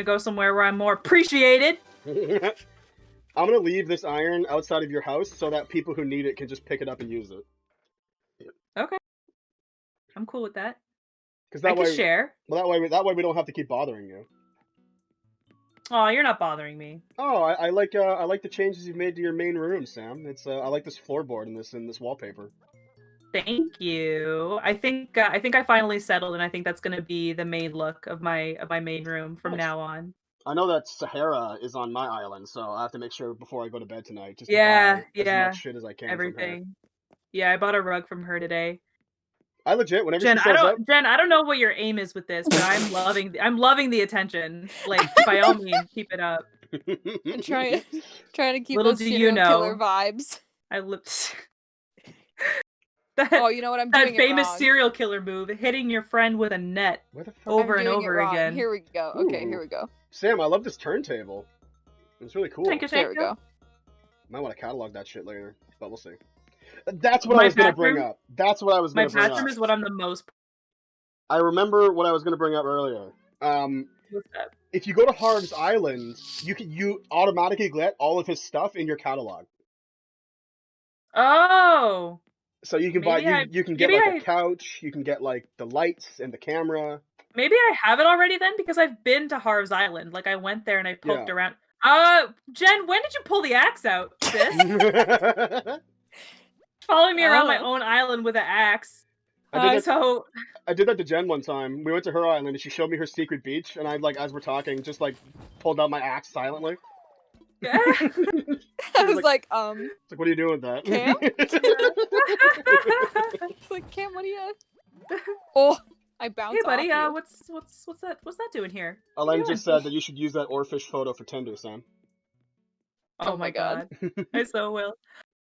go somewhere where I'm more appreciated. I'm gonna leave this iron outside of your house so that people who need it can just pick it up and use it. Okay. I'm cool with that. Because that I can way, share. well, that way we don't have to keep bothering you. Oh, you're not bothering me. Oh, I like the changes you've made to your main room, Sam. It's I like this floorboard and this wallpaper. Thank you. I think I finally settled, and I think that's gonna be the main look of my main room from now on. I know that Sahara is on my island, so I have to make sure before I go to bed tonight. Just to Yeah, buy as much shit as I can. everything. Yeah, I bought a rug from her today. I legit whenever Jen, she shows up. Jen, I don't know what your aim is with this, but I'm loving the attention. Like, by all means, keep it up. I'm trying to keep Little those do serial you know. killer vibes. I lived. Oh, you know what? I'm that doing famous it wrong. serial killer move, hitting your friend with a net Where the fuck? over I'm and doing over it wrong. again. Here we go. Okay, Ooh. here we go. Sam, I love this turntable. It's really cool. Thank you, There we go. Might want to catalog that shit later, but we'll see. That's what I was going to bring up. That's what I was going to bring up. My bathroom is what I'm the most. I remember what I was going to bring up earlier. What's that? If you go to Harv's Island, you automatically get all of his stuff in your catalog. Oh. So you can you can get like a couch, you can get like the lights and the camera. Maybe I have it already then, because I've been to Harv's Island. Like, I went there and I poked around. Jen, when did you pull the axe out, sis? Following me around my own island with an axe. I did that to Jen one time. We went to her island and she showed me her secret beach, and I as we're talking, just like pulled out my axe silently. Yeah. I was like, It's like, what are you doing with that? Cam? It's like, Cam, what are you? Oh, I bounced. Hey, buddy. Off What's that doing here? Elaine just said that you should use that oarfish photo for Tinder, Sam. Oh my god. I so will.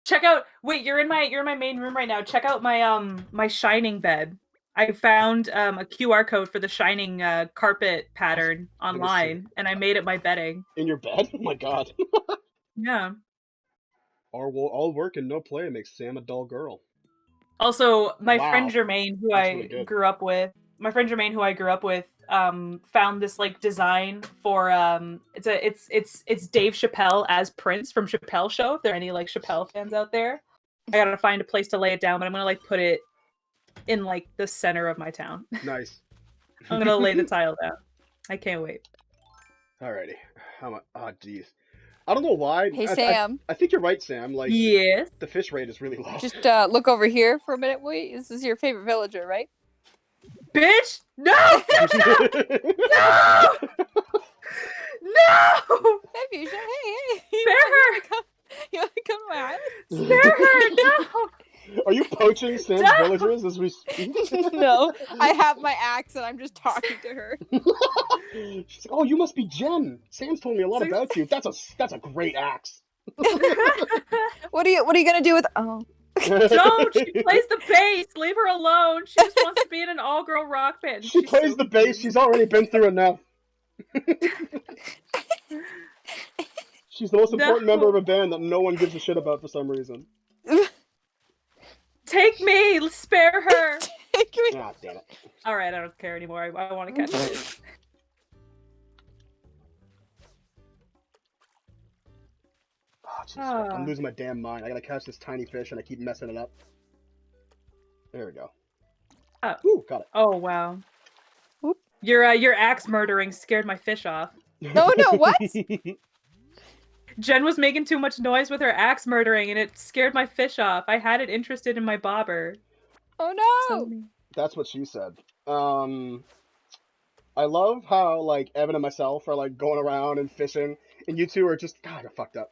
Check out. Wait, you're in my main room right now. Check out my my Shining bed. I found a QR code for the Shining carpet pattern online, and I made it my bedding. In your bed? Oh my god. Yeah. All work and no play makes Sam a dull girl. Also, my friend Jermaine, who I grew up with, found this like design for it's Dave Chappelle as Prince from Chappelle Show. If there are any like Chappelle fans out there, I gotta find a place to lay it down, but I'm gonna like put it in like the center of my town. Nice. I'm gonna lay the tile down. I can't wait. Alrighty. Oh jeez. I don't know why. Hey, Sam. I think you're right, Sam. Like, yes. The fish rate is really low. Just look over here for a minute. Wait, this is your favorite villager, right? Bitch! No! No! No! Hey, Fuchsia. Hey. Spare her! You want to come to my island? Spare her! No! Are you poaching Sam's villagers as we speak? No, I have my axe and I'm just talking to her. She's like, "Oh, you must be Jen. Sam's told me a lot about you. That's a great axe." What are you gonna do with? Oh. Don't! She plays the bass. Leave her alone. She just wants to be in an all-girl rock band. She plays the bass. She's already been through enough. She's the most important member of a band that no one gives a shit about for some reason. Take me! Spare her! Take me! Ah, damn it. Alright, I don't care anymore. I want to catch it. Jesus Christ, I'm losing my damn mind. I gotta catch this tiny fish and I keep messing it up. There we go. Ooh, got it. Oh wow. Whoop. Your axe murdering scared my fish off. No, what? Jen was making too much noise with her axe murdering, and it scared my fish off. I had it interested in my bobber. Oh no! That's what she said. I love how like Evan and myself are like going around and fishing, and you two are just God, I got fucked up.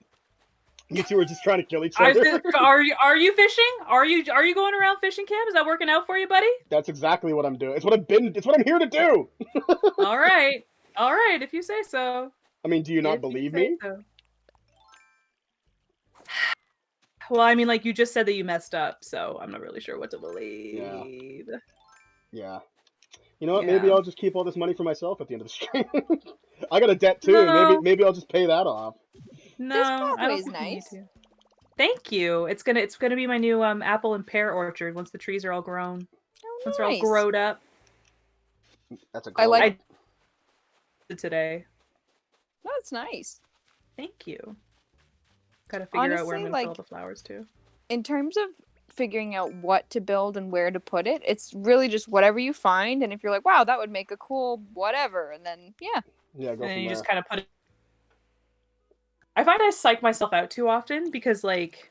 You two are just trying to kill each other. Are you fishing? Are you going around fishing, Cam? Is that working out for you, buddy? That's exactly what I'm doing. It's what I'm here to do. All right, if you say so. I mean, do you not believe me? So. Well, I mean, like you just said that you messed up, so I'm not really sure what to believe. Yeah. You know what? Yeah. Maybe I'll just keep all this money for myself at the end of the stream. I got a debt too. No. Maybe I'll just pay that off. No, this pathway is nice. Thank you. It's gonna be my new apple and pear orchard once the trees are all grown. Oh, once they're all growed up. That's a. I like it today. That's nice. Thank you. Gotta figure out where I'm gonna put all the flowers too. In terms of figuring out what to build and where to put it, it's really just whatever you find, and if you're like, wow, that would make a cool whatever, and then go and then you there. just kind of put it. I find I psych myself out too often because, like,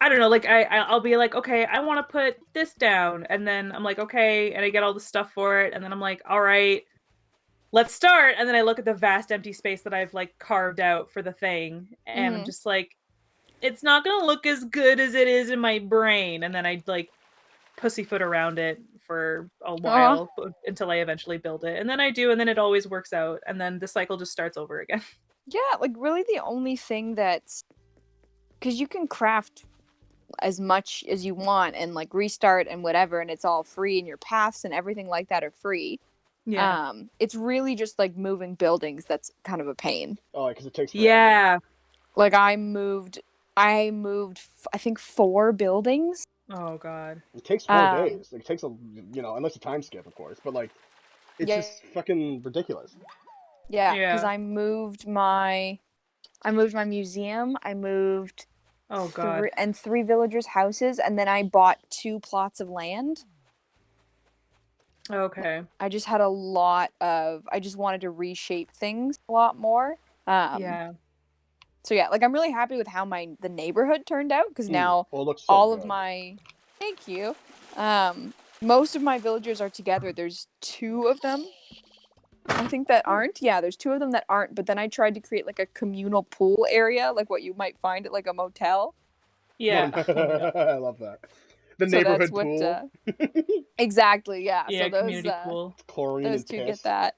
I don't know, like I'll be like, okay, I want to put this down, and then I'm like, okay, and I get all the stuff for it, and then I'm like, all right, let's start, and then I look at the vast empty space that I've like carved out for the thing, and I'm just like, it's not gonna look as good as it is in my brain, and then I like pussyfoot around it for a while until I eventually build it, and then I do, and then it always works out, and then the cycle just starts over again. Yeah, like really the only thing that's, because you can craft as much as you want and like restart and whatever, and it's all free, and your paths and everything like that are free. Yeah. It's really just like moving buildings that's kind of a pain. Oh, because it takes forever. Yeah. Like I moved I think 4 buildings. Oh god. It takes 4 days. It takes unless you time skip, of course, but like it's just fucking ridiculous. Yeah, because I moved my museum, I moved 3 villagers' houses, and then I bought 2 plots of land. Okay. I just had I just wanted to reshape things a lot more. So yeah, like I'm really happy with how the neighborhood turned out, because now all of my thank you. Most of my villagers are together. There's 2 of them, I think, that aren't. Yeah, there's 2 of them that aren't. But then I tried to create like a communal pool area, like what you might find at like a motel. Yeah, I love that. The neighborhood pool. Exactly. Yeah. Yeah. So those community pool. Chlorine those and 2 piss. get that.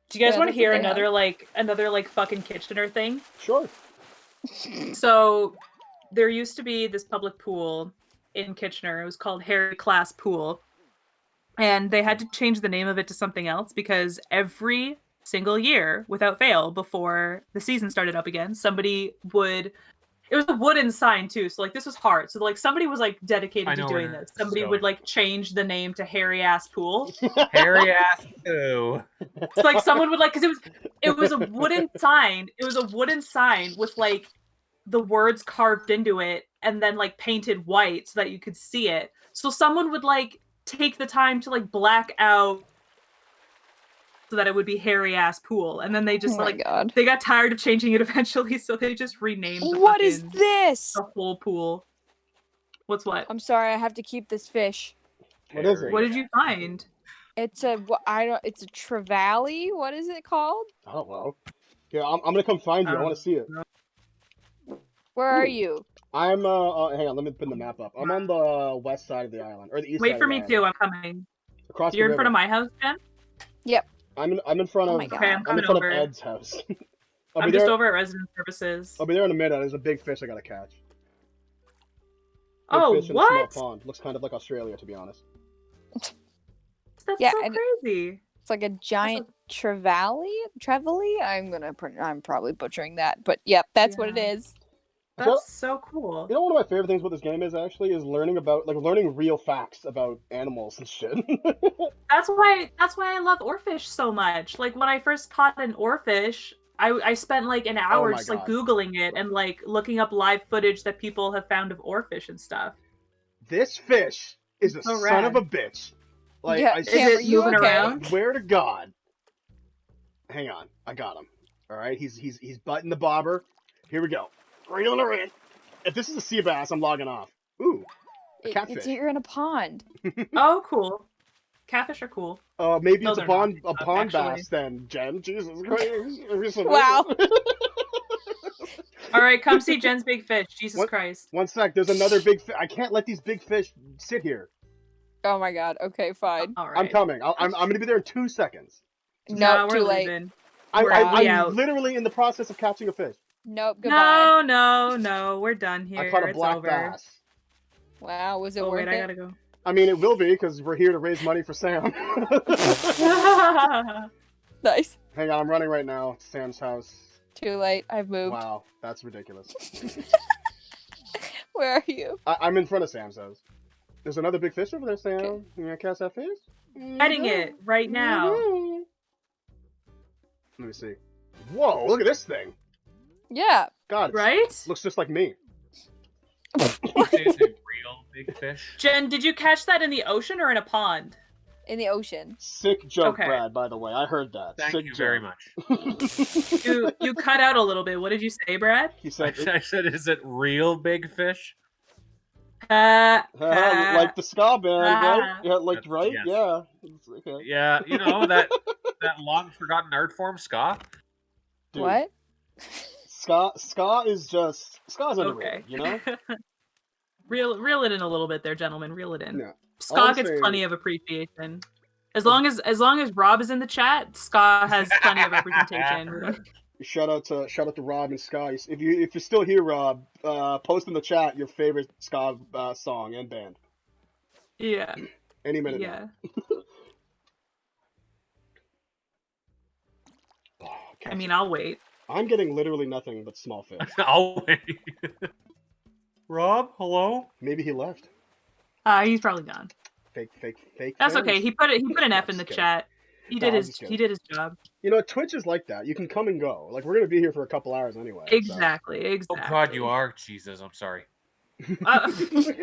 Do you guys want to hear another fucking Kitchener thing? Sure. So there used to be this public pool in Kitchener. It was called Harry Class Pool. And they had to change the name of it to something else because every single year, without fail, before the season started up again, it was a wooden sign too, so like this was hard. So like somebody was like dedicated to doing this. Somebody would like change the name to Hairy Ass Pool. Hairy Ass Poo. So like someone would like, because it was a wooden sign. It was a wooden sign with like the words carved into it and then like painted white so that you could see it. So someone would like take the time to like black out so that it would be Hairy Ass Pool, and then they just they got tired of changing it eventually, so they just renamed the whole pool. What's what? I'm sorry, I have to keep this fish. What is it? What did you find? It's a it's a trevally. What is it called? I don't know. Yeah, I'm gonna come find you. I want to see it. Where are you? I'm hang on, let me pin the map up. I'm on the west side of the island, or the east. Wait for me too. I'm coming. Across. You're in front of my house, Jen? Yep. I'm in front of. Okay, I'm in front of Ed's house. I'm just over at Resident Services. I'll be there in a minute. There's a big fish I gotta catch. Big fish in a small pond. Looks kind of like Australia, to be honest. That's so crazy. It's like a giant trevally. I'm probably butchering that, but yep, that's what it is. That's so cool. You know, one of my favorite things about this game is learning real facts about animals and shit. That's why I love oarfish so much. Like when I first caught an oarfish, I spent like an hour my just like God. Googling it and like looking up live footage that people have found of oarfish and stuff. This fish is a So son of rad. a bitch. Like, Yeah, I Cam, are you moving okay? around? swear to God. Hang on, I got him. All right, he's butting the bobber. Here we go. Reel her in. If this is a sea bass, I'm logging off. Ooh, a catfish. You're in a pond. Oh, cool. Catfish are cool. Maybe No, it's a they're not, pond actually. bass then, Jen. Jesus Christ. Wow. All right, come see Jen's big fish. Jesus What? Christ. One sec, there's another big fish. I can't let these big fish sit here. Oh my God. Okay, fine. All right. I'm coming. I'm gonna be there in 2 seconds. Nope, we're too late. leaving. I'm We out. literally in the process of catching a fish. Nope, goodbye. No, we're done here. I caught a It's black over. bass. Wow, was it Oh worth wait, I it? gotta go. I mean, it will be because we're here to raise money for Sam. Nice. Hang on, I'm running right now. Sam's house. Too late. I've moved. Wow, that's ridiculous. Where are you? I'm in front of Sam's house. There's another big fish over there, Sam. Okay. You gonna catch that fish? Getting it right now. Let me see. Whoa, look at this thing. Yeah. God, it Right? looks just like me. You say it's a real big fish? Jen, did you catch that in the ocean or in a pond? In the ocean. Sick joke, Okay. Brad, by the way. I heard that. Thank Sick you joke. very much. You cut out a little bit. What did you say, Brad? He said, I said, is it real big fish? like the ska band, right? Yeah, like, That's- right? yes. Yeah. It's okay. Yeah, you know, that long forgotten art form, ska? Dude, What? Ska is underrated, Okay. you know? Reel it in a little bit there, gentlemen. Reel it in. Yeah. All Ska I'm gets saying- plenty of appreciation. As long as Rob is in the chat, Ska has plenty of representation. Shout out to Rob and Ska. If you're still here, Rob, post in the chat your favorite ska song and band. Yeah. Any minute Yeah. now. Oh, I mean, I'll wait. I'm getting literally nothing but small fish. I'll wait. Rob, hello? Maybe he left. He's probably gone. Fake. That's fans. okay. He put an F in the Just kidding. chat. He No, did I'm his just he kidding. did his job. You know, Twitch is like that. You can come and go. Like, we're gonna be here for a couple hours anyway. Exactly. Oh God, you are? Jesus, I'm sorry. So.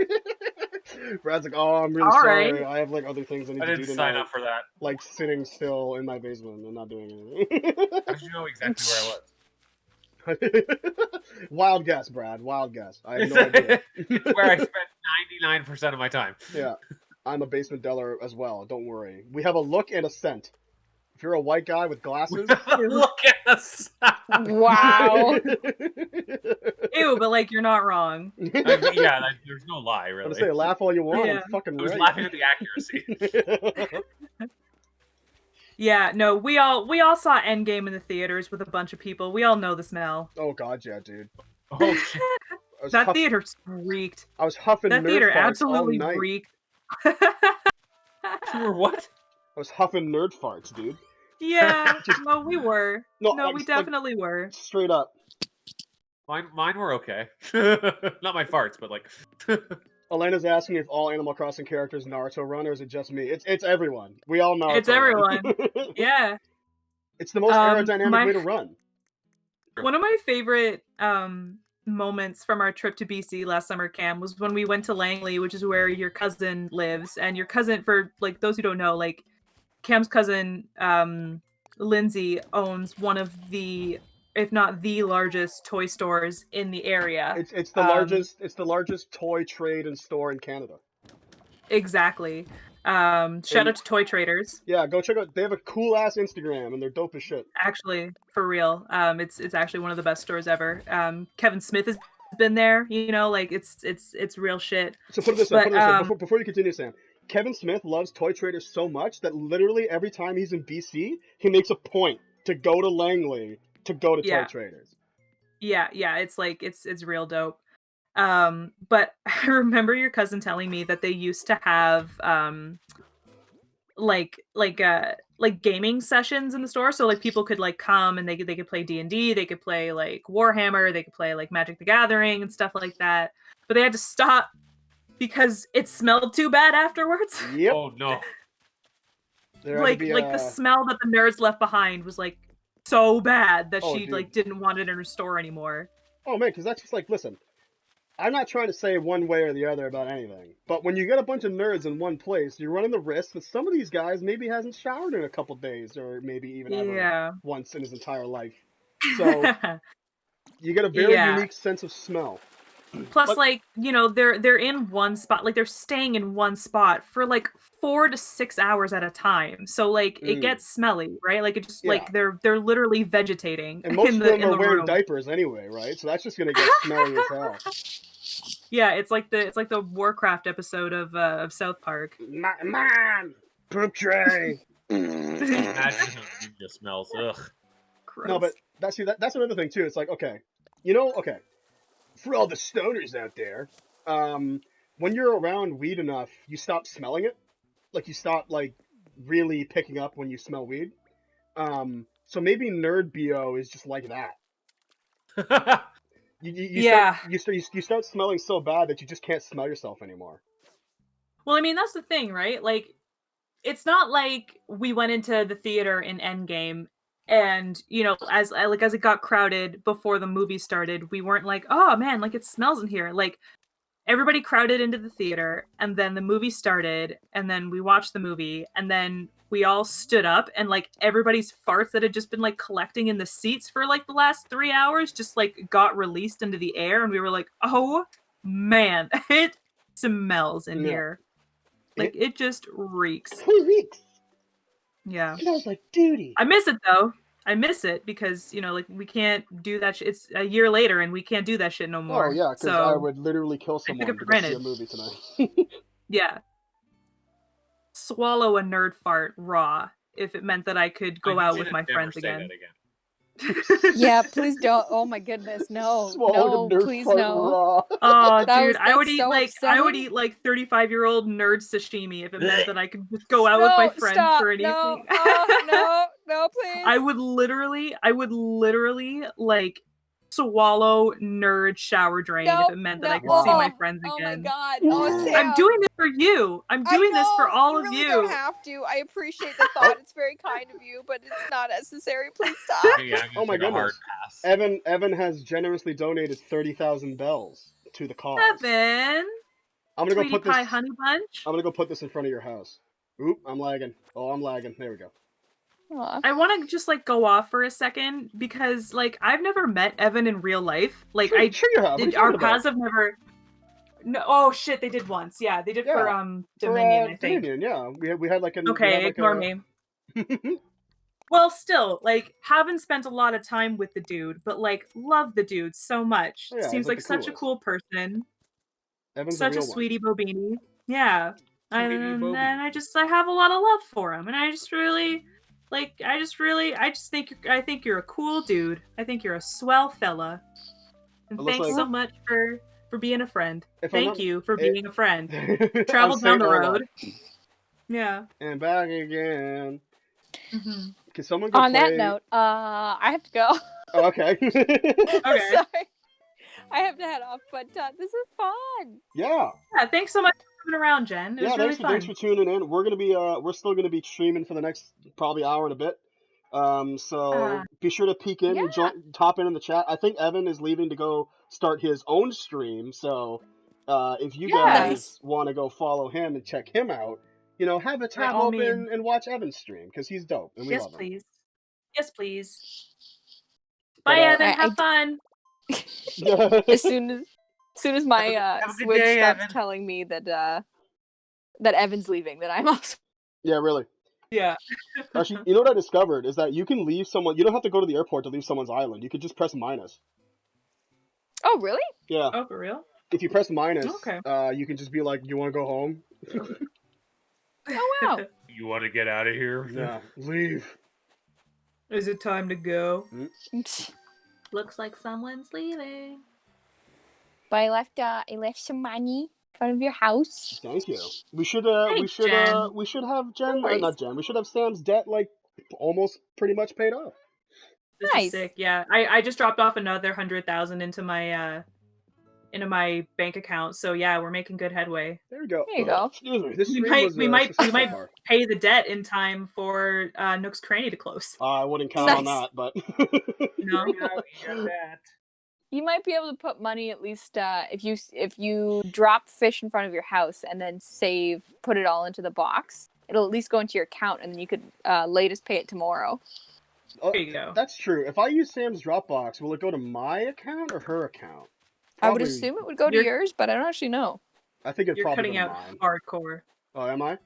Brad's like, oh, I'm really All sorry. right. I have like other things I need I to do didn't tonight. sign up for that. Like sitting still in my basement and not doing anything. How did you know exactly where I was? Wild guess, Brad. Wild guess. I have no idea. It's where I spent 99% of my time. Yeah, I'm a basement dweller as well. Don't worry. We have a look and a scent. If you're a white guy with glasses, Look at us. Wow. Ew, but like you're not wrong. Yeah, there's no lie, I'm really. gonna say laugh all you want. Yeah. I'm fucking I was right. laughing at the accuracy. Yeah, no, we all saw Endgame in the theaters with a bunch of people. We all know the smell. Oh god, yeah, dude. Oh shit! That theater reeked. I was huffing That Nerf theater farts absolutely all night. reeked. You were what? I was huffing nerd farts, dude. Yeah, no, we were. No, No, like- we like- definitely were. Straight up. Mine were okay. Not my farts, but like. Elena's asking if all Animal Crossing characters Naruto run, or is it just me? It's everyone. We all know. It's everyone. Yeah. It's the most aerodynamic way to run. One of my favorite moments from our trip to BC last summer, Cam, was when we went to Langley, which is where your cousin lives. And your cousin, for like those who don't know, like Cam's cousin, Lindsay, owns one of the, if not the largest toy stores in the area. It's the largest toy trade and store in Canada. Exactly. Shout out to Toy Traders. Yeah, go check out. They have a cool ass Instagram and they're dope as shit. Actually, for real. It's actually one of the best stores ever. Kevin Smith has been there, you know, like it's real shit. So put it this way, But, before you continue, Sam. Kevin Smith loves Toy Traders so much that literally every time he's in BC, he makes a point to go to Langley to go to Yeah. Toy Traders. Yeah, it's like it's real dope. But I remember your cousin telling me that they used to have like gaming sessions in the store, so like people could like come and they could play D&D, they could play like Warhammer, they could play like Magic the Gathering and stuff like that. But they had to stop because it smelled too bad afterwards. Yep. Oh no! There had to like be the smell that the nerds left behind was like so bad that Oh, she dude. like didn't want it in her store anymore. Oh man, because that's just like, listen, I'm not trying to say one way or the other about anything, but when you get a bunch of nerds in one place, you're running the risk that some of these guys maybe hasn't showered in a couple days, or maybe even ever Yeah. once in his entire life. So you get a very Yeah. unique sense of smell. Plus, But- like, you know, they're in one spot, like they're staying in one spot for like 4 to 6 hours at a time. So like it gets smelly, right? Like it just like they're literally vegetating And most in of the them in are the wearing room. diapers anyway, right? So that's just gonna get smelly as hell. Yeah, it's like the Warcraft episode of South Park. Man, poop tray. Imagine how ninja smells. Ugh. Gross. No, but that's another thing too. It's like, okay, for all the stoners out there, when you're around weed enough, you stop smelling it. Like you stop like really picking up when you smell weed. So maybe nerd BO is just like that. You start smelling so bad that you just can't smell yourself anymore. Well, I mean, that's the thing, right? Like, it's not like we went into the theater in Endgame and, you know, as it got crowded before the movie started, we weren't like, oh man, like it smells in here. Like, everybody crowded into the theater, and then the movie started, and then we watched the movie, and then we all stood up, and like everybody's farts that had just been like collecting in the seats for like the last 3 hours just like got released into the air, and we were like, oh man, it smells in here. Like it just reeks. Reeks. Yeah. Smells like duty. I miss it though. I miss it because, you know, like we can't do that shit. It's a year later and we can't do that shit no more. Oh yeah, because so I would literally kill someone to go see a movie tonight. Yeah. Swallow a nerd fart raw if it meant that I could go out with my friends again. Yeah, please don't. Oh my goodness, no, Swallowed no, a nerd please fart no. raw. Oh, That dude, was- I would that's eat so like upsetting. 35-year-old nerd sashimi if it meant that I could just go out with my friends stop, for an no, evening. no, please. I would literally like swallow nerd shower drain if it meant that I could see my friends again. Oh my god. Oh, Sam. I'm doing this for you. I'm doing this for all of you. you. You really don't have to. I appreciate the thought. It's very kind of you, but it's not necessary. Please stop. Oh my goodness. Evan has generously donated 30,000 bells to the cause. Evan. I'm gonna go put this. Pie honey bunch. I'm gonna go put this in front of your house. Oop, I'm lagging. Oh, I'm lagging. There we go. I want to just like go off for a second because like I've never met Evan in real life. Like sure you have. Our paths have never. No, oh shit, they did once. Yeah, they did for Dominion. I think. Dominion, yeah. We had like an. Okay, ignore me. Well, still, like, haven't spent a lot of time with the dude, but like, love the dude so much. Oh, yeah, seems like such coolest. a cool person. Evan's such a sweetie bobini. Yeah, and I have a lot of love for him, and I just think you're a cool dude. I think you're a swell fella. And thanks so much for being a friend. Thank you for being a friend. Travel down the road. Yeah. And back again. Mm-hmm. Can someone go On play... that note, I have to go. Oh, okay. Okay. Sorry. I have to head off, but this was fun. Yeah. Yeah, thanks so much for coming around, Jen. It was really fun. Thanks for tuning in. We're still gonna be streaming for the next probably hour and a bit. So be sure to peek in and top in the chat. I think Evan is leaving to go start his own stream. So if you guys want to go follow him and check him out, have a tab open and watch Evan's stream because he's dope and we love him. Yes, please. Bye, Evan. Have fun. as soon as my Switch stops telling me that Evan's leaving, that I'm also. Yeah, really. Yeah. Actually, you know what I discovered is that you can leave someone. You don't have to go to the airport to leave someone's island. You could just press minus. Oh, really? Yeah. Oh, for real? If you press minus, you can just be like, "You want to go home?" Oh wow. You want to get out of here? Yeah. Leave. Is it time to go? Looks like someone's leaving. But I left some money in front of your house. Thank you. We should have Jen, not Jen. We should have Sam's debt like almost pretty much paid off. This is sick. Yeah, I just dropped off another 100,000 into my into my bank account. So yeah, we're making good headway. There we go. There you go. Excuse me. This We stream might was we might successful we might far. pay the debt in time for Nook's Cranny to close. I wouldn't count on Nice. that, but No. that. You might be able to put money at least if you drop fish in front of your house and then put it all into the box. It'll at least go into your account, and then you could latest pay it tomorrow. Oh, There you go. that's true. If I use Sam's Dropbox, will it go to my account or her account? I would Probably- assume it would go to You're- yours, but I don't actually know. I think it'd You're probably cutting go to out mine. hardcore. Oh, am I?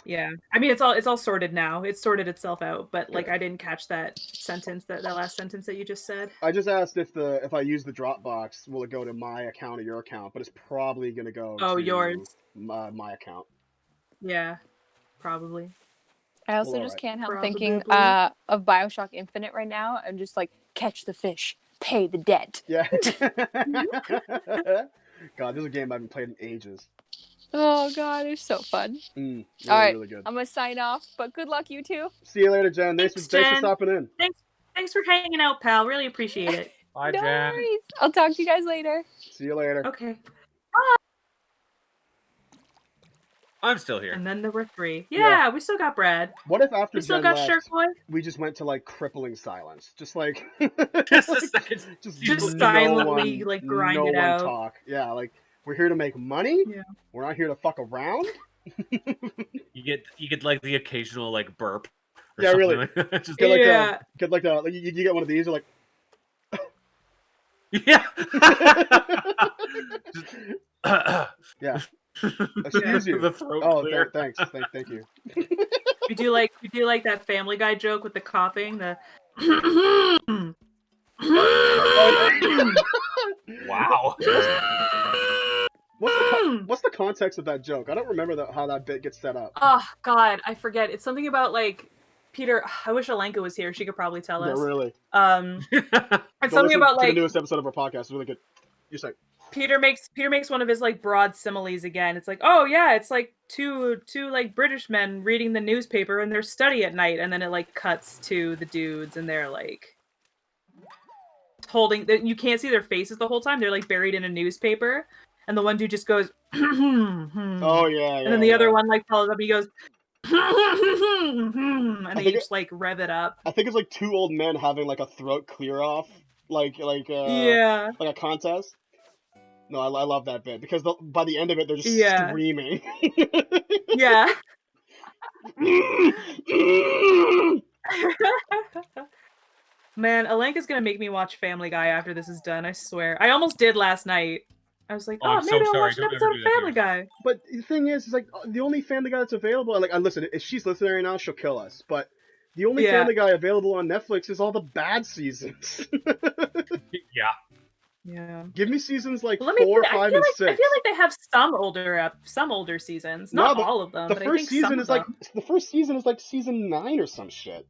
Yeah, I mean it's all sorted now. It's sorted itself out, but like I didn't catch that sentence, that last sentence that you just said. I just asked if I use the Dropbox, will it go to my account or your account? But it's probably gonna go Oh, to yours. my account. Yeah, probably. I also Well, just alright. can't help thinking Probably. of BioShock Infinite right now. I'm just like, catch the fish, pay the debt. Yeah. God, this is a game I haven't played in ages. Oh god, it's so fun. Really, Alright, really good. I'm gonna sign off, but good luck, you two. See you later, Jen. Thanks Thanks, for Jen. stopping in. Thanks for hanging out, pal. Really appreciate it. Bye, No Jen. worries. I'll talk to you guys later. See you later. Okay. I'm still here. And then there were 3. Yeah. Yeah, we still got Brad. What if after We still Jen got left, Shark Boy. we just went to like crippling silence? Just like Just a second. Just no silently, one- like, grind no it one out. talk. Yeah, like we're here to make money. Yeah. We're not here to fuck around. You get like the occasional like burp. Or Yeah, something really. Like that. Just, Get like Yeah. you get one of these. You're like, yeah. yeah. Excuse you. The throat Oh, clear. thanks. Thank you. We do like that Family Guy joke with the coughing. The Wow. What's the context of that joke? I don't remember how that bit gets set up. Oh God, I forget. It's something about like Peter. I wish Alenka was here. She could probably tell Yeah, us. really. It's Go something listen about to the like newest episode of our podcast. It's really good. You're saying. Peter makes one of his like broad similes again. It's like, oh yeah, it's like two like British men reading the newspaper in their study at night, and then it like cuts to the dudes, and they're like holding. You can't see their faces the whole time. They're like buried in a newspaper, and the one dude just goes, Oh yeah. and then the other one like follows up. He goes, and they each like rev it up. I think it's like two old men having like a throat clear off, Yeah. like a contest. No, I love that bit because by the end of it they're just Yeah. screaming. Yeah. Man, Alenka's gonna make me watch Family Guy after this is done, I swear. I almost did last night. I was like, Oh, oh, I'm so maybe I'll sorry. watch an Don't episode ever of do that to Family Guy. But the thing is like the only Family Guy that's available. Like, listen, if she's listening right now, she'll kill us. But the only Yeah. Family Guy available on Netflix is all the bad seasons. Yeah. Yeah. Give me seasons like Well, let me 4, see. 5, and 6. I feel like they have some older seasons. No, Not the- all of them. The but I first think some season of is like them. the first season is like season 9 or some shit.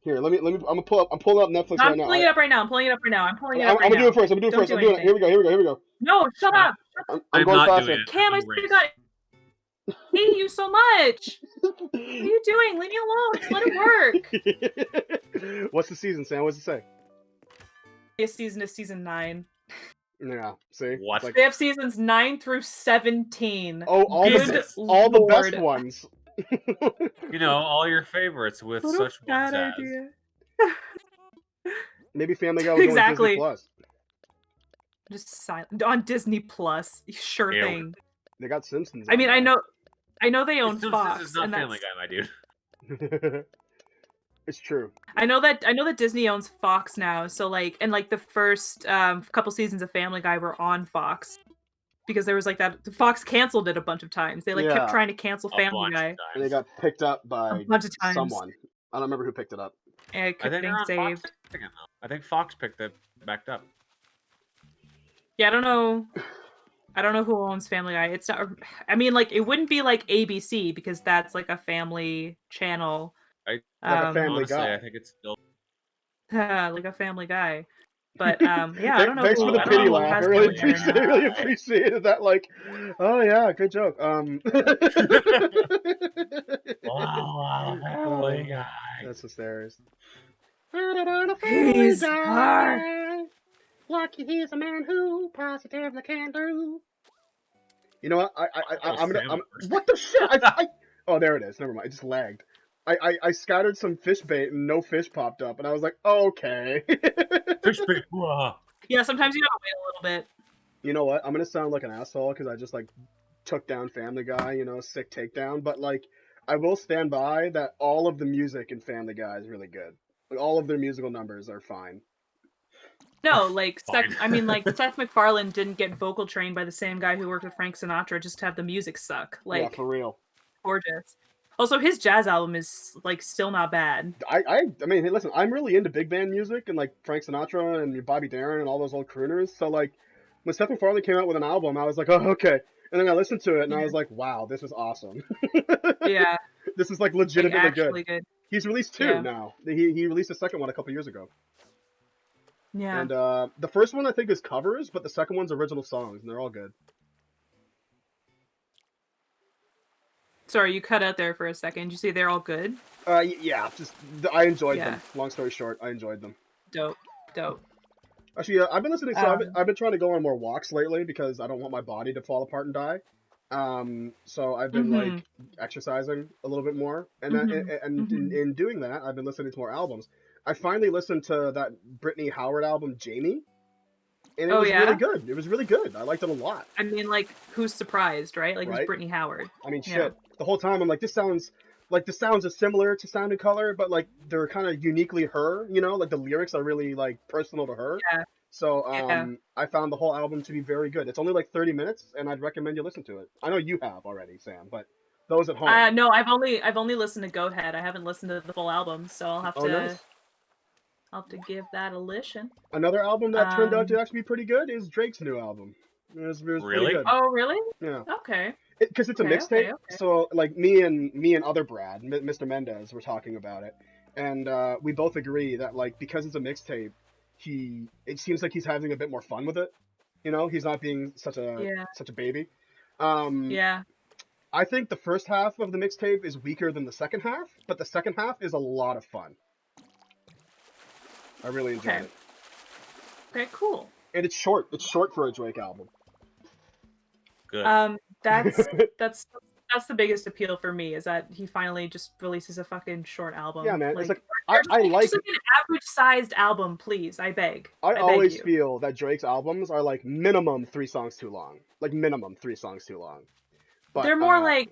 Here, let me. I'm pulling up Netflix I'm right now. pulling it up right now. I'm pulling it up right now. I'm gonna do it first. I'm Don't doing do it. anything. Here we go. No, shut up. I'm I'm going not faster. doing it. Cam, I I'm still erased. got. I hate you so much. What are you doing? Leave me alone. Just let it work. What's the season, Sam? What's it say? This season is season 9. Yeah, see? What? Like, They have seasons 9 through 17. oh, all Good the best Lord. ones. You know, all your favorites with What a such bad ones as. idea. Maybe Family Guy was Exactly. on Disney Plus. Just silent on Disney Plus. Sure Ew. thing. They got Simpsons. I mean, on I know they own This Fox, is not and Family that's, Guy, my dude. there. It's true. I know that Disney owns Fox now. So like, and like the first couple seasons of Family Guy were on Fox because there was like that. Fox canceled it a bunch of times. They like Yeah. kept trying to cancel A Family bunch of Guy times. And they got picked up by a bunch of times. someone. I don't remember who picked it up. And it I kept think getting they're on saved. Fox again, though. I think Fox picked it backed up. Yeah, I don't know who owns Family Guy. It's not. I mean, like it wouldn't be like ABC because that's like a family channel. Like a family Honestly, guy. I think it's still. Like a Family Guy. But yeah, I don't know. Thanks who, for the I don't pity know who laugh. I has really Family Guy now. appreciated that. Like, oh yeah, good joke. Wow, Family Guy. That's hysterious. He's hard. Lucky he's a man who positively can do. You know what? What the shit? Oh, there it is. Never mind. It just lagged. I scattered some fish bait and no fish popped up, and I was like, okay. Fish bait. Yeah, sometimes you gotta wait a little bit. You know what? I'm gonna sound like an asshole because I just like took down Family Guy, you know, sick takedown. But like, I will stand by that all of the music in Family Guy is really good. Like, all of their musical numbers are fine. No, like Fine. I mean, like Seth MacFarlane didn't get vocal trained by the same guy who worked with Frank Sinatra just to have the music suck. Like, yeah, for real. gorgeous. Also, his jazz album is like still not bad. I mean, hey, listen, I'm really into big band music and like Frank Sinatra and Bobby Darin and all those old crooners. So like, when Stephen Farley came out with an album, I was like, oh, okay. And then I listened to it and I was like, wow, this is awesome. Yeah, This is like like legitimately actually good. good. He's released two Yeah. now. He released the second one a couple years ago. Yeah. And the first one I think is covers, but the second one's original songs, and they're all good. Sorry, you cut out there for a second. You say they're all good? Yeah, just I enjoyed Yeah. them. Long story short, I enjoyed them. Dope. Actually, I've been listening. So I've been trying to go on more walks lately because I don't want my body to fall apart and die. So I've been Mhm. like exercising a little bit more, and in doing that, I've been listening to more albums. I finally listened to that Brittany Howard album, Jamie, and it Oh, was yeah? really good. It was really good. I liked it a lot. I mean, like, who's surprised, right? Like, it was Right? Brittany Howard. I mean, Yeah. shit. The whole time I'm like, this sounds are similar to Sound and Color, but like they're kind of uniquely her. You know, like the lyrics are really like personal to her. Yeah. So Yeah. I found the whole album to be very good. It's only like 30 minutes, and I'd recommend you listen to it. I know you have already, Sam, but those at home. No, I've only listened to Goat Head. I haven't listened to the full album, so I'll have Oh, nice. give that a listen. Another album that turned out to Um, actually be pretty good is Drake's new album. It was pretty Really? good. Oh, really? Yeah. Okay. Because it's a Okay, mixtape, okay. so like me and other Brad, Mr. Mendez, were talking about it, and we both agree that like because it's a mixtape, it seems like he's having a bit more fun with it. You know, he's not being such a baby. Yeah. I think the first half of the mixtape is weaker than the second half, but the second half is a lot of fun. I really enjoyed Okay. it, Okay, cool. and it's short. It's short for a Drake album. Good. That's the biggest appeal for me is that he finally just releases a fucking short album. Yeah, man. It's like just I like just like an average sized album, please. I beg. I beg always you. feel that Drake's albums are like minimum 3 songs too long. Like minimum 3 songs too long. But they're more like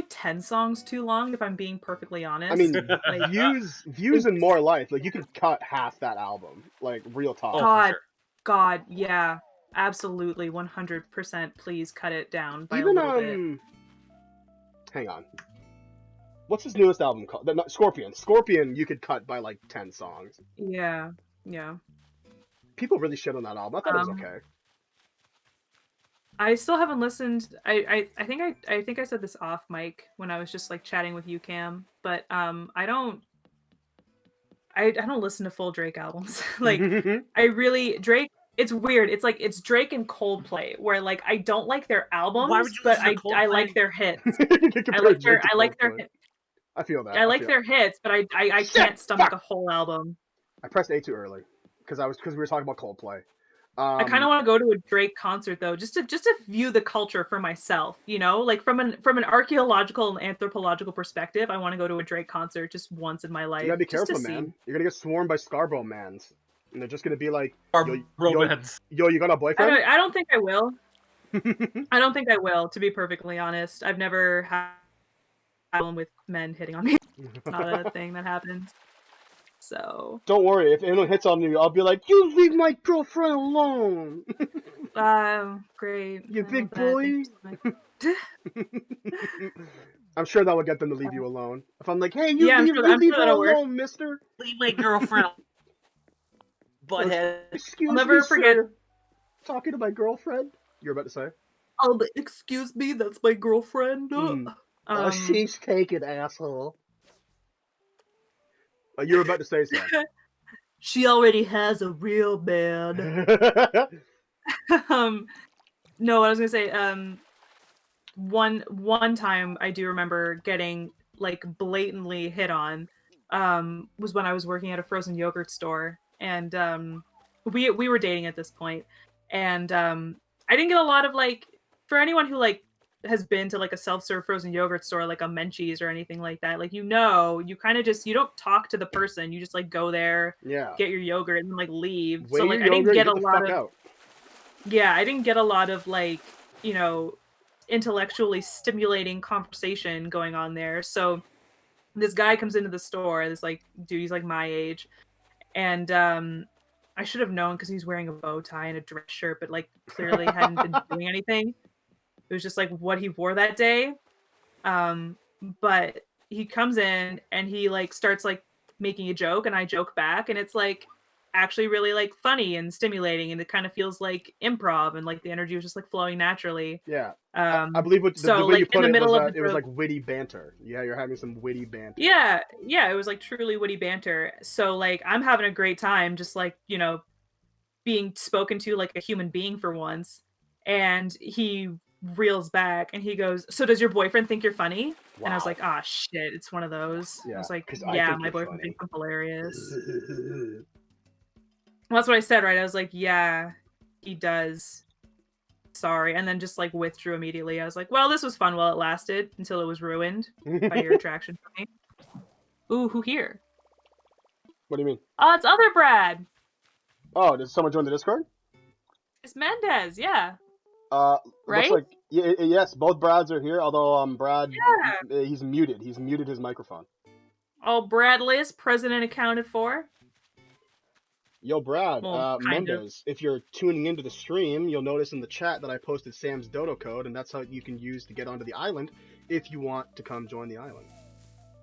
10 songs too long, if I'm being perfectly honest. I mean, like, views and more life. Like you could cut half that album. Like real talk. Oh, for God, sure. God, yeah, absolutely, 100%. Please cut it down by Even a little bit. hang on. What's his newest album called? Scorpion. Scorpion you could cut by like 10 songs. Yeah. People really shit on that album. I thought it was okay. I still haven't listened. I think I said this off mic when I was just like chatting with you, Cam. But I don't listen to full Drake albums. Like Drake. It's weird. It's like it's Drake and Coldplay, where like I don't like their albums, Why would you but listen to I Coldplay? like their hits. I I like their hits. I feel that. I like their hits, but I Shit, can't stomach fuck. a whole album. I pressed A too early because we were talking about Coldplay. I kind of want to go to a Drake concert though, just to view the culture for myself. You know, like from an archaeological and anthropological perspective, I want to go to a Drake concert just once in my life. You gotta be just to careful, see. man. You're gonna get swarmed by Scarborough mans, and they're just gonna be like, Romance. yo, you got a boyfriend? I don't think I will. I don't think I will, to be perfectly honest. I've never had a problem with men hitting on me. It's not a thing that happens. So Don't worry, if anyone hits on you, I'll be like, you leave my girlfriend alone. great. You I big love that. boy. Thank you so much. I'm sure that would get them to leave you alone. If I'm like, hey, you Yeah, I'm leave sure her that'll work. alone, mister. Leave my girlfriend. Butthead. Excuse I'll never me, forget- sir. Talking to my girlfriend? You're about to say? Oh, but excuse me, that's my girlfriend. She's taken, asshole. You were about to say something. She already has a real man. No, what I was gonna say, one time I do remember getting like blatantly hit on, was when I was working at a frozen yogurt store, and we were dating at this point, and I didn't get a lot of like, for anyone who like has been to like a self-serve frozen yogurt store like a Menchie's or anything like that, like, you kind of just, you don't talk to the person, you just like go there, Yeah. get your yogurt, and then like leave. Weigh So like your I didn't yogurt get and a the lot fuck of out. yeah, I didn't get a lot of like, intellectually stimulating conversation going on there. So this guy comes into the store, this like dude, he's like my age, and I should have known because he's wearing a bow tie and a dress shirt, but like clearly hadn't been doing anything. It was just like what he wore that day. But he comes in and he like starts like making a joke, and I joke back, and it's like actually really like funny and stimulating, and it kind of feels like improv, and like the energy was just like flowing naturally. Yeah. I believe the So way like you in put the it was middle of that the it was joke, like witty banter. Yeah, you're having some witty banter. yeah, it was like truly witty banter. So like I'm having a great time, just like, being spoken to like a human being for once. And he reels back and he goes, "So does your boyfriend think you're funny?" Wow. And I was like, "Ah, shit, it's one of those." I Yeah, was like, 'cause I "Yeah, think my you're boyfriend funny." thinks I'm hilarious." Well, that's what I said, right? I was like, "Yeah, he does. Sorry." And then just like withdrew immediately. I was like, "Well, this was fun while it lasted until it was ruined by your attraction for me." Ooh, who here? What do you mean? Oh, it's other Brad. Oh, did someone join the Discord? It's Mendez, yeah. Looks Right? like yes, both Brads are here. Although Brad, Yeah. he's muted. He's muted his microphone. All Brad list, president accounted for. Yo, Brad, Well, kind of. Mendez, if you're tuning into the stream, you'll notice in the chat that I posted Sam's dodo code, and that's how you can use to get onto the island if you want to come join the island.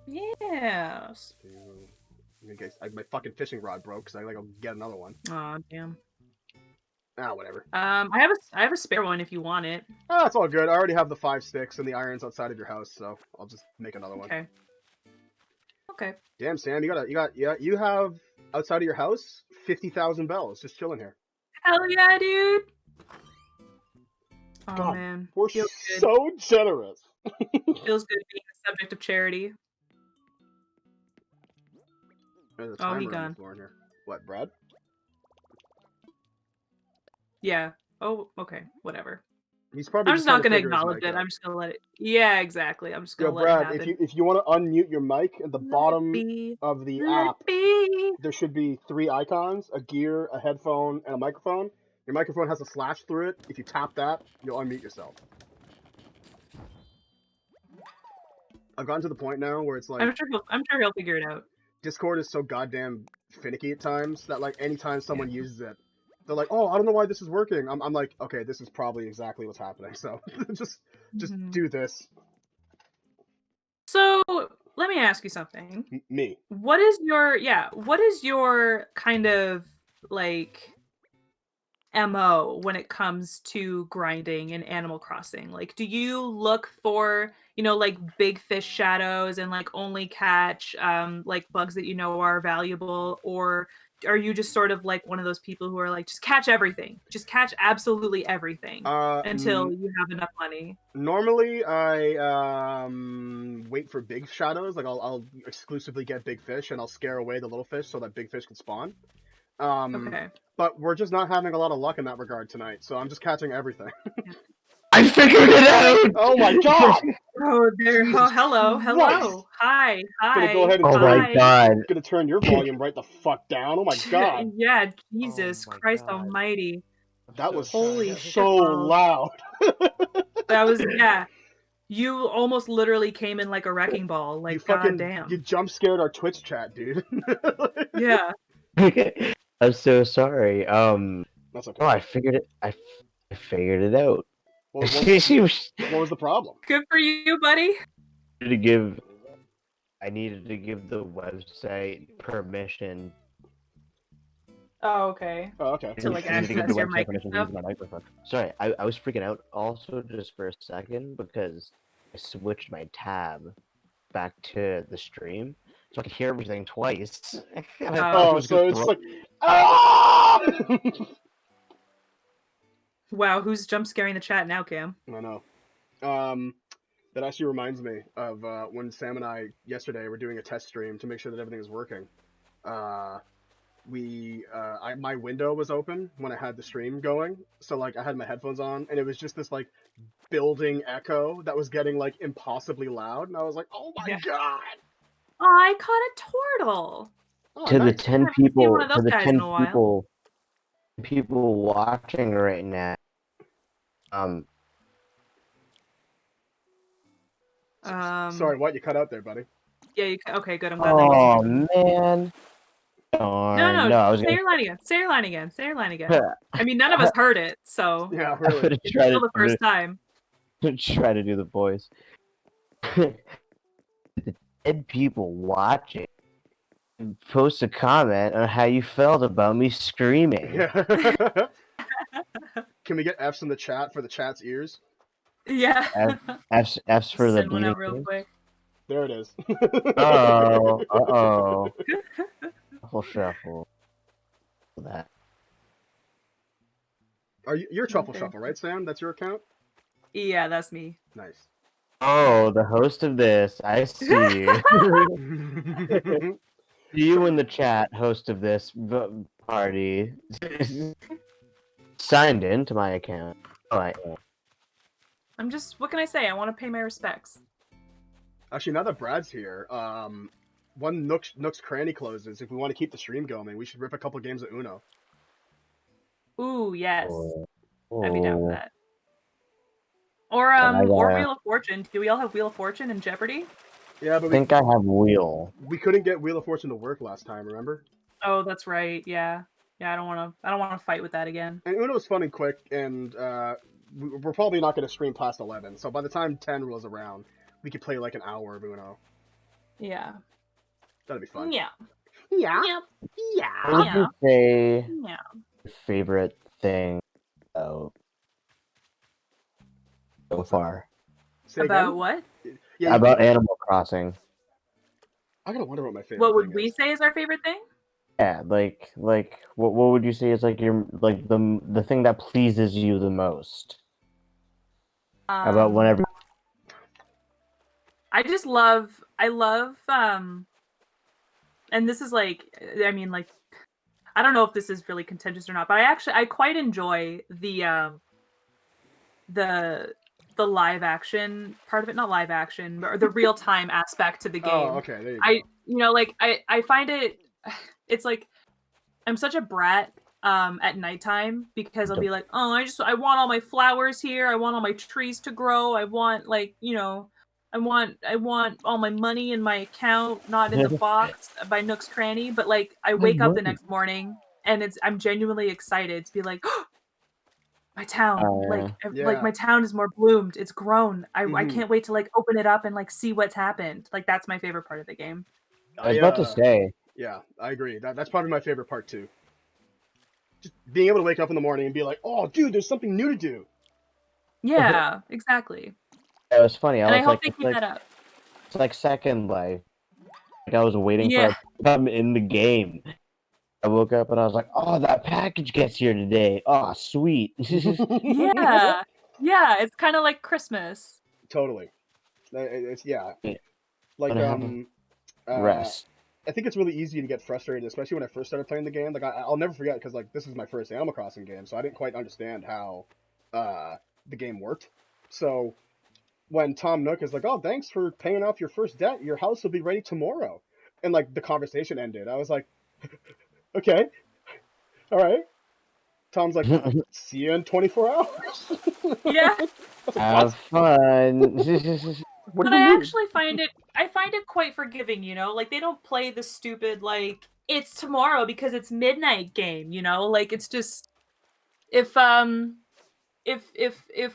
Yes. In case my fucking fishing rod broke, so I gotta go get another one. Aw, damn. Ah, whatever. I have a spare one if you want it. Ah, it's all good. I already have the 5 sticks and the irons outside of your house, so I'll just make another one. Okay. Okay. Damn, Sam, you have outside of your house 50,000 bells just chilling here. Hell yeah, dude. Oh God, man. we're Feels good. so generous. Feels good being the subject of charity. There's a Oh, timer he on gone. the floor in here. What, Brad? Yeah. Oh, okay. Whatever. He's probably I'm just not trying gonna figure his acknowledge mic it. out. I'm just gonna let it. Yeah, exactly. I'm just Yo, gonna let it Brad, happen. if you want to unmute your mic at the bottom be. of the Let app, it be. there should be 3 icons: a gear, a headphone, and a microphone. Your microphone has a slash through it. If you tap that, you'll unmute yourself. I've gotten to the point now where it's like I'm sure he'll figure it out. Discord is so goddamn finicky at times that like anytime someone uses it, they're like, "Oh, I don't know why this is working." I'm like, "Okay, this is probably exactly what's happening." So just Mhm. do this. So let me ask you something. Me. What is your kind of like MO when it comes to grinding in Animal Crossing? Like, do you look for, like big fish shadows and like only catch like bugs that you know are valuable, or are you just sort of like one of those people who are like, just catch everything, just catch absolutely everything until you have enough money? Normally, I wait for big shadows. Like I'll exclusively get big fish, and I'll scare away the little fish so that big fish can spawn. Okay. But we're just not having a lot of luck in that regard tonight, so I'm just catching everything. I figured it out! Oh my god! Oh, there. Jesus Oh, hello. Christ. Hi. Gonna go ahead and Oh my god. gonna turn your volume right the fuck down. Oh my god. Yeah, Jesus Oh my Christ God. Almighty. That was Holy so shit. loud. That was, yeah. You almost literally came in like a wrecking ball. Like, You fucking goddamn. you jump scared our Twitch chat, dude. Yeah. I'm so sorry. That's okay. Oh, I figured it. I figured it out. What She was was the problem? Good for you, buddy. to give. I needed to give the website permission. Oh, okay. Oh, okay. To, like, I needed to give access the your website mic and permission to stuff? use my microphone. Sorry, I was freaking out also just for a second because I switched my tab back to the stream so I could hear everything twice. And I thought it Oh, was so gonna it's throw- like ah! Wow, who's jump scaring the chat now, Cam? I know. That actually reminds me of when Sam and I yesterday were doing a test stream to make sure that everything was working. my window was open when I had the stream going, so like I had my headphones on, and it was just this like building echo that was getting like impossibly loud, and I was like, oh my Yeah. god! Oh, I caught a turtle. Oh, To the nice. 10 haven't seen people, one of to those the guys 10 in a while. people watching right now. Sorry, what? You cut out there, buddy. Yeah. Okay. Good. I'm glad that wasn't. Oh man. Darn. No. No, I was Say gonna. your line again. Say your line again. Say your line again. I mean, none of us heard it, so Yeah, I'm really. gonna it's try still to. the first time. Try to do the voice. The 10 people watching, post a comment on how you felt about me screaming. Yeah. Can we get F's in the chat for the chat's ears? Yeah. F's for the Send one beating. out real quick. There it is. Oh. Shuffle. That. You're Truffle Okay. Shuffle, right, Sam? That's your account? Yeah, that's me. Nice. Oh, the host of this. I see you. You in the chat, host of this party, signed in to my account. Oh, I am. I'm just. What can I say? I want to pay my respects. Actually, now that Brad's here, one Nook's Cranny closes. If we want to keep the stream going, we should rip a couple games of Uno. Ooh, yes. Oh. I'd be down with that. Or or Wheel of Fortune. Do we all have Wheel of Fortune and Jeopardy? Yeah, but I think I have Wheel. we couldn't get Wheel of Fortune to work last time. Remember? Oh, that's right. Yeah. Yeah. I don't want to fight with that again. And Uno's fun and quick, and we're probably not going to stream past 11. So by the time 10 rolls around, we could play like an hour of Uno. Yeah. That'd be fun. Yeah. Yeah. Yep. Yeah. What would you say Yeah. your favorite thing about so far? Say About again? what? Yeah, About Animal Crossing. I gotta wonder what my favorite. What would thing we is. say is our favorite thing? Yeah, like what would you say is like your like the thing that pleases you the most about whenever I love and this is like, I mean, like, I don't know if this is really contentious or not, but I quite enjoy the live action part of it, not live action, or the real time aspect to the game. Oh, okay, there you go. Like I find it's like I'm such a brat at nighttime because I'll be like, oh, I want all my flowers here, I want all my trees to grow, I want, like, I want all my money in my account, not in the box by Nook's Cranny. But like, I wake up the next morning and I'm genuinely excited to be like, oh, my town, like my town is more bloomed, it's grown. I can't wait to like open it up and like see what's happened. Like, that's my favorite part of the game. I was about to say. Yeah, I agree. That's probably my favorite part too. Just being able to wake up in the morning and be like, oh, dude, there's something new to do. Yeah, exactly. It was funny. And I hope they keep that up. It's like Second Life. Like, I was waiting for Yeah. it to come in the game. I woke up and I was like, "Oh, that package gets here today. Oh, sweet." Yeah, yeah. It's kind of like Christmas. Totally. It's like rest. I think it's really easy to get frustrated, especially when I first started playing the game. Like, I'll never forget, because like this is my first Animal Crossing game, so I didn't quite understand how the game worked. So when Tom Nook is like, "Oh, thanks for paying off your first debt. Your house will be ready tomorrow," and like the conversation ended, I was like, "Okay, all right." Tom's like, "See you in 24 hours." Yeah. Have fun. What But do you I mean? actually find it quite forgiving, like they don't play the stupid like it's tomorrow because it's midnight game, like it's just if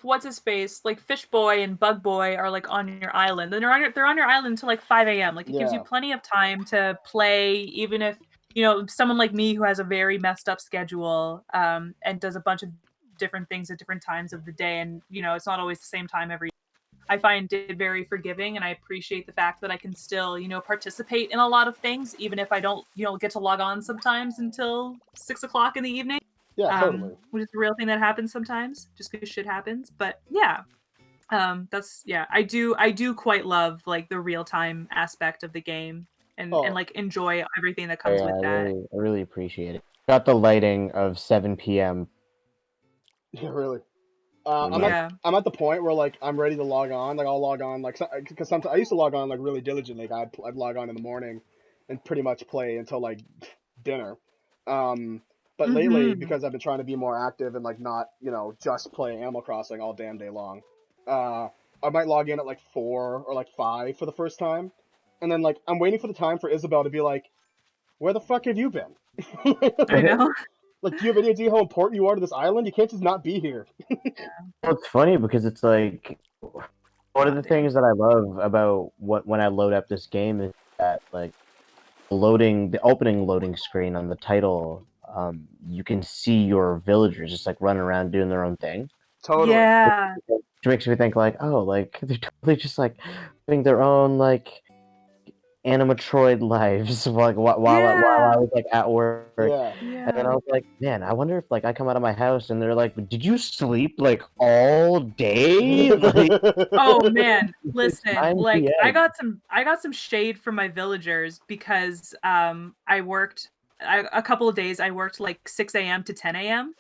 what's his face, like Fish Boy and Bug Boy are like on your island, then they're on your island until like 5 a.m. Like, it gives you plenty of time to play, even if someone like me who has a very messed up schedule and does a bunch of different things at different times of the day, and it's not always the same time every. I find it very forgiving, and I appreciate the fact that I can still, participate in a lot of things, even if I don't, get to log on sometimes until 6 o'clock in the evening. Yeah, totally. Which is a real thing that happens sometimes, just because shit happens. But yeah, I do quite love like the real time aspect of the game. and Oh. and like enjoy everything that Oh, comes yeah, with that. I really appreciate it. Got the lighting of 7 p.m. Yeah, really. Yeah. I'm at the point where like I'm ready to log on. Like I'll log on like because sometimes I used to log on like really diligently. Like, I'd log on in the morning and pretty much play until like dinner. But lately, Mhm. because I've been trying to be more active and like not just play Animal Crossing all damn day long, I might log in at like 4 or like 5 for the first time, and then like I'm waiting for the time for Isabel to be like, "Where the fuck have you been?" I know. Like, do you have any idea how important you are to this island? You can't just not be here. Well, it's funny because it's like one of the things that I love about when I load up this game is that like the opening loading screen on the title, you can see your villagers just like running around doing their own thing. Totally. Yeah. Which makes me think like, oh, like they're totally just like living their own like animatroid lives like while I was like at work. Yeah. And then I was like, man, I wonder if like I come out of my house and they're like, did you sleep like all day? Like Oh man, it's listen, 9 like I p.m. got some shade from my villagers because I worked a couple of days I worked like 6 a.m. to 10 a.m.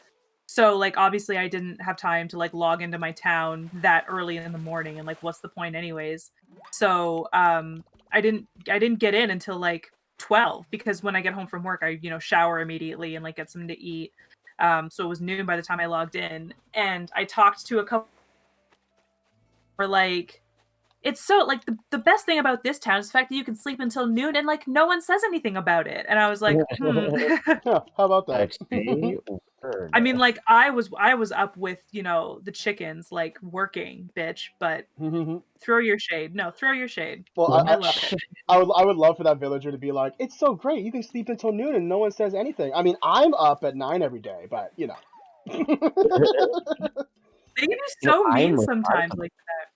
So like obviously I didn't have time to like log into my town that early in the morning, and like what's the point anyways? So I didn't get in until like 12, because when I get home from work I shower immediately and like get something to eat. So it was noon by the time I logged in, and I talked to a couple were like, it's so like the best thing about this town is the fact that you can sleep until noon and like no one says anything about it. And I was like, Yeah, how about that? XP word. I mean, like I was up with the chickens like working, bitch. But throw your shade. No, throw your shade. Well, I love it. I would love for that villager to be like, it's so great, you can sleep until noon and no one says anything. I mean, I'm up at 9 every day, but They can be so mean sometimes like that.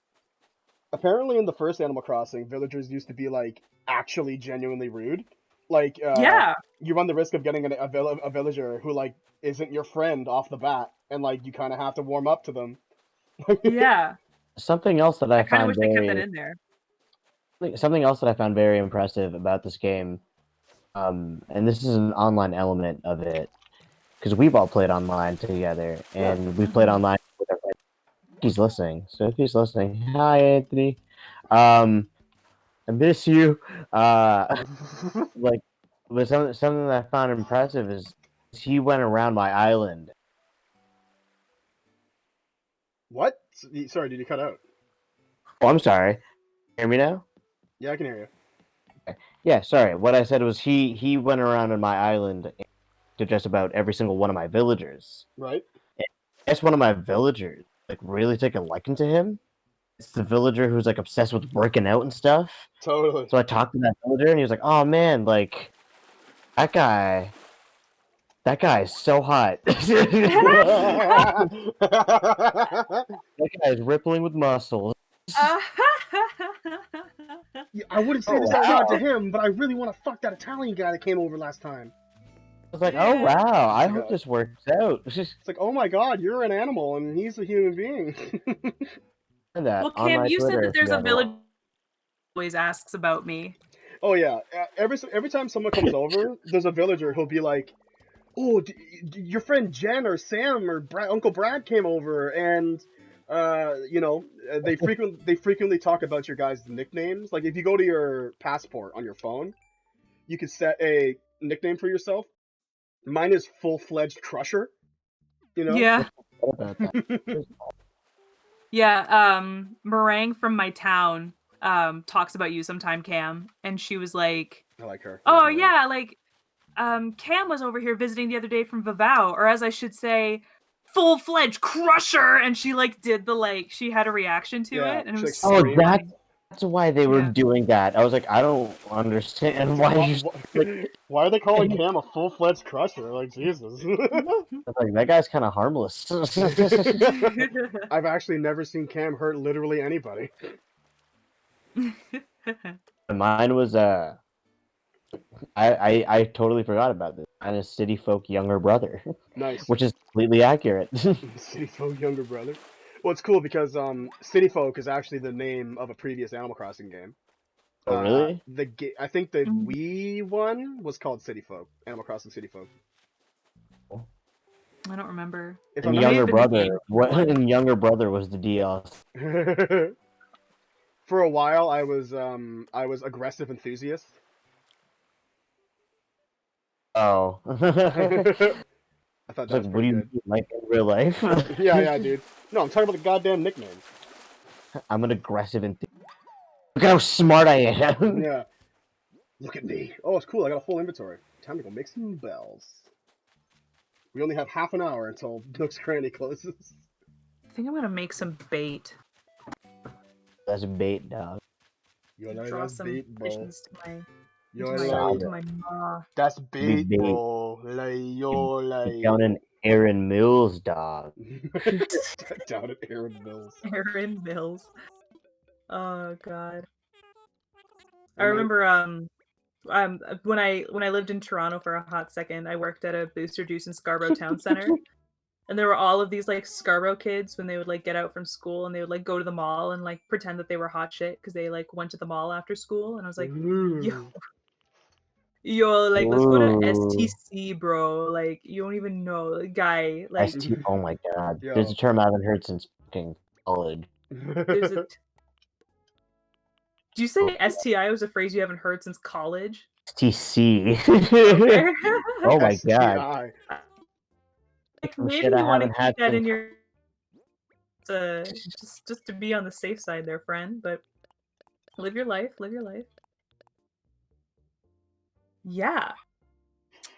Apparently in the first Animal Crossing, villagers used to be like actually genuinely rude. Like, Yeah. you run the risk of getting a villager who like isn't your friend off the bat, and like you kind of have to warm up to them. Yeah. Something else that I kind of find wish they kept that in there. something else that I found very impressive about this game, and this is an online element of it, because we've all played online together, and we played online with our friend. He's listening, so if he's listening, hi Anthony, I miss you. Like, but something that I found impressive is he went around my island. What? Sorry, did you cut out? Oh, I'm sorry. Hear me now? Yeah, I can hear you. Okay. Yeah, sorry. What I said was he went around on my island to just about every single one of my villagers. Right? And I guess one of my villagers like really take a liking to him. It's the villager who's like obsessed with working out and stuff. Totally. So I talked to that villager and he was like, "Oh man, like that guy is so hot. That guy is rippling with muscles." Yeah, I wouldn't say this out loud to him, but I really want to fuck that Italian guy that came over last time. I was like, "Oh wow, I hope Yeah. this works out." It's like, oh my god, you're an animal and he's a human being. That Well, on Kim, my you said Twitter, that there's if a you village always asks about me. Oh yeah, every time someone comes over, there's a villager who'll be like, "Oh, your friend Jen or Sam or Uncle Brad came over, and they frequently talk about your guys' nicknames. Like if you go to your passport on your phone, you could set a nickname for yourself. Mine is Full-Fledged Crusher. You know? Yeah. about that. Yeah, Meringue from my town talks about you sometime, Cam, and she was like, I like her. "Oh yeah, like Cam was over here visiting the other day from Vavau, or as I should say, Full-Fledged Crusher," and she like did the like she had a reaction to it, and it was so Oh, funny. that's why they were doing that. I was like, I don't understand why. Why are they calling Cam a full-fledged crusher? Like Jesus. Like that guy's kind of harmless. I've actually never seen Cam hurt literally anybody. Mine was I totally forgot about this. Mine is City Folk younger brother. Nice. Which is completely accurate. City Folk younger brother. Well, it's cool because City Folk is actually the name of a previous Animal Crossing game. Oh, really? I think the Mhm. Wii one was called City Folk, Animal Crossing City Folk. I don't remember. If And I'm It may younger have been the brother. game What? one. And younger brother was the DLC. For a while, I was aggressive enthusiast. Oh. I thought It's that like, was what do pretty you good. mean, like in real life? Yeah, dude. No, I'm talking about the goddamn nickname. I'm an aggressive enthusiast. Look at how smart I am. Yeah. Look at me. Oh, it's cool. I got a full inventory. Time to go make some bells. We only have half an hour until Nook's Cranny closes. I think I'm gonna make some bait. That's bait, dog. You're like, Draw that's some bait, bro. fishies to my You're Solid. to my maw. that's Be bait, bait. bro. Like, you're Down in like... Aaron Mills, dog. Down at Aaron Mills. Aaron Mills. Oh god. I Am I- remember when I lived in Toronto for a hot second, I worked at a Booster Juice in Scarborough Town Center. And there were all of these like Scarborough kids when they would like get out from school and they would like go to the mall and like pretend that they were hot shit because they like went to the mall after school. And I was like, yo, like let's go to Ooh. STC, bro. Like you don't even know, guy. Like ST. Oh my god. Yo. There's a term I haven't heard since fucking college. there's a. Do you say STI was a phrase you haven't heard since college? STC. Okay. Oh my god. STI. Like Some maybe shit I you want to haven't had keep that in since- your just to be on the safe side there, friend, but live your life, live your life. Yeah.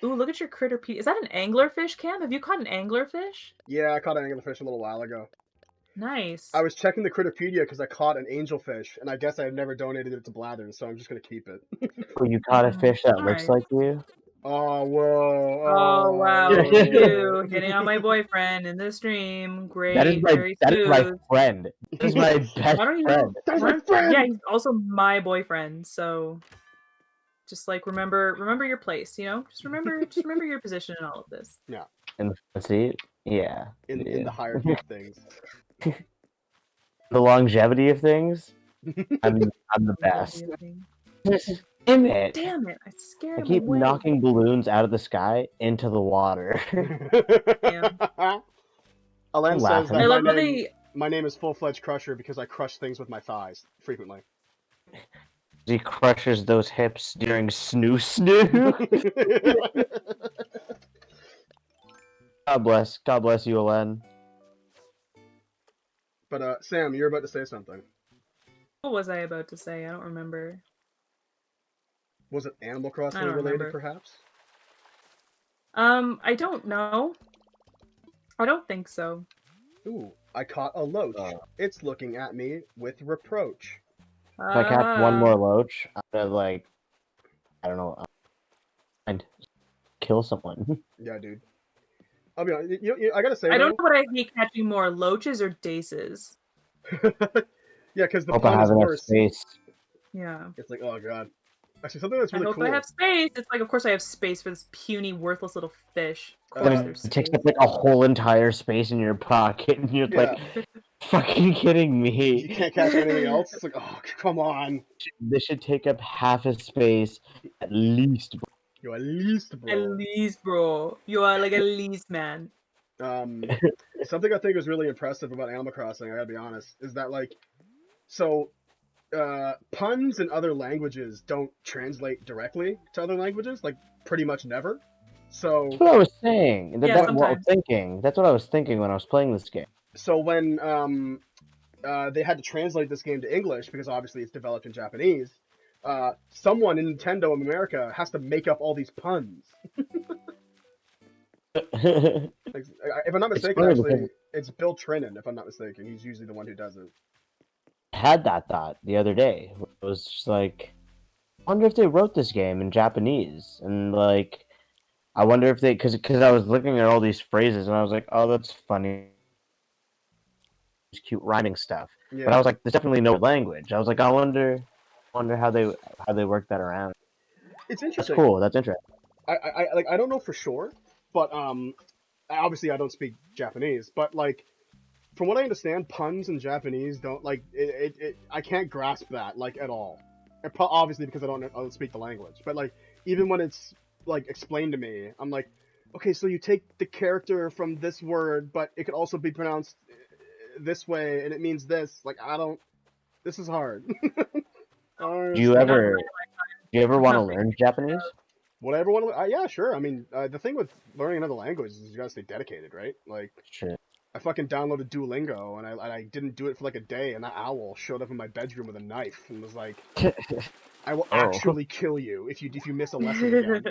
Ooh, look at your critter Is that an anglerfish, Cam? Have you caught an anglerfish? Yeah, I caught an anglerfish a little while ago. Nice. I was checking the Critterpedia because I caught an angelfish, and I guess I've never donated it to Blathers, so I'm just gonna keep it. Oh, you caught a fish that looks Alright. like you? Oh, whoa. Oh wow, look at whoa. you hitting on my boyfriend in the stream. Great, That is my very that is my smooth. friend. That is my best Why don't you? friend. That is my friend! Yeah, he's also my boyfriend. So, just like remember your place. You know, just remember your position in all of this. In the seat? Yeah. In the hierarchy of things. The longevity of things? I'm the best. Damn it! Damn it! I scared I him keep away. knocking balloons out of the sky into the water. Alan says laughing. I that love how they. my name is Full-Fledged Crusher because I crush things with my thighs frequently. He crushes those hips during snoo snoo. God bless you, Alen. But Sam, you're about to say something. What was I about to say? I don't remember. Was it Animal Crossing I don't related, remember. perhaps? I don't know. I don't think so. Ooh, I caught a loach. Uh. It's looking at me with reproach. If I catch one more loach, I'm gonna I don't know, and kill someone. Yeah, dude. I'll be honest. I gotta say, I don't know what I hate catching more, loaches or daces. Yeah, because the Hope I pun have is enough worse. space. Yeah. It's like, oh god. Actually, something that's I really hope cool. I have space. It's like, of course I have space for this puny, worthless little fish. Of It course takes there's It takes space. up like a whole entire space in your pocket, and you're like, fucking kidding me. You can't catch anything else. It's like, oh, come on. This should take up half a space at least. Yo, at least, At bro. least, bro. You are like a least man. Something I think is really impressive about Animal Crossing, I gotta be honest, is that puns in other languages don't translate directly to other languages, like pretty much never. So That's what I was saying. Yeah, That's what I was sometimes. thinking. That's what I was thinking when I was playing this game. so when they had to translate this game to English because obviously it's developed in Japanese, someone in Nintendo of America has to make up all these puns. Like, if I'm not mistaken, funny actually, because- it's Bill Trinan. If I'm not mistaken, he's usually the one who does it. I had that thought the other day. It was just like, I wonder if they wrote this game in Japanese, and like, I wonder if they, because I was looking at all these phrases, and I was like, oh, that's funny, it's cute rhyming stuff. Yeah. But I was like, there's definitely no language. I was like, I wonder how they work that around. It's That's interesting. cool. That's interesting. I don't know for sure, but obviously I don't speak Japanese, but like from what I understand, puns in Japanese don't like it. I can't grasp that like at all. obviously because I don't speak the language, but like even when it's like explained to me, I'm like, okay, so you take the character from this word, but it could also be pronounced this way, and it means this. Like I don't. This is hard. Do you ever want to learn Japanese? Would I ever want to? Yeah, sure. I mean, the thing with learning another language is you gotta stay dedicated, right? Like, Sure. I fucking downloaded Duolingo and I didn't do it for like a day, and that owl showed up in my bedroom with a knife and was like, "I will actually kill you if you miss a lesson again."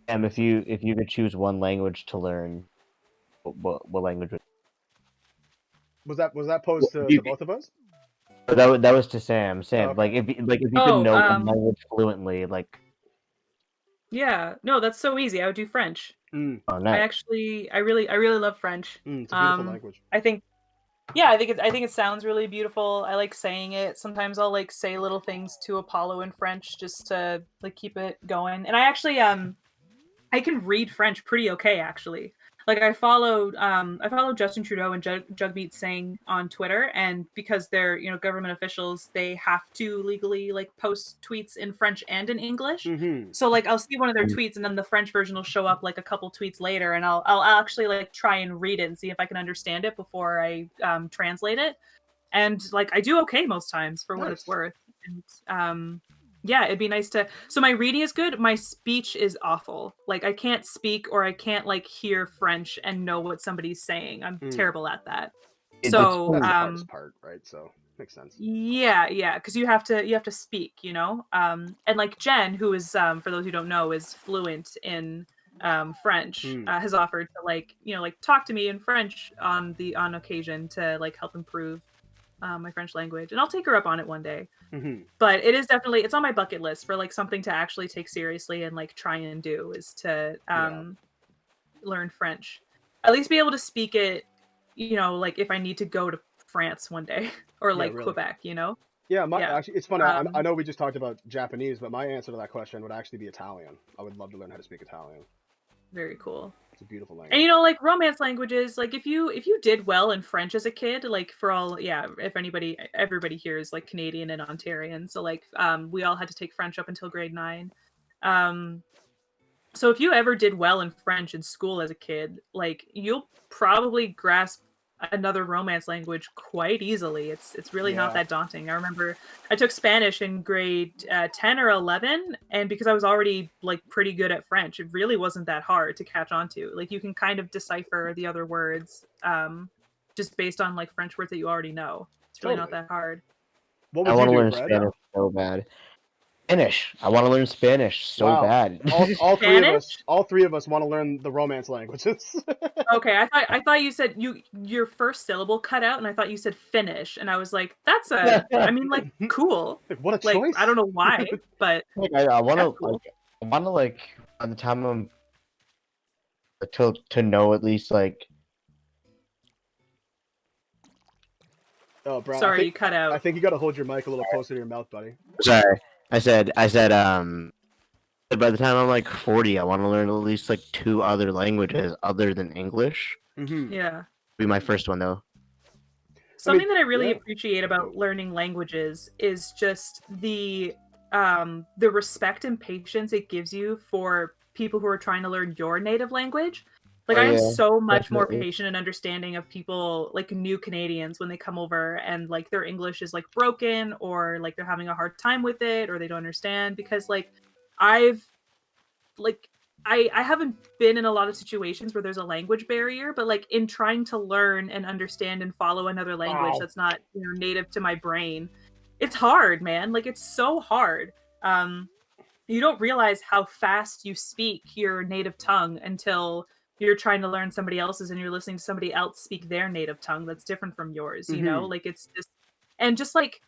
If you could choose one language to learn, what language Was that posed to both of us? that was to Sam. Sam, okay. like if you could know one language fluently, like. Yeah, no, that's so easy. I would do French. Oh, nice. I really love French. It's a beautiful language. I think it sounds really beautiful. I like saying it. Sometimes I'll like say little things to Apollo in French just to like keep it going. And I actually I can read French pretty okay actually. Like I followed Justin Trudeau and Jagmeet Singh on Twitter, and because they're government officials, they have to legally like post tweets in French and in English. Mm-hmm. So like I'll see one of their tweets, and then the French version will show up like a couple tweets later, and I'll actually like try and read it and see if I can understand it before I translate it. And like I do okay most times for what it's worth. And yeah, it'd be nice to. So my reading is good. My speech is awful. Like I can't speak or I can't like hear French and know what somebody's saying. I'm terrible at that. So that's the hardest part, right? So makes sense. Yeah, because you have to speak, and like Jen, who is for those who don't know, is fluent in French, has offered to like talk to me in French on occasion to like help improve my French language, and I'll take her up on it one day. But it is definitely, it's on my bucket list for like something to actually take seriously and like try and do, is to learn French, at least be able to speak it, like if I need to go to France one day or like really. Quebec, Actually, it's funny. I know we just talked about Japanese, but my answer to that question would actually be Italian. I would love to learn how to speak Italian. Very cool. It's a beautiful language. And like romance languages, like if you did well in French as a kid, like for all, if everybody here is like Canadian and Ontarian, so like we all had to take French up until grade 9. So if you ever did well in French in school as a kid, like you'll probably grasp another romance language quite easily. It's really not that daunting. I remember I took Spanish in grade 10 or 11, and because I was already like pretty good at French, it really wasn't that hard to catch on to. Like you can kind of decipher the other words just based on like French words that you already know. It's really not that hard. I want to learn Spanish so bad. Spanish. I want to learn Spanish so bad. All three of us want to learn the Romance languages. Okay, I thought you said your first syllable cut out, and I thought you said Finnish, and I was like, that's I mean, like, cool. What a choice! I don't know why, but I want to cool. I want to by the time I'm to know at least like. Oh, Brad. Sorry, you cut out. I think you got to hold your mic a little closer to your mouth, buddy. Sorry. I said, by the time I'm like 40, I want to learn at least like 2 other languages other than English. Mm-hmm. Yeah. Be my first one though. Something that I really appreciate about learning languages is just the respect and patience it gives you for people who are trying to learn your native language. Like I am so much more patient and understanding of people, like new Canadians, when they come over and like their English is like broken or like they're having a hard time with it or they don't understand, because like I haven't been in a lot of situations where there's a language barrier, but like in trying to learn and understand and follow another language that's not native to my brain, it's hard, man. Like it's so hard. You don't realize how fast you speak your native tongue until you're trying to learn somebody else's and you're listening to somebody else speak their native tongue that's different from yours, like it's just, and just like,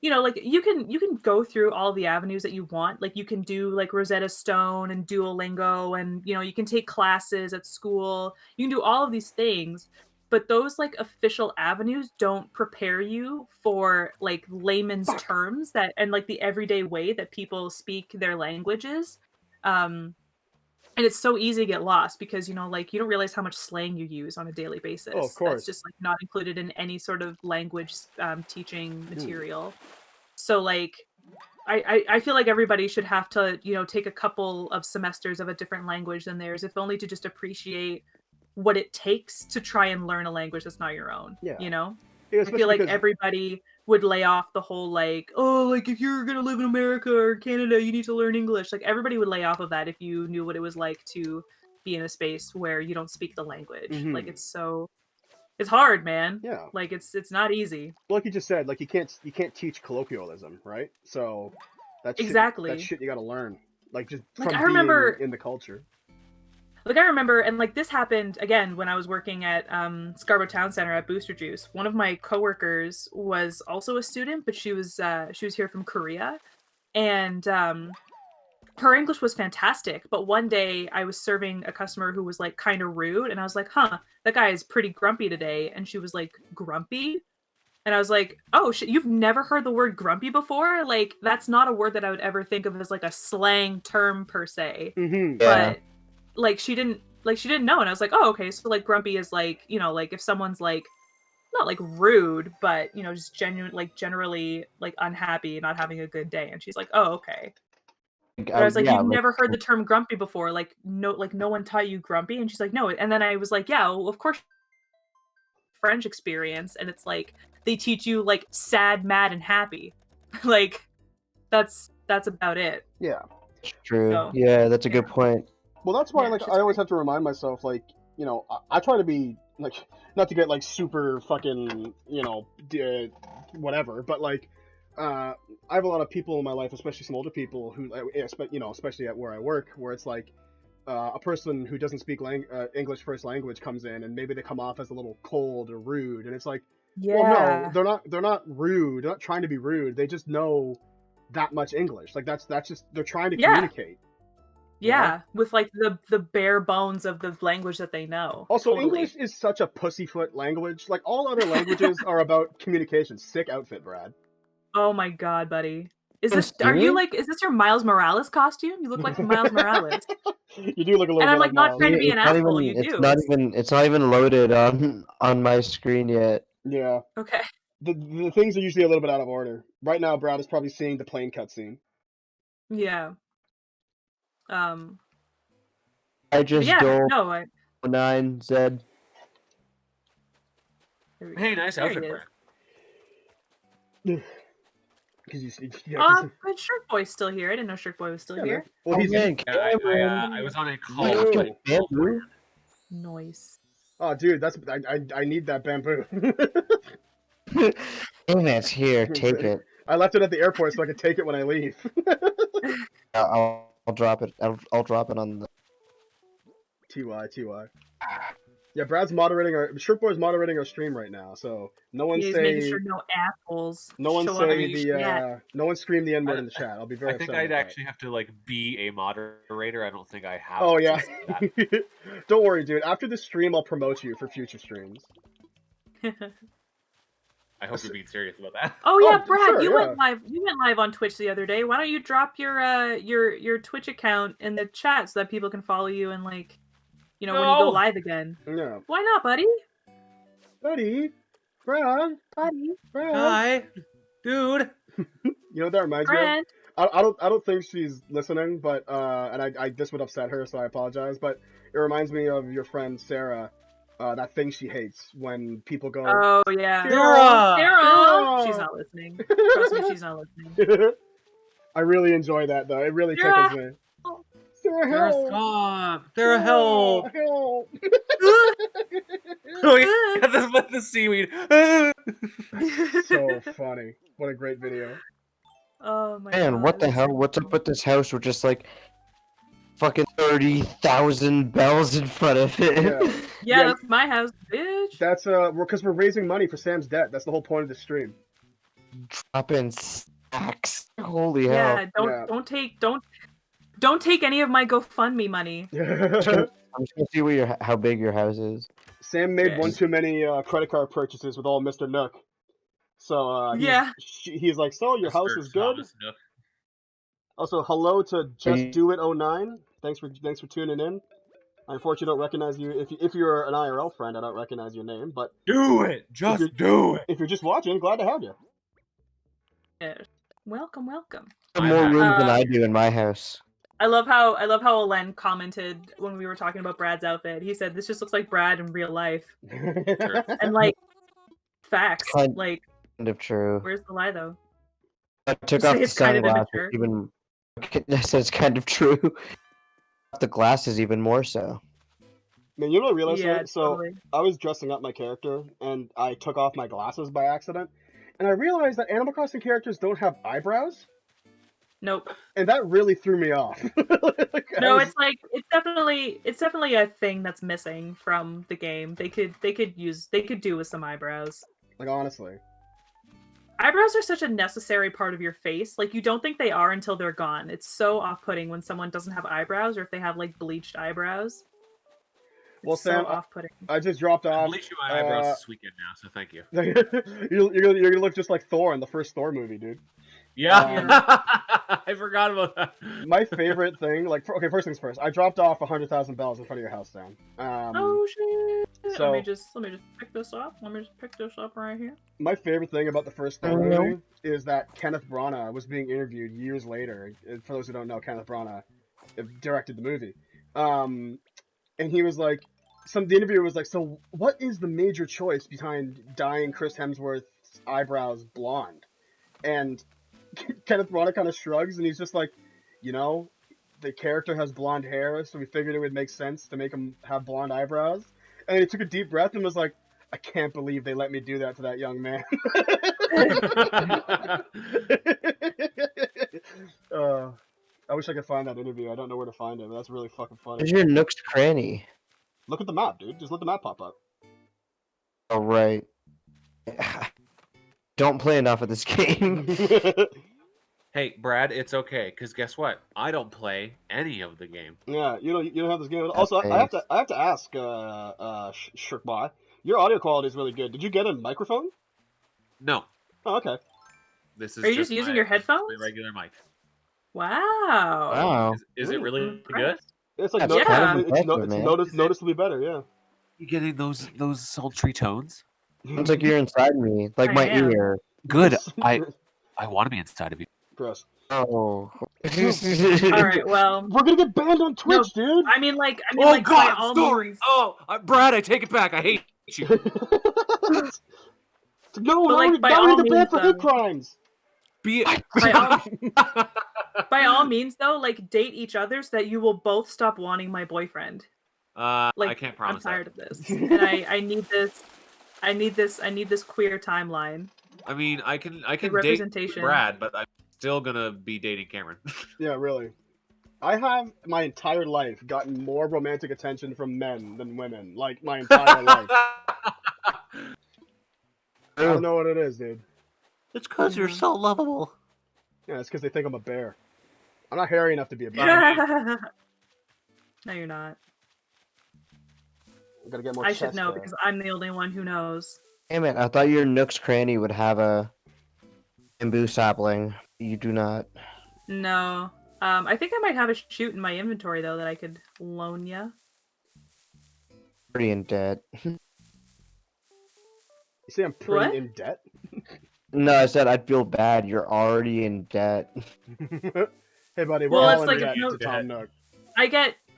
like you can go through all the avenues that you want. Like you can do like Rosetta Stone and Duolingo, and you can take classes at school. You can do all of these things, but those like official avenues don't prepare you for like layman's terms and like the everyday way that people speak their languages. And it's so easy to get lost because, like you don't realize how much slang you use on a daily basis. Oh, of course. That's just like not included in any sort of language teaching material. So like, I feel like everybody should have to, take a couple of semesters of a different language than theirs, if only to just appreciate what it takes to try and learn a language that's not your own. Yeah. Yeah, I especially feel like because everybody would lay off the whole like, oh, like if you're gonna live in America or Canada, you need to learn English. Like everybody would lay off of that if you knew what it was like to be in a space where you don't speak the language. Mhm. Like it's hard, man. Yeah. Like it's not easy. like you just said, like you can't teach colloquialism, right? So that's Exactly. That shit you got to learn, like just Like, from I remember- being in the culture. Like I remember, and like this happened again when I was working at Scarborough Town Center at Booster Juice. One of my coworkers was also a student, but she was here from Korea, and her English was fantastic. But one day I was serving a customer who was like kind of rude, and I was like, "Huh, that guy is pretty grumpy today." And she was like, "Grumpy?" And I was like, "Oh shit, you've never heard the word grumpy before? Like that's not a word that I would ever think of as like a slang term per se." Mm-hmm. Yeah. But like she didn't know, and I was like, oh, okay, so like grumpy is like, like if someone's like not like rude, but just generally like unhappy, not having a good day. And she's like, oh, okay. But I was like, you've never heard the term grumpy before, like no one taught you grumpy? And she's like, no. And then I was like, yeah, well, of course, French experience, and it's like they teach you like sad, mad, and happy. Like that's about it. Yeah. True. So, yeah, that's a good point. Well, that's why Yeah, like it's I always have to remind myself, like I try to be like not to get like super fucking whatever, but like I have a lot of people in my life, especially some older people who especially at where I work, where it's like a person who doesn't speak English first language comes in, and maybe they come off as a little cold or rude, and it's like, yeah. well, no, they're not rude. They're not trying to be rude. They just know that much English. Like that's just they're trying to communicate. Yeah, with like the bare bones of the language that they know. Also, Totally. English is such a pussyfoot language. Like all other languages are about communication. Sick outfit, Brad. Oh my god, buddy. Is Yes, this dude. is this your Miles Morales costume? You look like Miles Morales. You do look a little And bit I'm like not Miles. trying to be an asshole, you it's do. not even loaded on my screen yet. Yeah. Okay. The things are usually a little bit out of order. Right now, Brad is probably seeing the plane cutscene. Yeah. I just yeah, don't no, I 9 Zed. Hey, nice There he outfit, is. Because yeah, but Shirt Boy's still here. I didn't know Shirt Boy was still yeah, here. man. Well, he's man, Yeah, Cameron. I was on a call. No. Bamboo. Noise. Oh, dude, I need that bamboo. Hey, that's here. Take it. I left it at the airport so I could take it when I leave. I'll drop it. I'll drop it on the. TY. Yeah, Brad's moderating Shirtboy's moderating our stream right now, so no one He's say making sure no assholes no one show up say in your chat. no one scream the N-word in the chat. I'll be very I think upset I'd about that. actually have to like be a moderator. I don't think I have. Oh yeah. access to that. Don't worry, dude. After the stream, I'll promote you for future streams. I hope you're being serious about that. Oh yeah, Oh, Brad, sure, you yeah. went live. You went live on Twitch the other day. Why don't you drop your Twitch account in the chat so that people can follow you and like, when you go No. live again? Yeah. Why not, buddy? Buddy, Brad, Buddy, Hi, dude. You know what that reminds me of? friend. I don't think she's listening, but and I this would upset her, so I apologize. But it reminds me of your friend Sarah, that thing she hates when people go. Oh yeah, Sarah! Sarah! She's not listening. Trust me, she's not listening. I really enjoy that though. It really Sarah! tickles me. Oh. Sarah, Sarah, help! stop. Sarah, help. Help! Oh, yeah, the seaweed. So funny. What a great video. Oh my Man, god. what the hell? What's up with this house with just like fucking 30,000 bells in front of it? Yeah. Yeah, Yeah. that's my house, bitch. That's because we're raising money for Sam's debt. That's the whole point of the stream. Dropping stacks. Holy Yeah, hell. don't take any of my GoFundMe money. I'm just gonna see where how big your house is. Sam made Yes. one too many credit card purchases with all Mr. Nook. So Yeah. he's like, so your house Mr. is good. Thomas Nook. Also, hello to Just Hey. Do It 09. Thanks for tuning in. I unfortunately don't recognize you. If you're an IRL friend, I don't recognize your name. But Do it. Just do it. if you're just watching, glad to have you. Yeah. Welcome. more rooms than I do in my house. I love how Alen commented when we were talking about Brad's outfit. He said, "This just looks like Brad in real life." Sure. And like, facts. Kind Like, of true. where's the lie though? I took You off say the it's kind of sunglasses. immature. Even I said it's kind of true. The glasses even more so. Man, you know what I realized? Yeah, Today? So totally. I was dressing up my character, and I took off my glasses by accident, and I realized that Animal Crossing characters don't have eyebrows, Nope. and that really threw me off. Like, I No, was- it's like it's definitely a thing that's missing from the game. They could do with some eyebrows. like honestly. Eyebrows are such a necessary part of your face. Like, you don't think they are until they're gone. It's so off-putting when someone doesn't have eyebrows or if they have like bleached eyebrows. Well, It's Sam, so off-putting. I just dropped I'm off. bleaching my eyebrows this weekend now, so thank you. You're gonna look just like Thor in the first Thor movie, dude. Yeah, I forgot about that. My favorite thing, like, okay, first things first. I dropped off 100,000 bells in front of your house, Sam. Oh shit! so- let me just pick this up. Let me just pick this up right here. My favorite thing about the first Thor Oh, no. movie is that Kenneth Branagh was being interviewed years later. And for those who don't know, Kenneth Branagh directed the movie. And he was like, the interviewer was like, so what is the major choice behind dyeing Chris Hemsworth's eyebrows blonde? And Kenneth Branagh kind of shrugs, and he's just like, you know, the character has blonde hair, so we figured it would make sense to make him have blonde eyebrows. And he took a deep breath and was like, I can't believe they let me do that to that young man. I wish I could find that interview. I don't know where to find it, but that's really fucking funny. Where's your Nook's cranny? Look at the map, dude. Just let the map pop up. Oh right. Don't play enough of this game. Hey, Brad, it's okay, because guess what? I don't play any of the game. Yeah, you don't have this game. Also, I have to ask, Shirkbot, your audio quality is really good. Did you get a microphone? No, Oh, okay. this is Are you just using your headphones? My regular mic. Wow. Wow. Is it really good? Impressed. It's like That's kind of impressive, man. noticeably better. Yeah. You getting those sultry tones? Sounds like you're inside me, like I my am. ear. Good. I want to be inside of you. Gross. Oh. All right. Well, We're gonna get banned on Twitch, dude. I mean, like, by all means- Oh, Brad, I take it back. I hate you. No, But, now like, we're by now all we're gonna get banned means, for hate though. crimes. Be by all means, though, like, date each other so that you will both stop wanting my boyfriend. I Like, can't I'm promise tired that. of this, and I need this. I need this queer timeline. I mean, I can date representation. Brad, but I'm still gonna be dating Cameron. Yeah, really. I have my entire life gotten more romantic attention from men than women. Like my entire life. I don't know what it is, dude. It's because you're so lovable. Yeah, it's because they think I'm a bear. I'm not hairy enough to be a bear. No, you're not. I gotta get more I chest should know hair. because I'm the only one who knows. Damn it, I thought your Nook's cranny would have a bamboo sapling. You do not. No. I think I might have a shoot in my inventory though that I could loan ya. Pretty in debt. You say I'm pretty What? in debt? No, I said I'd feel bad. You're already in debt. Hey, buddy, we're Well, all it's in like debt if you- to Tom Nook.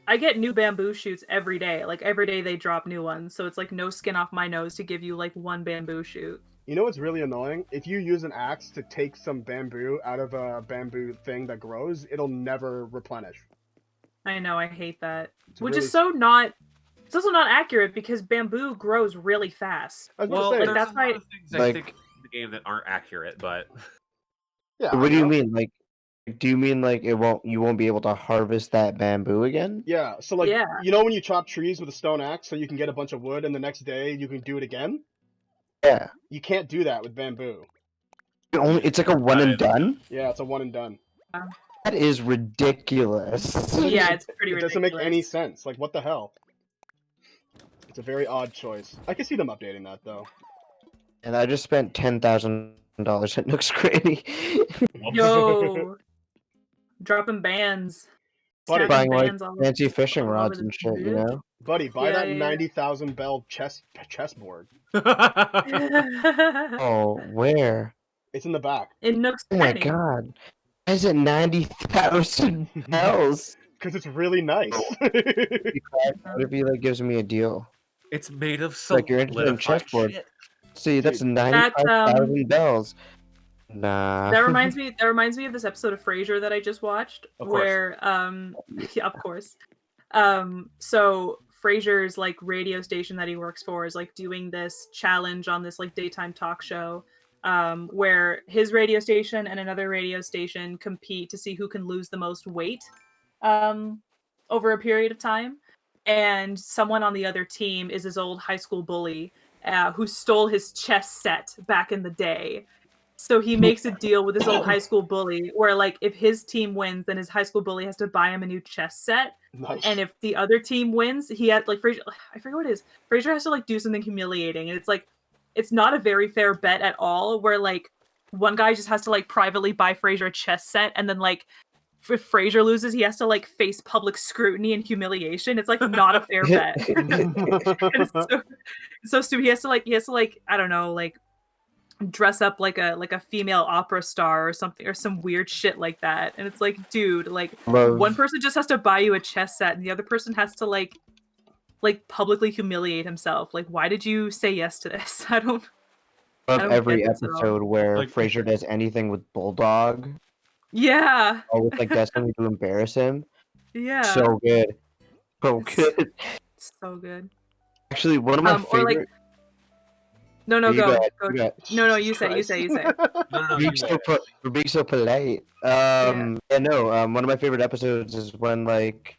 I get new bamboo shoots every day. Like every day they drop new ones, so it's like no skin off my nose to give you like one bamboo shoot. You know what's really annoying? If you use an axe to take some bamboo out of a bamboo thing that grows, it'll never replenish. I know, I hate that. It's Which really- is so not. It's also not accurate because bamboo grows really fast. I was Well, gonna say, there's that's a why- lot of things I Like- think in the game that aren't accurate, but yeah. What do I you know. mean? Like, do you mean like you won't be able to harvest that bamboo again? Yeah, so like, Yeah. you know when you chop trees with a stone axe so you can get a bunch of wood and the next day you can do it again? Yeah. You can't do that with bamboo. It's like a one and done? Yeah, it's a one and done. That is ridiculous. Yeah, it's pretty It ridiculous. doesn't make any sense. Like, what the hell? It's a very odd choice. I can see them updating that, though. And I just spent $10,000 at Nook's Cranny. Yo, dropping bands. Buddy. Snapping Buying like bands all over- fancy fishing all over rods the and shit, you dude. know? Buddy, buy Yeah, that yeah. 90,000 bell chessboard. Oh, where? It's in the back. In Nook's Oh my Cranny. god. Why is it 90,000 bells? Because it's really nice. What if he like gives me a deal? It's made of Like you're interested in solidified chessboard. shit. See, that's Dude, 95,000 bells. Nah. That reminds me. That reminds me of this episode of Frasier that I just watched, Of course. where yeah, of course. So Frasier's like radio station that he works for is like doing this challenge on this like daytime talk show, where his radio station and another radio station compete to see who can lose the most weight, over a period of time. And someone on the other team is his old high school bully, who stole his chess set back in the day. So he makes a deal with his old high school bully where, like, if his team wins, then his high school bully has to buy him a new chess set. Nice. And if the other team wins, he had, like, Frasier, I forget what it is. Frasier has to, like, do something humiliating. And it's, like, it's not a very fair bet at all, where, like, one guy just has to, like, privately buy Frasier a chess set. And then, like, if Frasier loses, he has to, like, face public scrutiny and humiliation. It's, like, not a fair bet. And it's so stupid. He has to, like, I don't know, like, dress up like a female opera star or something, or some weird shit like that. And it's like, dude, like, one person just has to buy you a chess set and the other person has to like publicly humiliate himself. Like, why did you say yes to this? I don't every get this at all. episode where Like- Frasier does anything with Bulldog Yeah. or with like Destiny to embarrass him. Yeah. So good. So It's- good. So good. Actually, one of my Or favorite. like, no, You go. got it. No, you Jesus say. Christ. No, We're being we're being so polite. One of my favorite episodes is when like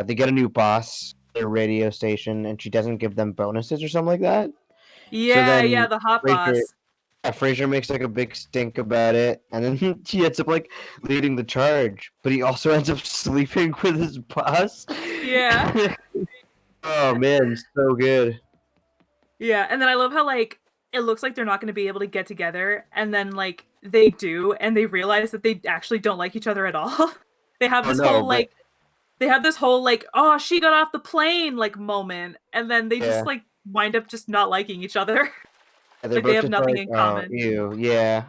they get a new boss, their radio station, and she doesn't give them bonuses or something like that. Yeah, then yeah, the hot Frasier- boss. Frasier makes like a big stink about it, and then he ends up like leading the charge, but he also ends up sleeping with his boss. Yeah. Oh man, so good. Yeah, and then I love how, like, it looks like they're not going to be able to get together, and then, like, they do, and they realize that they actually don't like each other at all. They have this whole, like, oh, she got off the plane, like, moment, and then they Yeah. just, like, wind up just not liking each other. And they're Like, they both have just nothing like, in common. Oh, ew, yeah.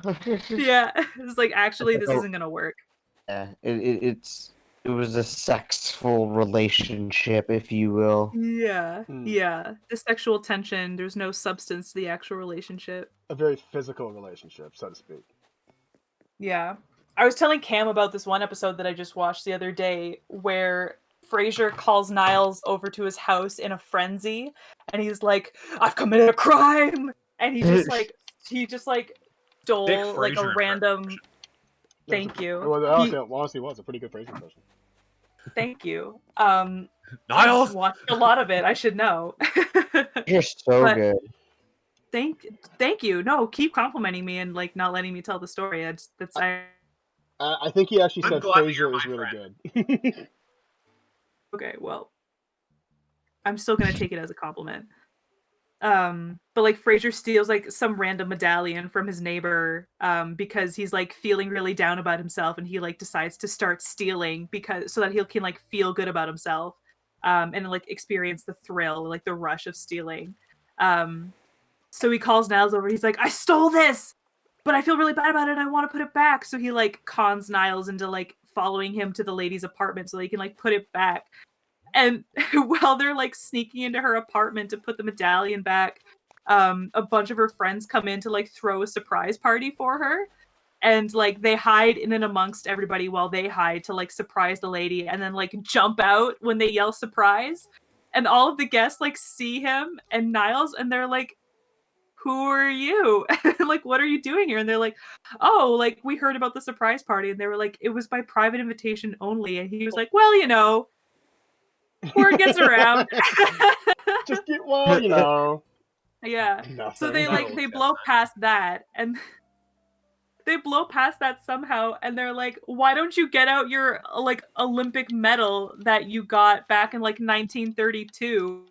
Yeah, it's like, actually, this Oh. isn't going to work. Yeah, it was a sexful relationship, if you will. Yeah, Hmm. yeah. The sexual tension, there's no substance to the actual relationship. A very physical relationship, so to speak. Yeah. I was telling Cam about this one episode that I just watched the other day where Frasier calls Niles over to his house in a frenzy and he's like, I've committed a crime! And he just stole Dick like a Fraser random impression. thank you. Well, He- honestly, it was a pretty good Frasier impression. Thank you. Niles. Watched a lot of it, I should know. You're so But- good. Thank you. No, keep complimenting me and like not letting me tell the story. I think he actually I'm said glad that you're Frasier is my really good. Okay, well, I'm still gonna take it as a compliment. But like Frasier steals like some random medallion from his neighbor, because he's like feeling really down about himself, and he like decides to start stealing so that he can like feel good about himself, and like experience the thrill, like the rush of stealing. So he calls Niles over. He's like, I stole this, but I feel really bad about it. And I want to put it back. So he like cons Niles into like following him to the lady's apartment so they can like put it back. And while they're like sneaking into her apartment to put the medallion back, a bunch of her friends come in to like throw a surprise party for her. And like they hide in and amongst everybody while they hide to like surprise the lady, and then like jump out when they yell surprise. And all of the guests like see him and Niles, and they're like, who are you? Like, what are you doing here? And they're like, oh, like we heard about the surprise party. And they were like, it was by private invitation only. And he was like, well, you know, word gets around. Just get well, you know. Yeah. Nothing. So they like they blow past that, and they blow past that somehow, and they're like, why don't you get out your like Olympic medal that you got back in like 1932?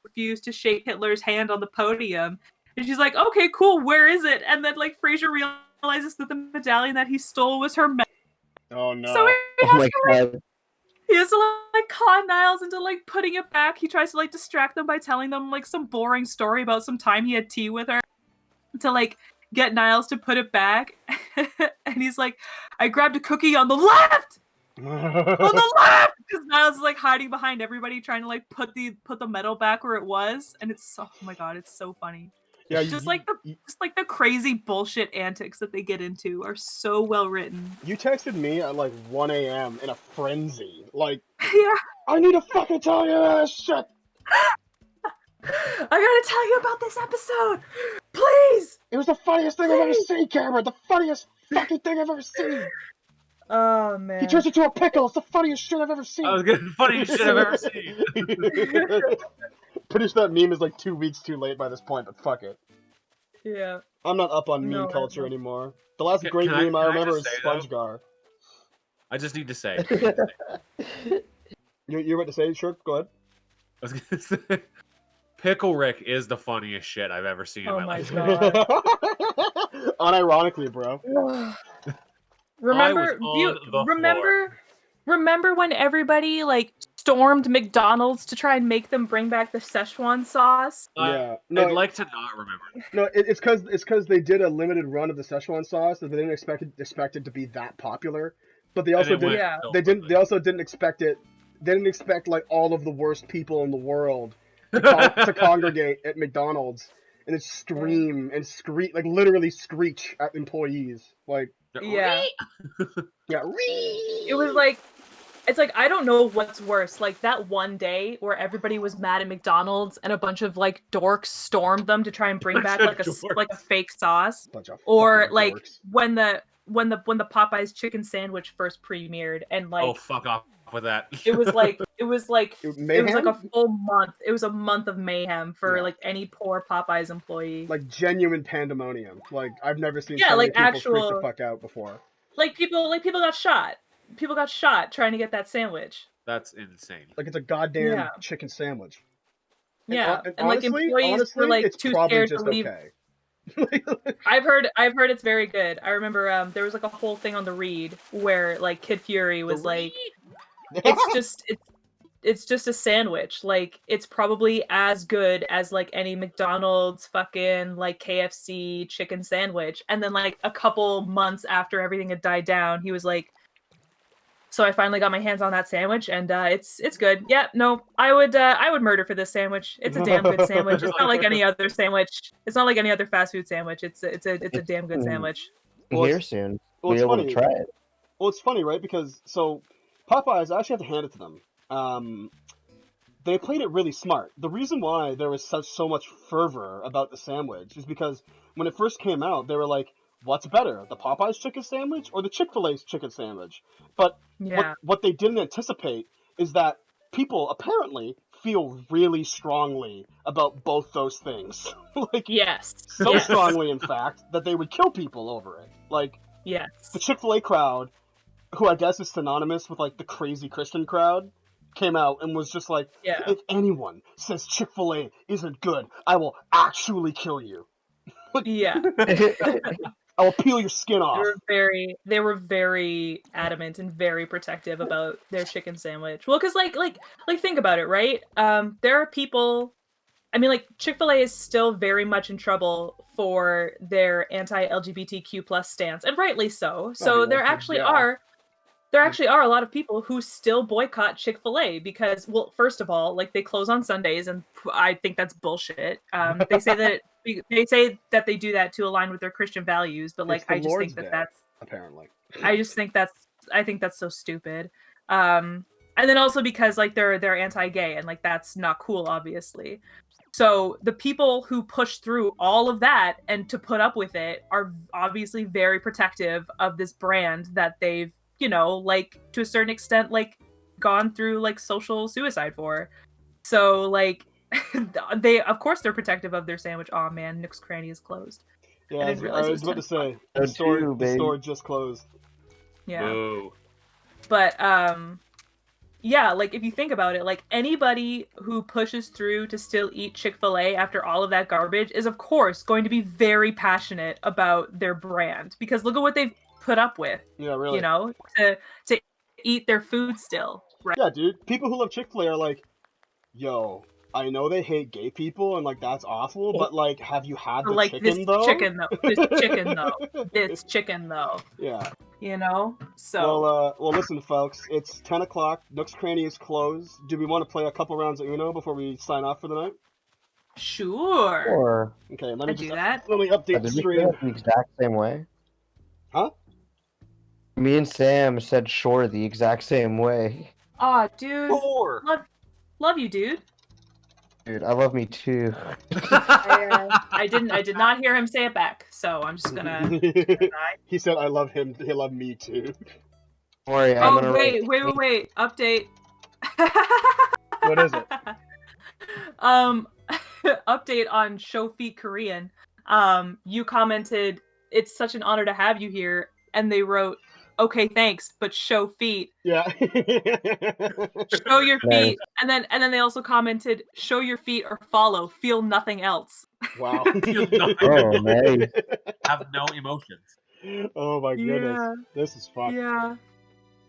Refused to shake Hitler's hand on the podium. And she's like, okay, cool, where is it? And then like Frasier realizes that the medallion that he stole was her medal. Oh no. So he Oh has my to like god. he has to like con Niles into like putting it back. He tries to like distract them by telling them like some boring story about some time he had tea with her to like get Niles to put it back, and he's like, "I grabbed a cookie on the left." On the left, because Niles is like hiding behind everybody, trying to like put the medal back where it was, and it's so, oh my god, it's so funny. Yeah, just like the crazy bullshit antics that they get into are so well written. You texted me at like 1 a.m. in a frenzy, like, Yeah, I need to fucking tell you this shit. I gotta tell you about this episode, please. It was the funniest thing I've ever seen, Cameron. The funniest fucking thing I've ever seen. Oh man, He turns into a pickle. It's the funniest shit I've ever seen. I was getting the funniest shit I've ever seen. Pretty sure that meme is like 2 weeks too late by this point, but fuck it. Yeah. I'm not up on meme No, culture I- anymore. The last Can- great can I- meme I can I remember is just say, though? SpongeGar. I just need to say. You're about to say, sure, go ahead. I was gonna say, Pickle Rick is the funniest shit I've ever seen Oh in my my life. god. Unironically, bro. Remember, on the remember when everybody like stormed McDonald's to try and make them bring back the Szechuan sauce? Yeah. No, I'd like to not remember. no, it's because they did a limited run of the Szechuan sauce that they didn't expect it to be that popular. But they also And it went didn't. Yeah. so They didn't. quickly. They also didn't expect it. They didn't expect like all of the worst people in the world to congregate at McDonald's and it's scream and screech, like literally screech at employees. Like, Yeah. yeah, It was like, it's like, I don't know what's worse, like that one day where everybody was mad at McDonald's and a bunch of like dorks stormed them to try and bring back Bunch of like a fake sauce, bunch of or fucking like dorks. when the Popeyes chicken sandwich first premiered and like Oh, fuck off with that. it was like it was like Mayhem? a full month. It was a month of mayhem for Yeah. like any poor Popeyes employee. Like genuine pandemonium. Like I've never seen Yeah, so many like people freak the actual- fuck out before. Like people got shot. People got shot trying to get that sandwich. That's insane. Like it's a goddamn Yeah. chicken sandwich. And Yeah, hon- and and like honestly- employees honestly, were like it's too probably scared just to leave. okay. I've heard it's very good. I remember there was like a whole thing on the read where like Kid Fury was like, it's just a sandwich. Like it's probably as good as like any McDonald's fucking like KFC chicken sandwich. And then like a couple months after everything had died down, he was like, so I finally got my hands on that sandwich and it's good. Yeah, no, I would murder for this sandwich. It's a damn good sandwich. It's not like any other sandwich. It's not like any other fast food sandwich. It's a damn good sandwich. Well, Here it's- soon. well, Be it's able funny. to try it. Well, it's funny, right? Because so Popeyes, I actually have to hand it to them. They played it really smart. The reason why there was so much fervor about the sandwich is because when it first came out, they were like, "What's better, the Popeyes chicken sandwich or the Chick-fil-A's chicken sandwich?" But Yeah. what they didn't anticipate is that people apparently feel really strongly about both those things. Like Yes. so Yes. strongly, in fact, that they would kill people over it. Like Yes. the Chick-fil-A crowd, who I guess is synonymous with like the crazy Christian crowd, came out and was just like, Yeah. if anyone says Chick-fil-A isn't good, I will actually kill you. Yeah. I will peel your skin off. They were very adamant and very protective about their chicken sandwich. Well, because like think about it, right? There are people. I mean, like Chick-fil-A is still very much in trouble for their anti-LGBTQ plus stance, and rightly so. So well, there actually yeah. are a lot of people who still boycott Chick-fil-A because, well, first of all, like they close on Sundays, and I think that's bullshit. They say that they do that to align with their Christian values, but like It's the I just Lord's think Day, that's apparently. I think that's so stupid. And then also because like they're anti-gay and like that's not cool, obviously. So the people who push through all of that and to put up with it are obviously very protective of this brand that they've, you know, like to a certain extent, like gone through like social suicide for. So like of course they're protective of their sandwich. Oh man, Nook's Cranny is closed. Yeah, I didn't realize I it was was about to say, So the baby. store just closed. Yeah. Boo. But yeah, like if you think about it, like anybody who pushes through to still eat Chick-fil-A after all of that garbage is of course going to be very passionate about their brand because look at what they've put up with, Yeah, really. you know, to eat their food still, right? Yeah, dude. People who love Chick-fil-A are like, yo, I know they hate gay people and like that's awful, but like, have you had the Like chicken this though? chicken though. This chicken though. This chicken though. Yeah. You know? So Well, listen, folks. It's 10 o'clock. Nook's Cranny is closed. Do we want to play a couple rounds of Uno before we sign off for the night? sure. Or Okay, let me I'd just do that. let me update the did we stream. feel it the exact same way? Huh? Me and Sam said sure the exact same way. Aw, dude. Four. Love you, dude. Dude, I love me too. I did not hear him say it back, so I'm just gonna He said, "I love him. He loved me too." Don't worry, I'm Oh gonna wait. Update. What is it? Update on Show Feet Korean. You commented, "It's such an honor to have you here," and they wrote, "Okay, thanks, but show feet." Yeah. Show your Nice. feet, and then they also commented, "Show your feet or follow. Feel nothing else." Wow. Feel nothing. Oh, nice. Have no emotions. Oh my goodness. Yeah. This is fun. Yeah.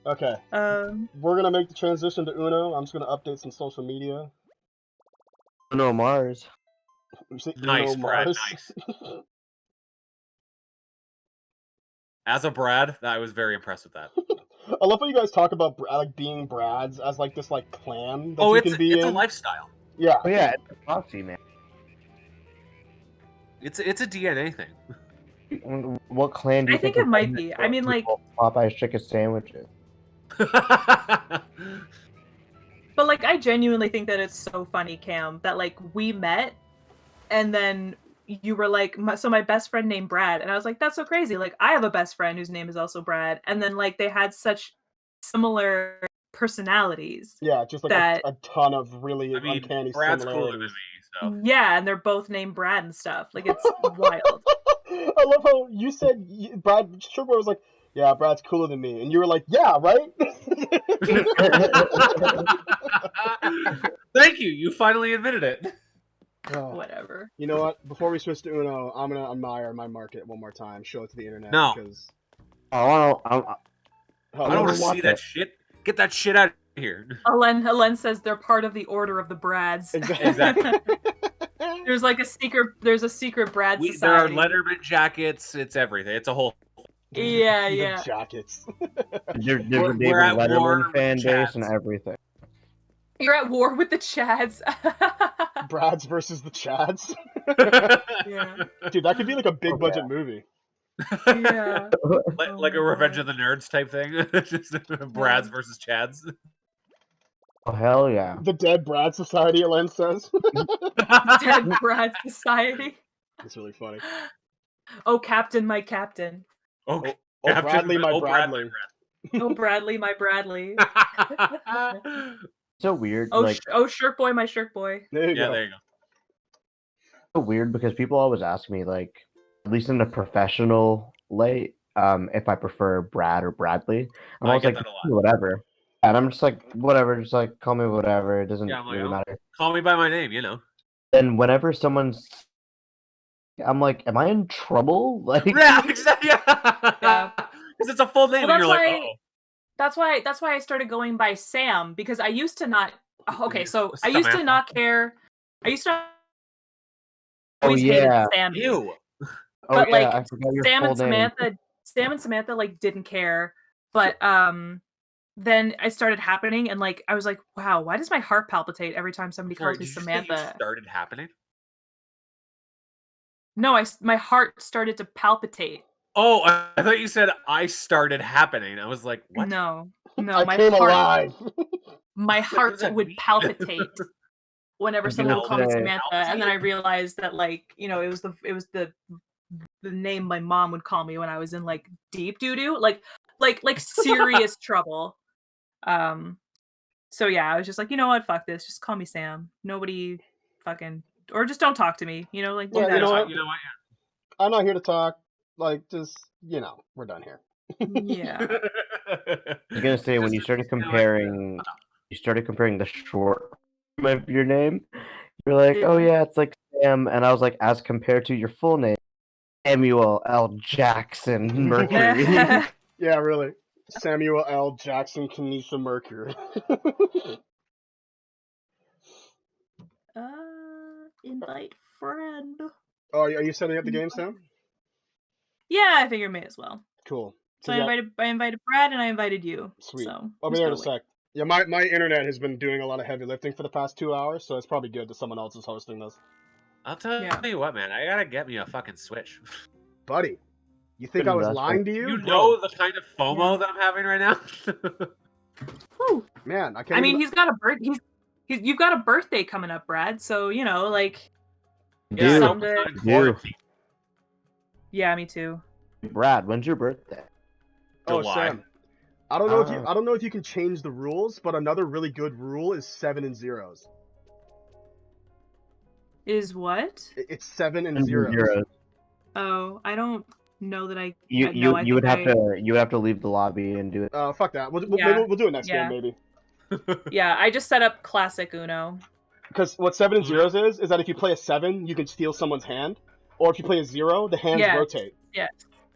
Okay. We're gonna make the transition to Uno. I'm just gonna update some social media. No, Mars. You say Nice, Uno Brad. Mars? Nice. As a Brad, I was very impressed with that. I love how you guys talk about like being Brads as like this like clan that Oh, you it's can be it's a in. lifestyle. Yeah. Oh yeah, it's a proxy, man. It's a DNA thing. What clan do you I think would it might win be. for I mean, like, people Popeye's chicken sandwiches? but like, I genuinely think that it's so funny, Cam, that like we met, and then you were like, so my best friend named Brad, and I was like, that's so crazy. Like, I have a best friend whose name is also Brad, and then like they had such similar personalities. Yeah, just like that a ton of really I mean, uncanny Brad's cooler than me, similarities. so. Yeah, and they're both named Brad and stuff. Like, it's wild. I love how you said Brad Sugarboy was like, "Yeah, Brad's cooler than me," and you were like, "Yeah, right." Thank you. You finally admitted it. Oh, Whatever. you know what? Before we switch to Uno, I'm gonna admire my market one more time. Show it to the internet. No. Because... I I don't want to see that shit. Get that shit out of here. Helen says they're part of the Order of the Brads. Exactly. There's like a secret Brad There are society. Letterman jackets. It's everything. It's a whole. Yeah, The yeah. jackets. Different We're David at war Letterman with fan base Chads. and everything. You're at war with the Chads. Brads versus the Chads. Yeah. Dude, that could be like a big Oh, budget movie. Yeah. like Oh a my Revenge God. of the Nerds type thing. Just Brads versus Chads. Oh hell yeah! The Dead Brad Society, Elen says. Dead Brad Society. It's really funny. Oh, Captain, my Captain. Okay. Oh, Bradley, my Bradley. Oh, Bradley, my Bradley. So weird. Oh, like Shirt Boy, my Shirt Boy. There you Yeah, go. there you go. so weird because people always ask me like, at least in a professional light, if I prefer Brad or Bradley. I'm I always get like that a lot. whatever, and I'm just like whatever. Just like call me whatever. It doesn't Yeah, I'm like, really oh. matter. Call me by my name, you know. And whenever someone's, I'm like, am I in trouble? Like, Yeah, exactly. Yeah. Because it's a full name, Well, and you're like, that's oh. That's why I started going by Sam, because I used to not. Okay, so I Samantha. used to not care. I used to oh always yeah, hated Sammy. Ew. oh But, yeah, like, I forgot your Sam full and name. Samantha like didn't care, but then it started happening, and like I was like, wow, why does my heart palpitate every time somebody Sorry, calls me did you say you Samantha? started happening? No, my heart started to palpitate. Oh, I thought you said I started happening. I was like, what? No, I my came heart, alive. my What does heart that would mean? palpitate whenever Was someone would call me gonna say- Samantha, and then I realized that like it was the name my mom would call me when I was in like deep doo doo, like serious trouble. So yeah, I was just like, you know what, fuck this, just call me Sam. Nobody fucking, or just don't talk to me. Like do Yeah, that. you know as what? well. You know what? I'm not here to talk. Like, just, we're done here. Yeah. I was gonna say when you started comparing, the short form of your name, you're like, oh Yeah. yeah, it's like Sam, and I was like, as compared to your full name, Samuel L. Jackson Mercury. Yeah, really. Samuel L. Jackson Kenesha Mercury. invite friend. Oh, are you setting up the game, Sam? Yeah, I figure may as well. Cool. So I invited Brad and I invited you. Sweet. So I'll be there in a sec. Yeah, my internet has been doing a lot of heavy lifting for the past 2 hours, so it's probably good that someone else is hosting this. I'll tell you what, man. I gotta get me a fucking Switch. Buddy, you think I was lying to you? You know the kind of FOMO that I'm having right now. Whew. Man, I can't. I mean, you've got a birthday coming up, Brad. So you know, like, Yeah, Dude. Yeah, me too. Brad, when's your birthday? Oh, July. Sam. I don't know if you can change the rules, but another really good rule is 7 and zeros. Is what? It's 7 and zeros. Oh, I don't know that I. You would have to leave the lobby and do it. Fuck that. We'll do it next game maybe. Yeah, I just set up classic Uno. Because what 7 and zeros is that if you play a 7, you can steal someone's hand, or if you play a 0, the hands rotate.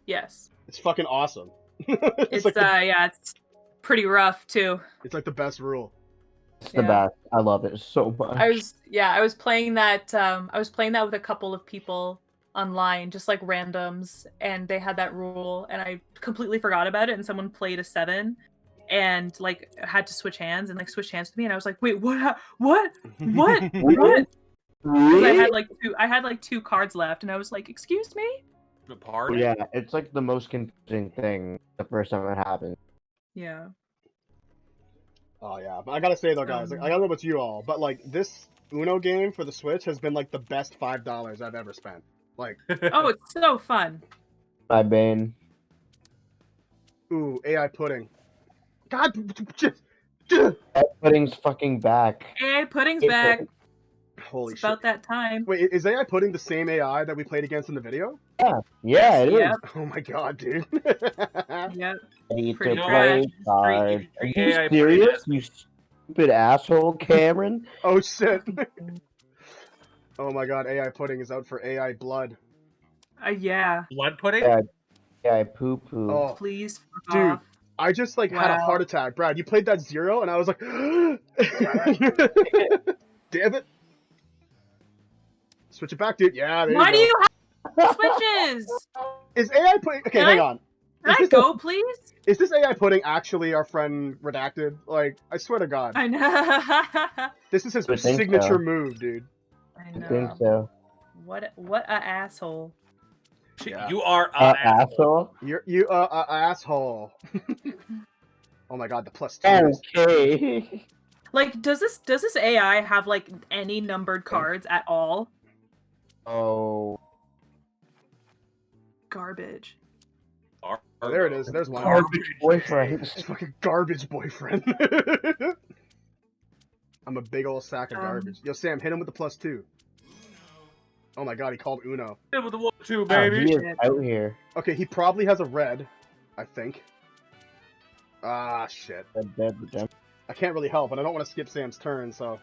Yes. It's fucking awesome. it's it's pretty rough too. It's like the best rule. It's the best. I love it so much. I was playing that. I was playing that with a couple of people online, just like randoms, and they had that rule, and I completely forgot about it. And someone played a 7, and like had to switch hands and like switch hands with me, and I was like, wait, what? What? Because I had like 2 cards left, and I was like, excuse me. The party? Yeah, it's like the most confusing thing the first time it happened. Yeah. Oh yeah, but I gotta say though, guys, like, I don't know about you all, but like this Uno game for the Switch has been like the best $5 I've ever spent. Like, oh, it's so fun. My bane. Ooh, AI pudding. God, AI pudding's fucking back. AI pudding's back. Holy it's shit! About that time. Wait, is AI pudding the same AI that we played against in the video? Yeah, it is. Oh my god, dude. Yep. Ready to Pretty play cards. Are you serious? You stupid asshole, Cameron? Oh shit. Oh my god, AI pudding is out for AI blood. Yeah. Blood pudding? Yeah, poo poo. Oh, please, dude. off. I just like had a heart attack, Brad. You played that 0, and I was like, damn it. Switch it back, dude. Yeah, there Why you go. do you have switches? Is AI pudding? Okay, hang on. Can I go, please? Is this AI pudding actually our friend Redacted? Like, I swear to God. I know. This is his signature move, dude. I know. I think so. What a asshole. Yeah. You are an asshole. You asshole. Oh my god, the +2. Okay. Like, does this AI have like any numbered cards at all? Oh. Garbage. Oh, there it is. There's one. Garbage boyfriend. It's fucking garbage boyfriend. I'm a big old sack of garbage. Yo, Sam, hit him with the +2. Oh my god, he called Uno. Hit with the 1-2, baby. He is out here. Okay, he probably has a red, I think. Ah, shit. I can't really help, and I don't want to skip Sam's turn, so...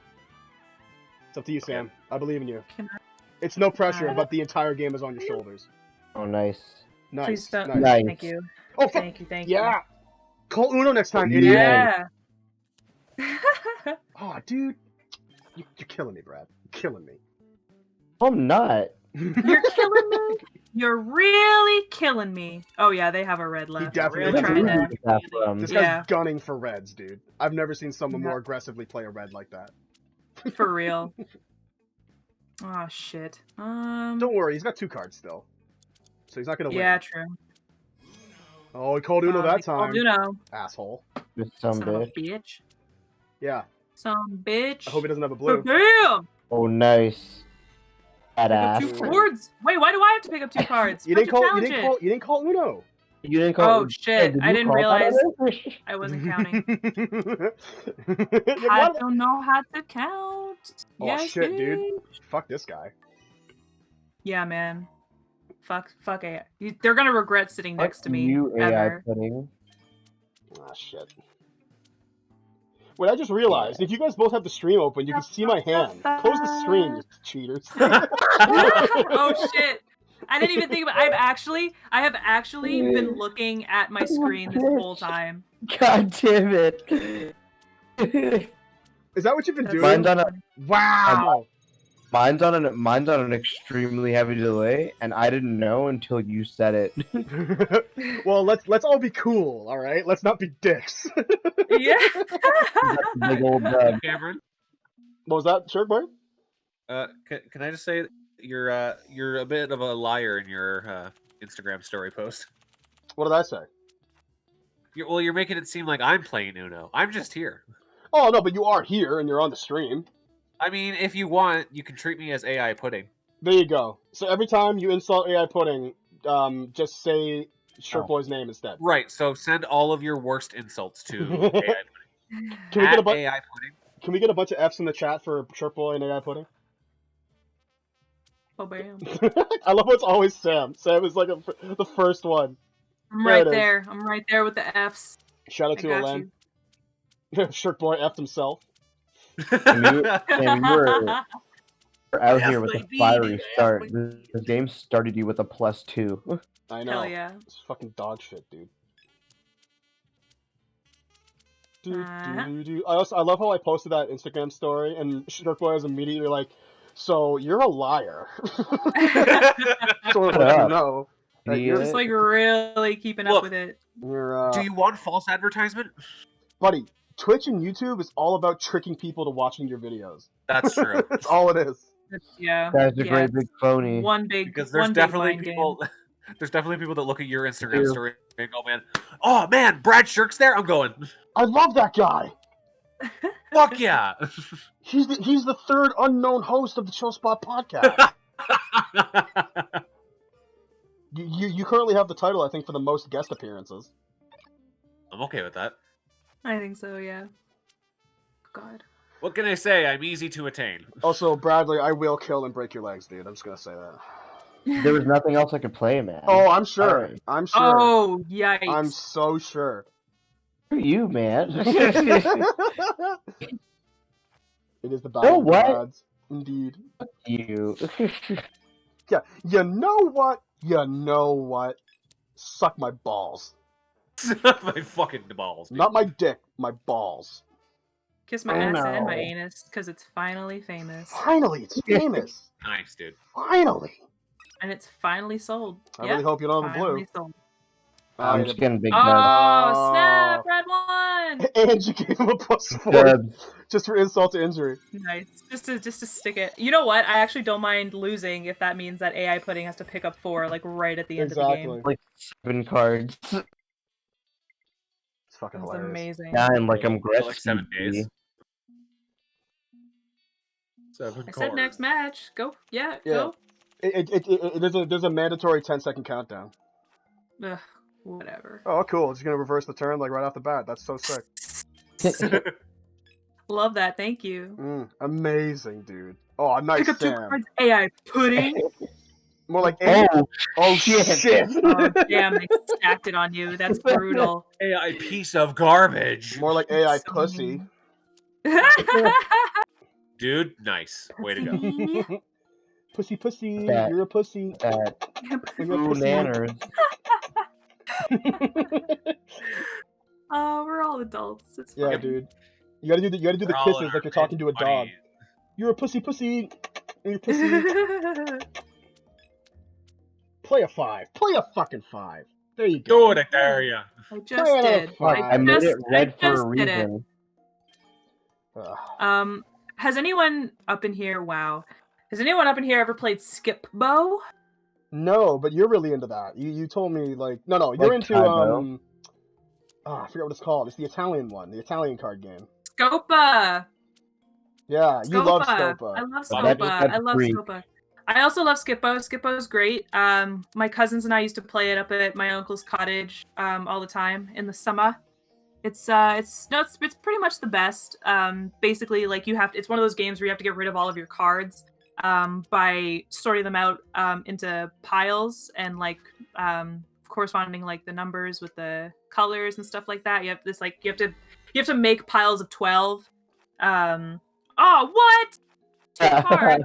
It's up to you, Sam. I believe in you. It's no pressure, but the entire game is on your shoulders. Oh, nice. Nice. Please don't. Nice. Thank you. Oh, thank you. Yeah! Call Uno next time, idiot! Yeah! Oh, dude. You're killing me, Brad. You're killing me. I'm not. You're killing me? You're really killing me. Oh, yeah, they have a red left. He definitely really trying to... This guy's gunning for reds, dude. I've never seen someone more aggressively play a red like that. For real. Oh, shit. Don't worry, he's got 2 cards still. So he's not gonna win. Yeah, true. Oh, he called Uno that time. Called Uno. Asshole. Some bitch. Yeah. Some bitch. I hope he doesn't have a blue. Damn! Oh, nice. Badass. 2 cards. Wait, why do I have to pick up 2 cards? You didn't call Uno. You didn't call. Oh shit! I didn't realize I wasn't counting. I don't know how to count. Oh yes, shit, dude! Fuck this guy. Yeah, man. Fuck AI. They're gonna regret sitting next to me. You ever. AI pudding. Ah shit. Wait, I just realized if you guys both have the stream open, you can see my hand. Close the stream, you cheaters. Oh shit! I didn't even think about. I have actually been looking at my screen this whole time. God damn it! Is that what you've been doing? Mine's on a... Wow! Mine's on an extremely heavy delay, and I didn't know until you said it. Well, let's all be cool, all right? Let's not be dicks. Yeah. Big old Cameron, What was that, Shirt Boy? can I just say you're a bit of a liar in your Instagram story post. What did I say? You're making it seem like I'm playing Uno. I'm just here. Oh no, but you are here and you're on the stream. I mean, if you want, you can treat me as AI pudding. There you go. So every time you insult AI Pudding, just say Shirt Boy's name instead. Right. So send all of your worst insults to AI pudding. Can we get a AI pudding. Can we get a bunch of F's in the chat for Shirt Boy and AI Pudding? Oh, bam. I love how it's always Sam. Sam is like the first one. I'm There right it is. there. I'm right there with the F's. Shout out I to got Alen. you. Shirt Boy F'd himself. Sam, you're out Yes, here with a baby. fiery Yes, start. baby. This game started you with a +2. I know. Hell yeah. It's fucking dog shit, dude. I love how I posted that Instagram story and Shirt Boy was immediately like, "So you're a liar." So Shut let you up. know that you're, Just like really keeping Look, up with it. you're Do you want false advertisement? buddy. Twitch and YouTube is all about tricking people to watching your videos. That's true. That's all it is. Yeah. That's a yeah, great big phony. One big. Because there's one big definitely mind people. game. There's definitely people that look at your Instagram True. story and go, oh man, Brad Shirk's there. I'm going. I love that guy. Fuck yeah. He's the third unknown host of the Chill Spot podcast. You currently have the title, I think, for the most guest appearances. I'm okay with that. I think so. Yeah. God. What can I say? I'm easy to attain. Also, Bradley, I will kill and break your legs, dude. I'm just gonna say that. There was nothing else I could play, man. Oh, I'm sure. Alright. I'm sure. Oh yikes! I'm so sure. Screw you, man. It is the battle of the what? gods. Indeed. you. Yeah, you know what? You know what? Suck my balls. My fucking balls. Dude. Not my dick, my balls. Kiss my Oh, ass and my no. anus because it's finally famous Finally, it's famous. Nice, dude. Finally. and it's finally sold. I Yep, really hope you don't have a blue. finally sold. I'm just getting big Oh dubs. snap! Brad won. And you gave him a +4 Dubs. just for insult to injury. Nice. Just to stick it. You know what? I actually don't mind losing if that means that AI Pudding has to pick up 4 like right at the end of the Exactly. game. Like 7 cards. It's fucking That's hilarious. amazing. Yeah, I'm like I'm For Gretzky. like 7 days. 7 I said next match. Go. Yeah. Yeah. Go. There's a mandatory 10-second countdown. Ugh, whatever. Oh, cool. Just gonna reverse the turn like right off the bat. That's so sick. Love that. Thank you. Amazing, dude. Oh, nice, Pick up 2 Sam. cards. AI Pudding. More like AI. Oh shit. shit. Oh damn! They stacked it on you. That's brutal. AI piece of garbage. More like AI So pussy. mean. Dude, nice. Way to go. Pussy, pussy. That- You're a pussy. That You're a true pussy. nanners. Oh, we're all adults. It's Yeah, fine. dude. You gotta do the We're all kisses in like our you're talking to a dog. mid-20s. You're a pussy, pussy. You're a pussy. Play a 5. Play a fucking 5. There you go. Do it, Daria. I just Play did. it fine. I made it red I for just a did it. reason. Ugh. Has anyone up in here? Wow. Has anyone up in here ever played Skip Bow? No, but you're really into that. You told me like no, you're Like into Tybo. I forget what it's called. It's the Italian one, the Italian card game. Scopa. Yeah, you love Scopa. Scopa. I love That's- Scopa. I love freak. Scopa. I also love Skippo. Skippo's great. My cousins and I used to play it up at my uncle's cottage all the time in the summer. It's pretty much the best. Basically, like it's one of those games where you have to get rid of all of your cards by sorting them out into piles and like corresponding like the numbers with the colors and stuff like that. You have to make piles of 12. Oh, what? 2 cards.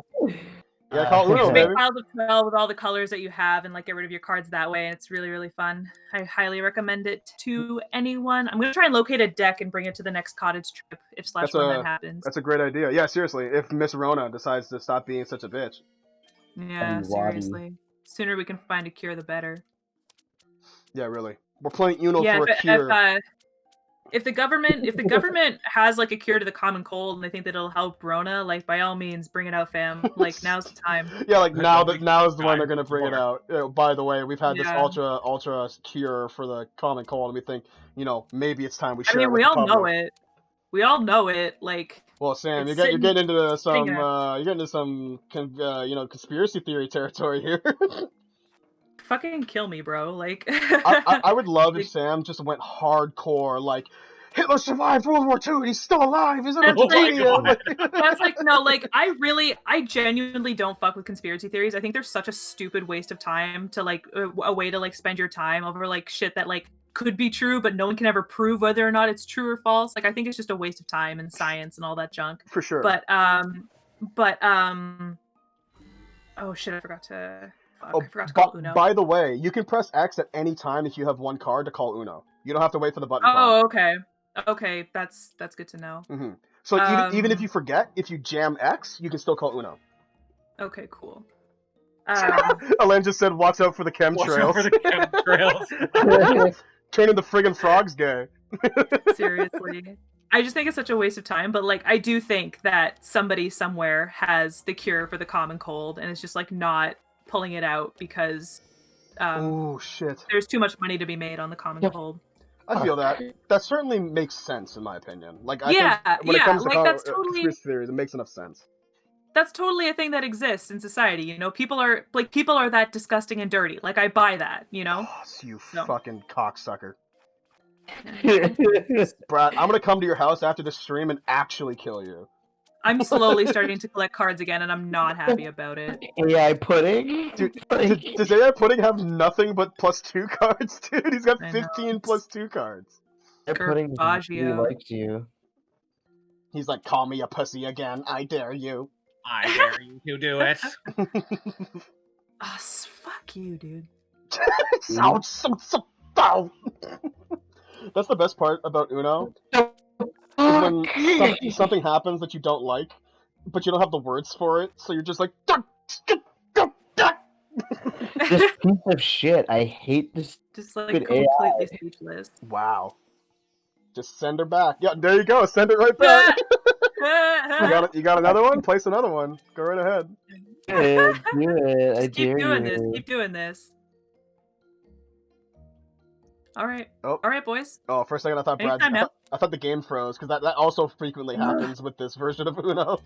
Yeah, call You Uno, just make baby. piles of 12 with all the colors that you have and like get rid of your cards that way, and it's really, really fun. I highly recommend it to anyone. I'm gonna try and locate a deck and bring it to the next cottage trip if That's when that happens. That's a great idea. Yeah, seriously. If Miss Rona decides to stop being such a bitch. Yeah, seriously. Sooner we can find a cure, the better. Yeah, really. We're playing Uno Yeah, for a cure. if the government has like a cure to the common cold and they think that it'll help Rona, like by all means, bring it out, fam. Like now's the time. Yeah, like now is the one time. they're gonna bring it More. out. By the way, we've had this Yeah. ultra cure for the common cold, and we think, maybe it's time we share I mean, it with we the all know public. it. We all know it. Like, Well, Sam, it's you're getting into some sitting conspiracy theory territory here. fucking kill me, bro. Like, I would love if Sam just went hardcore, like, Hitler survived World War II and he's still alive. He's an That's like- idiot. that's like, no, like, I genuinely don't fuck with conspiracy theories. I think they're such a stupid waste of time to like a way to like spend your time over like shit that like could be true, but no one can ever prove whether or not it's true or false. Like, I think it's just a waste of time and science and all that junk. For sure. But oh shit, I forgot to. Fuck, I forgot to call Uno. By the way, you can press X at any time if you have one card to call Uno. You don't have to wait for the button. Oh, okay. Okay, that's good to know. Mm-hmm. So even if you forget, if you jam X, you can still call Uno. Okay, cool. Alen just said, "Watch out for the chemtrails." Turning the friggin' frogs gay. Seriously. I just think it's such a waste of time, but like I do think that somebody somewhere has the cure for the common cold and it's just like not pulling it out because oh shit. There's too much money to be made on the common cold. I feel that. That certainly makes sense in my opinion. Like I think when yeah, it comes to like that's totally conspiracy theories, it makes enough sense. That's totally a thing that exists in society, you know. People are that disgusting and dirty. Like I buy that, you know. Oh, you fucking cocksucker. Brad, I'm gonna come to your house after this stream and actually kill you. I'm slowly starting to collect cards again, and I'm not happy about it. AI pudding? Dude, does AI pudding have nothing but +2 cards, dude? He's got 15 +2 cards. AI pudding really likes you. He's like, call me a pussy again. I dare you. I dare you to do it. Oh, fuck you, dude. Sounds so foul. That's the best part about Uno. Is when something happens that you don't like, but you don't have the words for it, so you're just like, this piece of shit. I hate this. Just like completely AI. Speechless. Wow. Just send her back. Yeah, there you go. Send it right back. You got another one? Place another one. Go right ahead. Do it. I keep doing you. this. Keep doing this. All right. Oh. All right, boys. Oh, for a second I thought Brad. I thought the game froze because that also frequently happens with this version of Uno.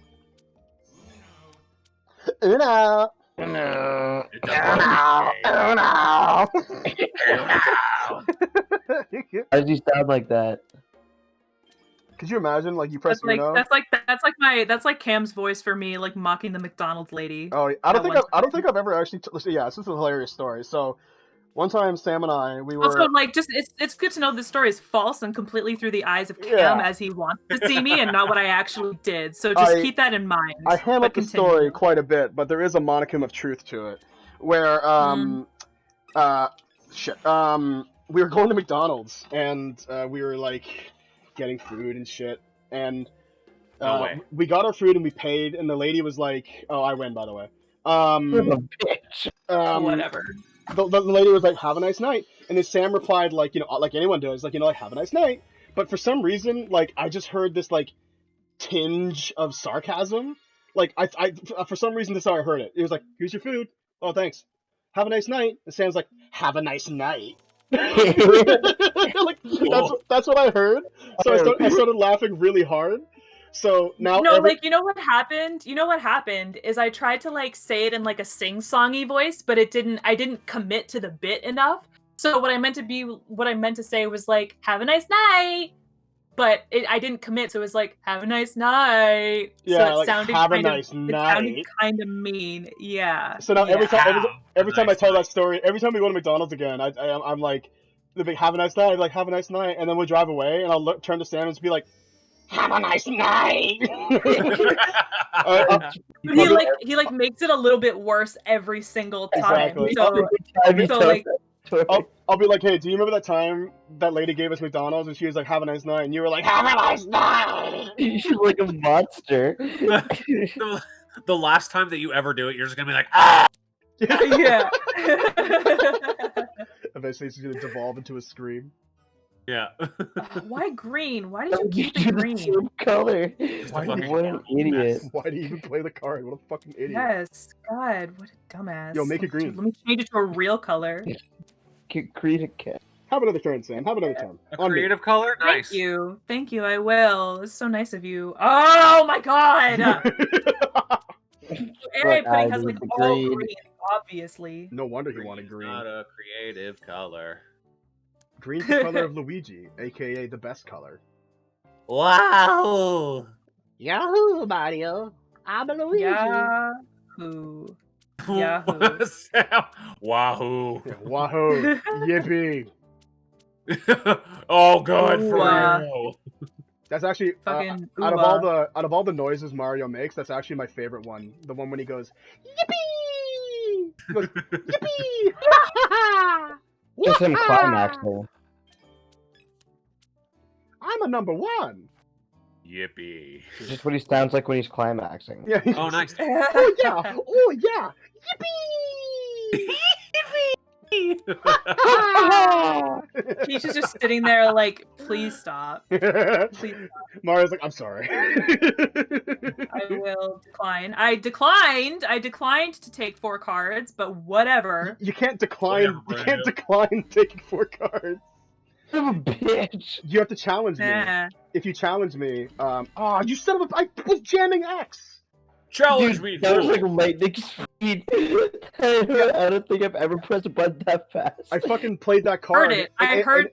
Uno. Uno. Uno. Why does he sound like that? Could you imagine, like, you press Uno? That's like Cam's voice for me, like mocking the McDonald's lady. Oh, I don't think I've ever actually. Yeah, this is a hilarious story. So, one time Sam and I, we were. Also, like, just it's good to know this story is false and completely through the eyes of Cam as he wants to see me, and not what I actually did. So just keep that in mind. I ham up the story quite a bit, but there is a modicum of truth to it, where we were going to McDonald's and we were like getting food and shit, and we got our food and we paid, and the lady was like, "Oh, I win, by the way." Whatever. The lady was like, "Have a nice night," and then Sam replied, like, like anyone does, like, like, "Have a nice night." But for some reason, like, I just heard this like tinge of sarcasm. Like, I for some reason, that's how I heard it. It was like, "Here's your food. Oh, thanks. Have a nice night." And Sam's like, "Have a nice night." Like, that's what I heard. So I started laughing really hard. So now like, you know what happened? You know what happened is I tried to like say it in like a sing-songy voice, but I didn't commit to the bit enough. So what I meant to say was like, "Have a nice night." But I didn't commit, so it was like, "Have a nice night." Yeah, so it like, sounded "Have a kind nice of, night." It sounded kind of mean. Yeah. So now every time I tell that story, every time we go to McDonald's again, I'm like, the big "Have a nice night," like, "Have a nice night," and then we'll drive away, and I'll turn to Sam and just be like, Have a nice night. He like makes it a little bit worse every single time. Exactly. So like I'll be like, hey, do you remember that time that lady gave us McDonald's and she was like, have a nice night, and you were like, have a nice night. She's like a monster. The last time that you ever do it, you're just gonna be like, ah. yeah. Eventually, it's gonna devolve into a scream. Yeah. Why green? Why did you keep it green? Same color. fucking What an idiot. Why do you even play the card? What a fucking idiot. Yes, God, what a dumbass. Yo, make it green. Dude, let me change it to a real color. Create a cat. Have another turn, Sam. Have another turn. A On me. creative color? Nice. Thank you. I will. It's so nice of you. Oh my God. Area pudding has like all green, obviously. No wonder he wanted green. Not a creative color. Green's the color of Luigi, aka the best color. Wow. Yahoo, Mario! I'm a Luigi. Yahoo. Yahoo. Sam. Wahoo. Yeah, wahoo! Yippee! Oh god, for Ooh, real. That's actually Fucking out of all the noises Mario makes, that's actually my favorite one. The one when he goes yippee! He goes, yippee! Just him climaxing. I'm a number one. Yippee. Just what he sounds like when he's climaxing. Yeah. Oh, nice. Oh yeah! Oh yeah! Yippee! He's just sitting there like, please stop. Please stop. Mario's like, I'm sorry. I will decline. I declined to take 4 cards, but whatever. You can't decline. Whatever, You can't bro. decline taking 4 cards. Son of a bitch. You have to challenge me. Nah. If you challenge me, you son of a! I was jamming X. Challenge Dude, me, that was fool. like lightning speed. I don't think I've ever pressed a button that fast. I fucking played that card. Heard it. I heard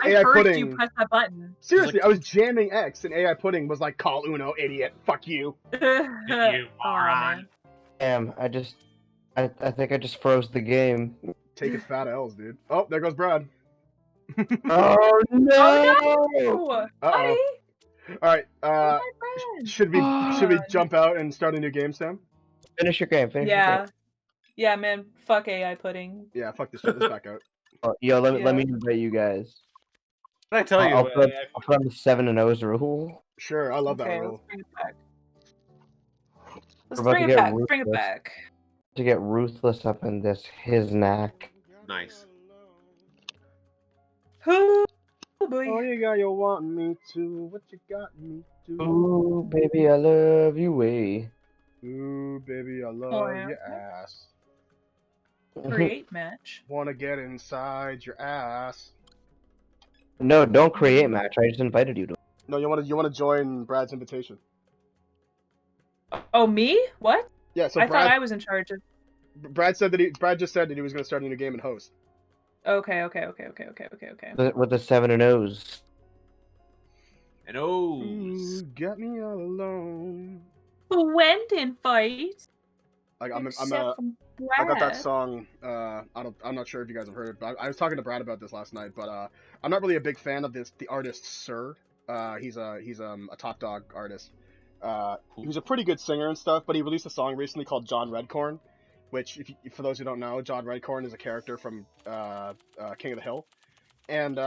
AI Pudding. you press that button. Seriously, I was jamming X, and AI Pudding was like, "Call Uno, idiot! Fuck you!" You moron. Damn, I think I just froze the game. Taking fat L's, dude. Oh, there goes Brad. Oh no! Oh, Uh-oh. All right. my friend. Should we jump out and start a new game, Sam? Finish your game. Finish your Yeah. game. Yeah, man. Fuck AI pudding. Yeah, fuck this shit. Let's back out. Oh, yo, let Yeah. me invite you guys. What did I tell you? I'll put on the 7 and O's rule. Sure, I love that Okay, rule. let's bring it back. Let's We're about bring to it get back. Bring it ruthless. back. To get ruthless up in this his knack. Nice. Oh boy. Oh, you got you want me to? What you got me to? Ooh, baby, I love you way. Ooh, baby, I love yeah. your ass. Create match. Wanna get inside your ass? No, don't create match. I just invited you to. No, you wanna join Brad's invitation? Oh, me? What? Yeah. So I Brad, thought I was in charge of. Brad just said that he was gonna start a new game and host. Okay. With the 7 and O's. And O's. Ooh, got me all alone. When in fight? Like I'm except a. from I got that Brad. song. I'm not sure if you guys have heard it, but I was talking to Brad about this last night. But I'm not really a big fan of the artist Sir. He's a top dog artist. He's a pretty good singer and stuff, but he released a song recently called John Redcorn, which, for those who don't know, John Redcorn is a character from King of the Hill, and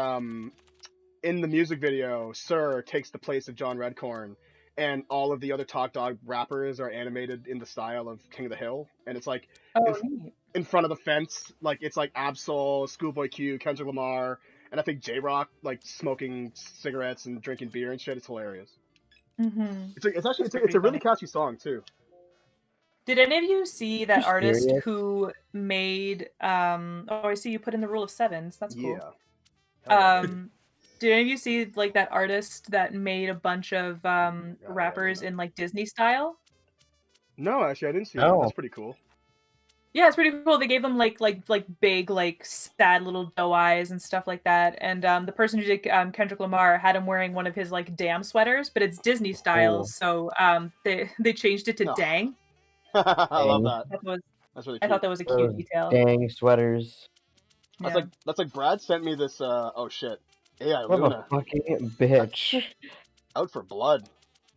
in the music video, Sir takes the place of John Redcorn, and all of the other top dog rappers are animated in the style of King of the Hill, and it's like Oh, in front of the fence, like it's like Absol, Schoolboy Q, Kendrick Lamar, and I think J-Rock, like smoking cigarettes and drinking beer and shit. It's hilarious. mm-hmm. It's a really catchy song too. Did any of you see that You artist serious? who made? Oh, I see you put in the rule of sevens. That's cool. Yeah. Hell yeah. Did any of you see like that artist that made a bunch of rappers in like Disney style? No, actually, I didn't see that. No. That's pretty cool. Yeah, it's pretty cool. They gave them like big like sad little doe eyes and stuff like that. And the person who did Kendrick Lamar had him wearing one of his like damn sweaters, but it's Disney style, Cool. so they changed it to Oh. dang. I love that. That was That's really I cute. thought that was a cute Those detail. Dang sweaters. Yeah. That's like Brad sent me this. Oh shit. AI What Luna. a fucking bitch. Out for Blood.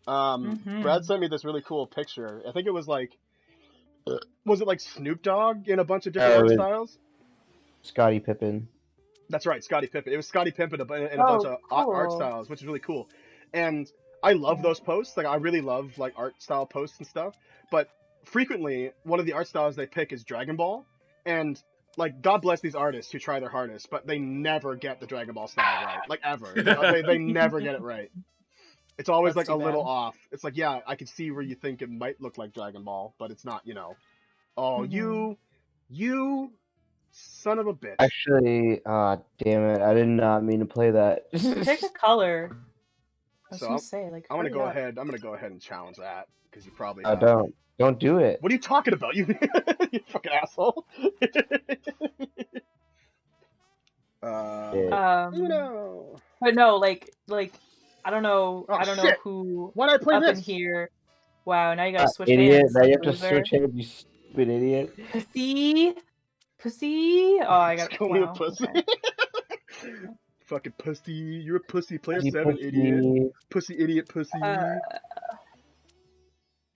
Mhm. Brad sent me this really cool picture. I think it was like, was it like Snoop Dogg in a bunch of different art styles? Scottie Pippen. That's right, Scottie Pippen. It was Scottie Pippen in a bunch of art styles, which is really cool. And I love those posts. Like, I really love like art style posts and stuff. But frequently, one of the art styles they pick is Dragon Ball, and like, God bless these artists who try their hardest, but they never get the Dragon Ball style right, like ever. They never get it right. It's always That's like a too little bad. off. It's like, yeah, I can see where you think it might look like Dragon Ball, but it's not. Oh, you son of a bitch. Actually, damn it, I did not mean to play that. Pick a color. I was So gonna say, like, I'm gonna hurry go up. ahead. I'm gonna go ahead and challenge that because you probably. Don't do it. What are you talking about? You fucking asshole. But no, like I don't know. Oh, I don't know shit. who Why did I play up this? in here. Wow, now you gotta switch Idiot! hands. Now you have to loser. switch hands, you stupid idiot. Pussy. Oh, I got. Call me a Wow. pussy. Okay. Fucking pussy. You're a pussy. Player Pussy, 7, pussy. idiot. Pussy, idiot, pussy.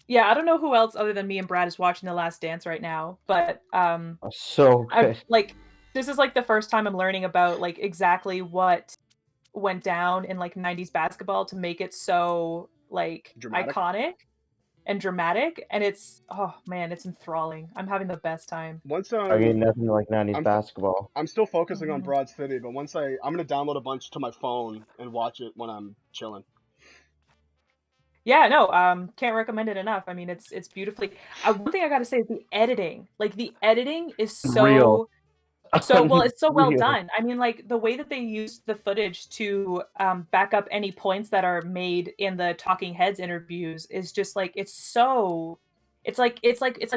Yeah, I don't know who else other than me and Brad is watching The Last Dance right now, but So good. this is like the first time I'm learning about like exactly what went down in like 90s basketball to make it so like Dramatic. iconic and dramatic, and it's it's enthralling. I'm having the best time. Once I get nothing like 90s basketball. I'm still focusing on Broad City, but once I'm gonna download a bunch to my phone and watch it when I'm chilling. Yeah, no, can't recommend it enough. I mean, it's beautifully. One thing I gotta say is the editing. Like the editing is so Real. it's so well done. I mean, like the way that they use the footage to back up any points that are made in the Talking Heads interviews is just like it's like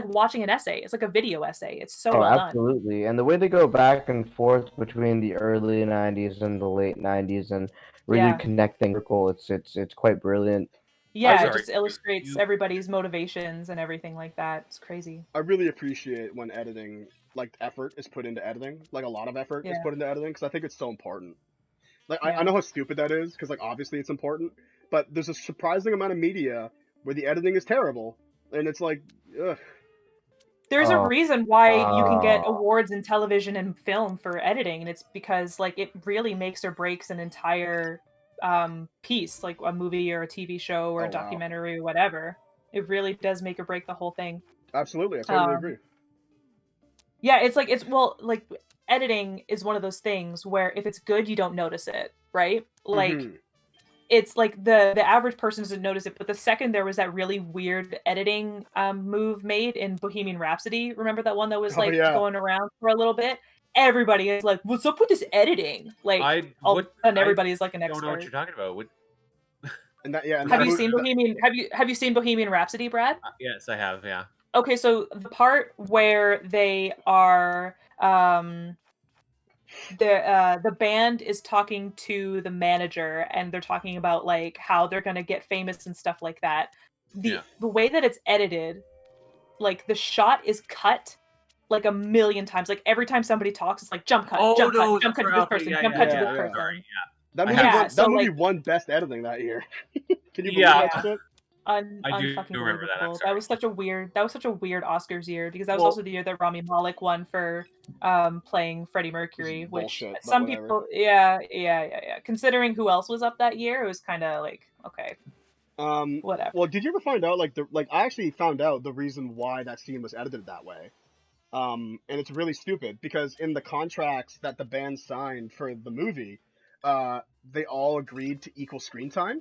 watching an essay. It's like a video essay. It's so well done. Absolutely. And the way they go back and forth between the early 90s and the late 90s and really connecting circle, it's quite brilliant. Yeah, it just illustrates everybody's motivations and everything like that. It's crazy. I really appreciate when editing, like, effort is put into editing. Like, a lot of effort is put into editing, because I think it's so important. Like, I know how stupid that is, because, like, obviously it's important, but there's a surprising amount of media where the editing is terrible, and it's like, ugh. There's a reason why you can get awards in television and film for editing, and it's because, like, it really makes or breaks an entire piece, like a movie or a TV show or a documentary or whatever. It really does make or break the whole thing. Absolutely, I totally agree. Yeah, it's like editing is one of those things where if it's good, you don't notice it, right? Like it's like the average person doesn't notice it, but the second there was that really weird editing move made in Bohemian Rhapsody, remember that one that was going around for a little bit? Everybody is like, "What's up with this editing?" Like, and everybody's like an expert. I don't know what you're talking about. Have you seen Bohemian Rhapsody, Brad? Yes, I have. Yeah. Okay, so the part where they are the band is talking to the manager and they're talking about like how they're gonna get famous and stuff like that. The way that it's edited, like the shot is cut like a million times. Like every time somebody talks, it's like jump cut, jump cut to this person, jump cut to this person. Sorry, That movie won Best Editing that year. Can you believe that shit? I do remember that. That was such a weird Oscars year, because that was also the year that Rami Malek won for playing Freddie Mercury, which some people considering who else was up that year, it was kind of like, okay, whatever. Well, did you ever find out I actually found out the reason why that scene was edited that way, and it's really stupid because in the contracts that the band signed for the movie, they all agreed to equal screen time.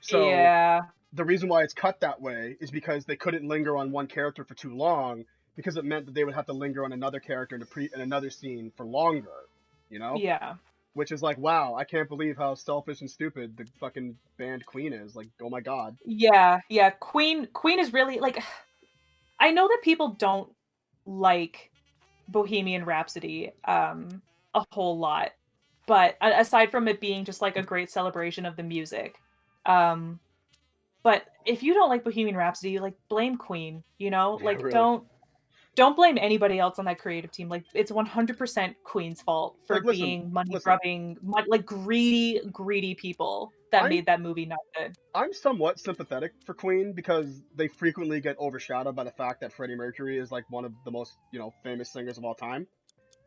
So the reason why it's cut that way is because they couldn't linger on one character for too long, because it meant that they would have to linger on another character in another scene for longer, you know? Yeah. Which is like, wow, I can't believe how selfish and stupid the fucking band Queen is. Like, oh my god. Yeah. Queen is really, like, I know that people don't like Bohemian Rhapsody a whole lot, but aside from it being just like a great celebration of the music, but if you don't like Bohemian Rhapsody, like, blame Queen, you know? Like, really? don't blame anybody else on that creative team. Like, it's 100% Queen's fault for Like, listen, being money-grubbing, like greedy people that made that movie not good. I'm somewhat sympathetic for Queen because they frequently get overshadowed by the fact that Freddie Mercury is like one of the most, famous singers of all time.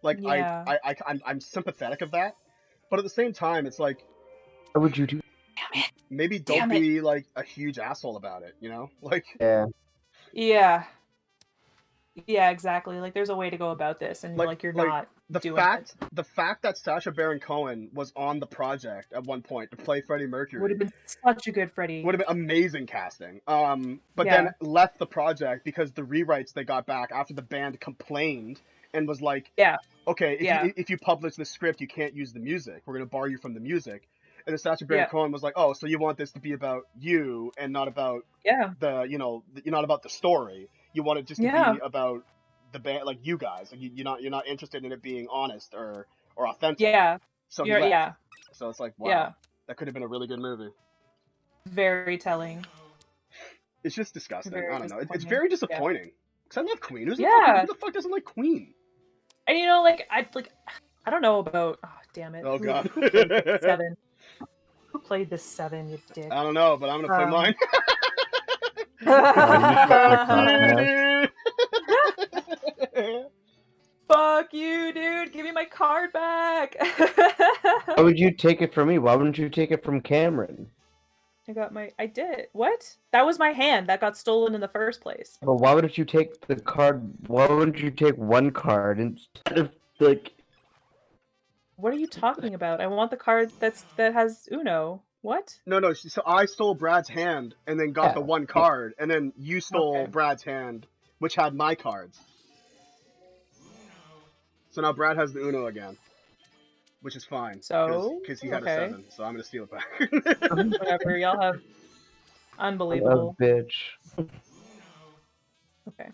Like, Yeah. I'm sympathetic of that, but at the same time, it's like, What would you do? Damn it. maybe don't be like a huge asshole about it, Like, Yeah. Yeah, exactly. Like, there's a way to go about this, and like you're not doing it. The fact that Sacha Baron Cohen was on the project at one point to play Freddie Mercury Would have been such a good Freddie. would have been amazing casting. But then left the project because the rewrites they got back after the band complained and was like, okay, if you publish the script, you can't use the music. We're gonna bar you from the music. And then Sacha Baron Cohen was like, oh, so you want this to be about you and not about the not about the story. You want it just to be about the band, like you guys. Like you're not interested in it being honest or authentic. Yeah. So So it's like, wow, that could have been a really good movie. Very telling. It's just disgusting. I don't know. It's very disappointing. Because I love Queen. Who the fuck doesn't like Queen? And I don't know about. Oh, damn it! Oh god. Who played this 7? Who played this 7? You dick. I don't know, but I'm gonna play mine. Fuck you, dude! Give me my card back. Why would you take it from me? Why wouldn't you take it from Cameron? I did. What? That was my hand that got stolen in the first place. But why wouldn't you take the card? Why wouldn't you take one card instead of like? What are you talking about? I want the card that has Uno. What? No. So I stole Brad's hand and then got the one card, and then you stole Brad's hand, which had my cards. So now Brad has the Uno again, which is fine. So because he had a 7, so I'm gonna steal it back. Whatever, y'all have unbelievable. Bitch. Okay,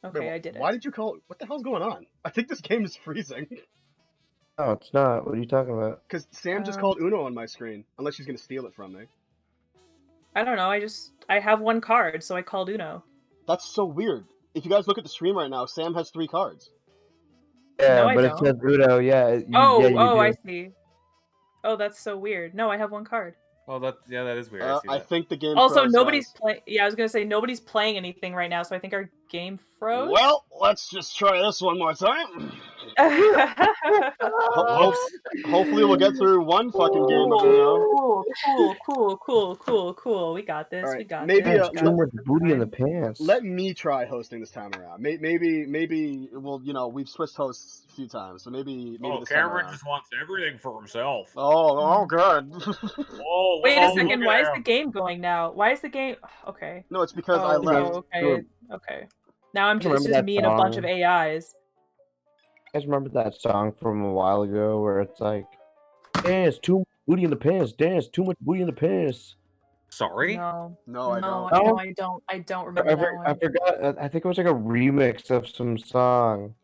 Wait, I did it. Why did you call? What the hell's going on? I think this game is freezing. No, it's not. What are you talking about? Because Sam just called Uno on my screen, unless she's gonna steal it from me. I don't know. I have one card, so I called Uno. That's so weird. If you guys look at the stream right now, Sam has 3 cards. Yeah, No, but I it says Uno. Yeah. I see. Oh, that's so weird. No, I have one card. Oh, that is weird. I think the game. Also, nobody's playing. Yeah, I was gonna say nobody's playing anything right now, so I think our game froze. Well, let's just try this one more time. Hopefully, we'll get through one fucking game of Uno. Cool. We got this. Right. We got Maybe this. Too much booty in the pants. Let me try hosting this time around. Maybe we'll we've switched hosts a few times, so maybe this time Cameron around. just wants everything for himself. Oh, good. Wait a second. Why is the game going now? Why is the game? Okay. No, it's because I left. Okay. Now it's just me and a bunch of AIs. You guys remember that song from a while ago where it's like, dance, too much booty in the pants, dance, too much booty in the pants. Sorry? No, I don't. No, I don't. I don't remember that one. I forgot. I think it was like a remix of some song.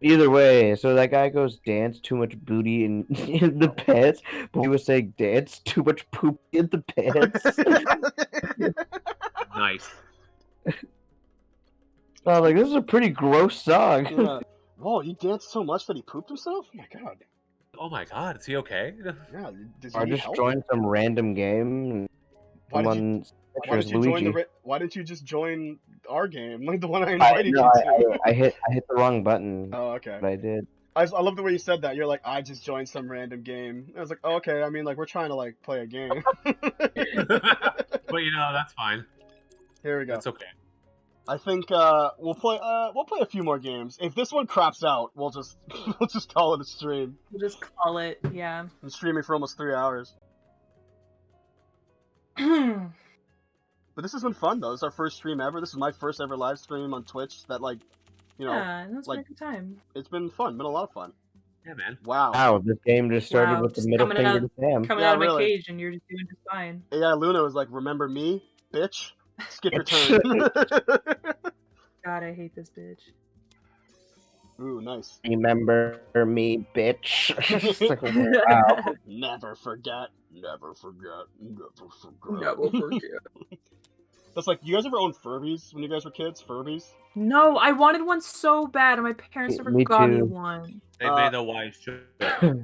Either way, so that guy goes, dance, too much booty in the pants, but he was saying, dance, too much poop in the pants. Nice. I was like, this is a pretty gross song. Yeah. Whoa, he danced so much that he pooped himself? Oh my god. Oh my god, is he okay? Yeah, does Or he need just help? join some random game. Why did you Luigi. why didn't you just join our game? Like the one I invited you to. I hit the wrong button. Oh, okay. But I did. I love the way you said that. You're like, I just joined some random game. I was like, oh, okay, I mean, like, we're trying to, like, play a game. But that's fine. Here we go. That's okay. I think we'll play a few more games. If this one craps out, we'll just call it a stream. We'll just call it, yeah. I'm streaming for almost 3 hours. But this has been fun though. This is our first stream ever. This is my first ever live stream on Twitch. That that's been a good time. It's been fun. Been a lot of fun. Yeah, man. Wow. Wow, this game just started with the middle coming finger to Sam. Coming out of my cage, and you're just doing just fine. AI Luna was like, "Remember me, bitch? Skip your turn." God, I hate this bitch. Ooh, nice. Remember me, bitch. Like, wow. Never forget. Never forget. Never forget. Never forget. That's like, you guys ever own Furbies when you guys were kids? Furbies? No, I wanted one so bad, and my parents never Me got me too. one. They made the wise choice.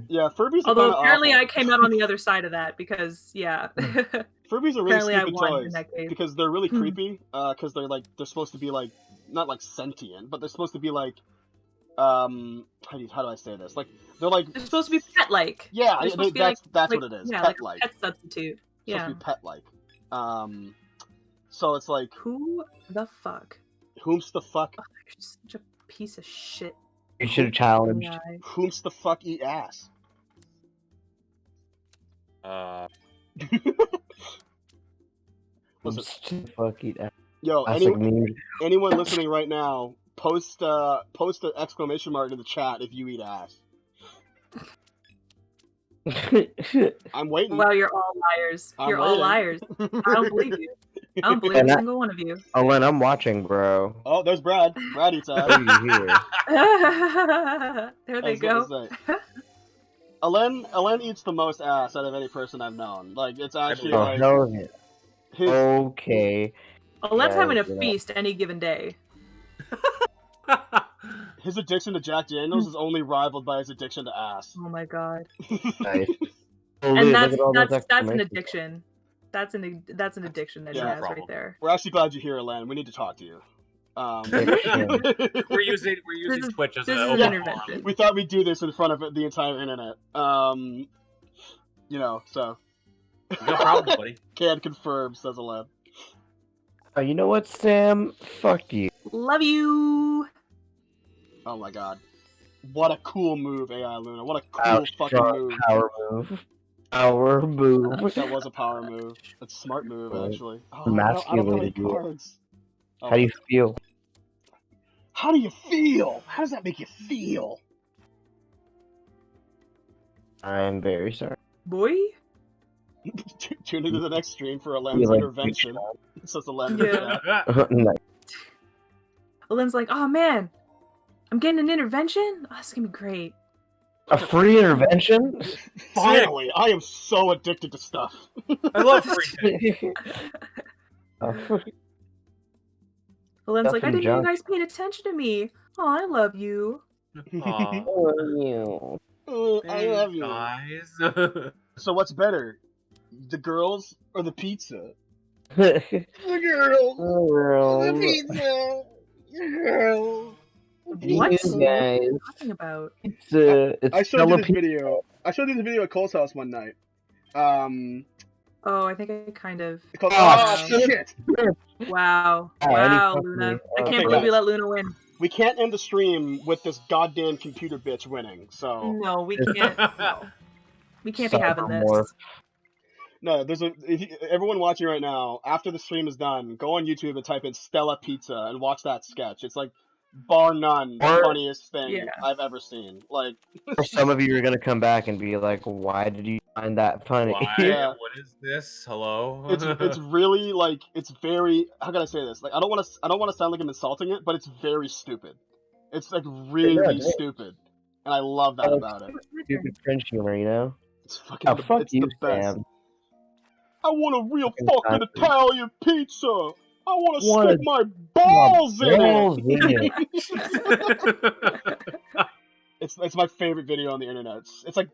Yeah, Furbies are Although kinda apparently awful. I came out on the other side of that because, yeah. Furbies are really Apparently I stupid won toys in that case. because they're really creepy. Because they're supposed to be like not like sentient, but they're supposed to be like how do I say this? Like they're like They're supposed to be pet-like. Yeah, They're supposed to be that's what it is. Yeah, Pet-like. like a pet substitute. Supposed Yeah. to be pet-like. So it's like Who the fuck? whom's the fuck? Oh, you're such a piece of shit. You should have challenged. Yeah. Whom's the fuck eat ass? Listen, Fuck eat ass. yo, That's like me. anyone listening right now, post an exclamation mark in the chat if you eat ass. I'm waiting. Wow, you're all liars. I'm You're all waiting. liars. I don't believe you. I don't believe And a I- single one of you. Oh, Len, I'm watching, bro. Oh, there's Brad. Brad eats What ass. are you here? There I they was gonna go. say. Alen eats the most ass out of any person I've known. Like it's actually Oh, like hell yeah. his. Okay. Well, let's having a Yeah. feast any given day. His addiction to Jack Daniels is only rivaled by his addiction to ass. Oh my god. Nice. Oh, And dude, look that's at all those that's an exclamations. addiction. That's an addiction that he Yeah. has Problem. right there. We're actually glad you're here, Alen. We need to talk to you. We're using This is- Twitch as this an is an open intervention. forum. We thought we'd do this in front of the entire internet. So. No problem, buddy. Can confirm, says Alen. Oh, you know what, Sam? Fuck you. Love you. Oh my god. What a cool move, AI Luna. What a cool Ouch, fucking strong move. Power move. Power move. That was a power move. That's a smart move, Right. actually. Oh, I don't Emasculated have any you. cards. Oh. How do you feel? How do you feel? How does that make you feel? I'm very sorry. Boy. Tune into the next stream for Alen's You like intervention. Says Alen. Yeah. Nice. Lynn's like, oh man, I'm getting an intervention? Oh, this is gonna be great. A free intervention? Finally, I am so addicted to stuff. I love free. Oh, Lynn's Stuff like, I and didn't know you junk. guys paid attention to me. Oh, I love you. Aw, you. I love you. guys. So what's better, the girls or the pizza? The girls. The pizza. The girls. What? You guys. Talking about? It's I showed you this Jalapeno. video. I showed you the video at Cole's house one night. Oh, I think I kind of. It's called, Oh, oh shit! Wow. Oh, Wow, any Luna. company. I can't Okay, believe you guys. let Luna win. We can't end the stream with this goddamn computer bitch winning. So No, we can't. No. We can't be having this. Cybermorph. no, everyone watching right now. After the stream is done, go on YouTube and type in Stella Pizza and watch that sketch. It's like bar none the Or- funniest thing Yeah. I've ever seen. Like For some of you are gonna come back and be like, "Why did you find that funny?" Why? Yeah. What is this? Hello? it's really like it's very, how can I say this? Like I don't want to sound like I'm insulting it, but it's very stupid. It's like really Yeah, it is. stupid, and I love that Oh, about it. Stupid cringe humor, you know? It's fucking. Oh, fuck it's you, the best. Sam. I want a real Fucking fucking country. Italian pizza. I want to Wanna- stick my balls in Balls it. in it. It's my favorite video on the internet. It's like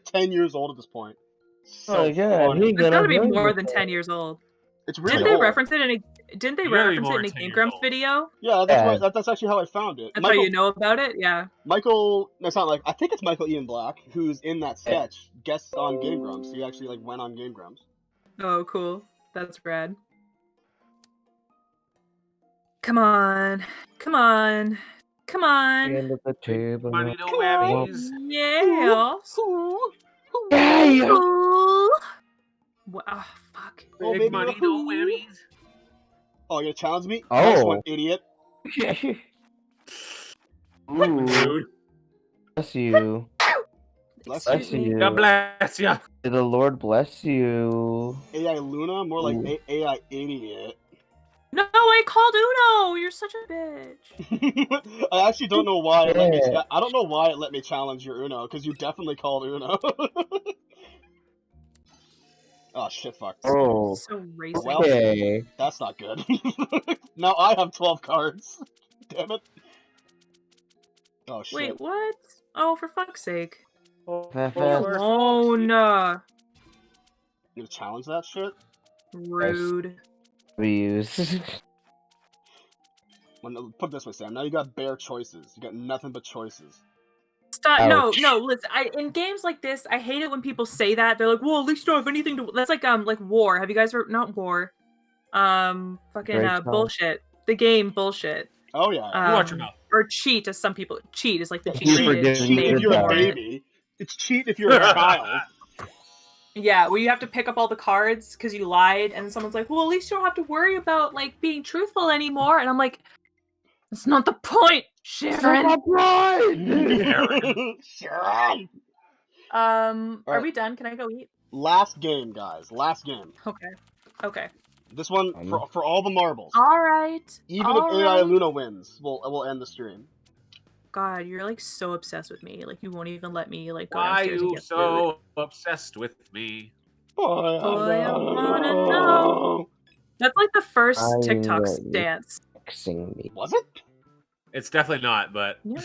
10 years old at this point. So Oh, yeah, funny. he- It's gotta be Gonna more hurt than you. 10 years old. It's really Didn't they old. reference it in a? Didn't they You gotta be reference more it in a than 10 Game years Grumps old. video? Yeah, that's actually how I found it. That's how you know about it. Yeah. Michael, that's not like, I think it's Michael Ian Black who's in that sketch. Guests on Game Grumps. He actually like went on Game Grumps. Oh, cool. That's rad. Come on. Come on. Come on. End of the table. Money, no Come on. whammies. Yeah. Yeah. Ooh. Oh, fuck. Oh, Big baby, money, woohoo. no whammies. Oh, you gonna challenge me? Oh. Nice one, idiot. Ooh, Dude. bless you. Bless Bless Excuse me. you. God bless ya. May the Lord bless you. AI Luna, more like Ooh. AI idiot. No, I called Uno. You're such a bitch. I actually don't know why it let me. Yeah. I don't know why it let me challenge your Uno because you definitely called Uno. Oh shit, fuck. Oh, So racing. Well, okay. that's not good. Now I have 12 cards. Damn it. Oh shit. Wait, what? Oh, for fuck's sake. Oh, FF. Alone. You gonna challenge that shit? Rude. Reuse. Put it this way, Sam. Now you got bare choices. You got nothing but choices. Stop. Ouch. No, listen. In games like this, I hate it when people say that. They're like, well, at least you don't have anything to. That's like War. Have you guys ever not War? Fucking Great song. bullshit. The game bullshit. Oh yeah. You watch your mouth. Or cheat, as some people. Cheat is like the You cheat forgive Cheat me if the you're a dark. baby. It's cheat if you're a child. Yeah, where you have to pick up all the cards because you lied, and someone's like, well, at least you don't have to worry about like being truthful anymore. And I'm like, that's not the point, Sharon. Sharon. Are Alright. we done? Can I go eat? Last game, guys. Last game. Okay. This one for all the marbles. All right. Even if AI Luna wins, we'll end the stream. God, you're like so obsessed with me. Like you won't even let me like go Why downstairs and you get through it. so obsessed with me? Boy, I wanna know. That's like the first I TikTok know you. dance. Fixing me. Was it? It's definitely not, but Yeah. nice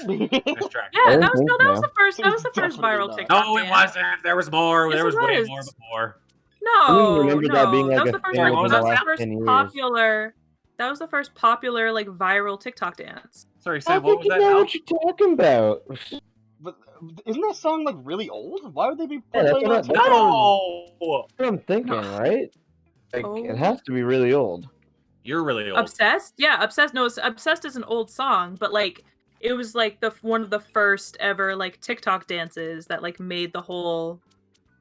try. Yeah, I that was think that was so. the first. That was the It's first definitely viral not. TikTok. No, it dance. wasn't. There was more. Yes, There was it way was. more before. I No, don't remember no, that being like was a the first. thing What was That that, was the Sam? first 10 years. popular. That was the first popular like viral TikTok dance. Sorry, I Sam. What think was you that know now? what you're talking about. But isn't that song like really old? Why would they be Yeah, that's playing what on I- TikTok? No, That's what I'm thinking, No. right? Like, Oh. it has to be really old. you're really old. Obsessed? Yeah, Obsessed. No, Obsessed is an old song, but like it was like one of the first ever like TikTok dances that like made the whole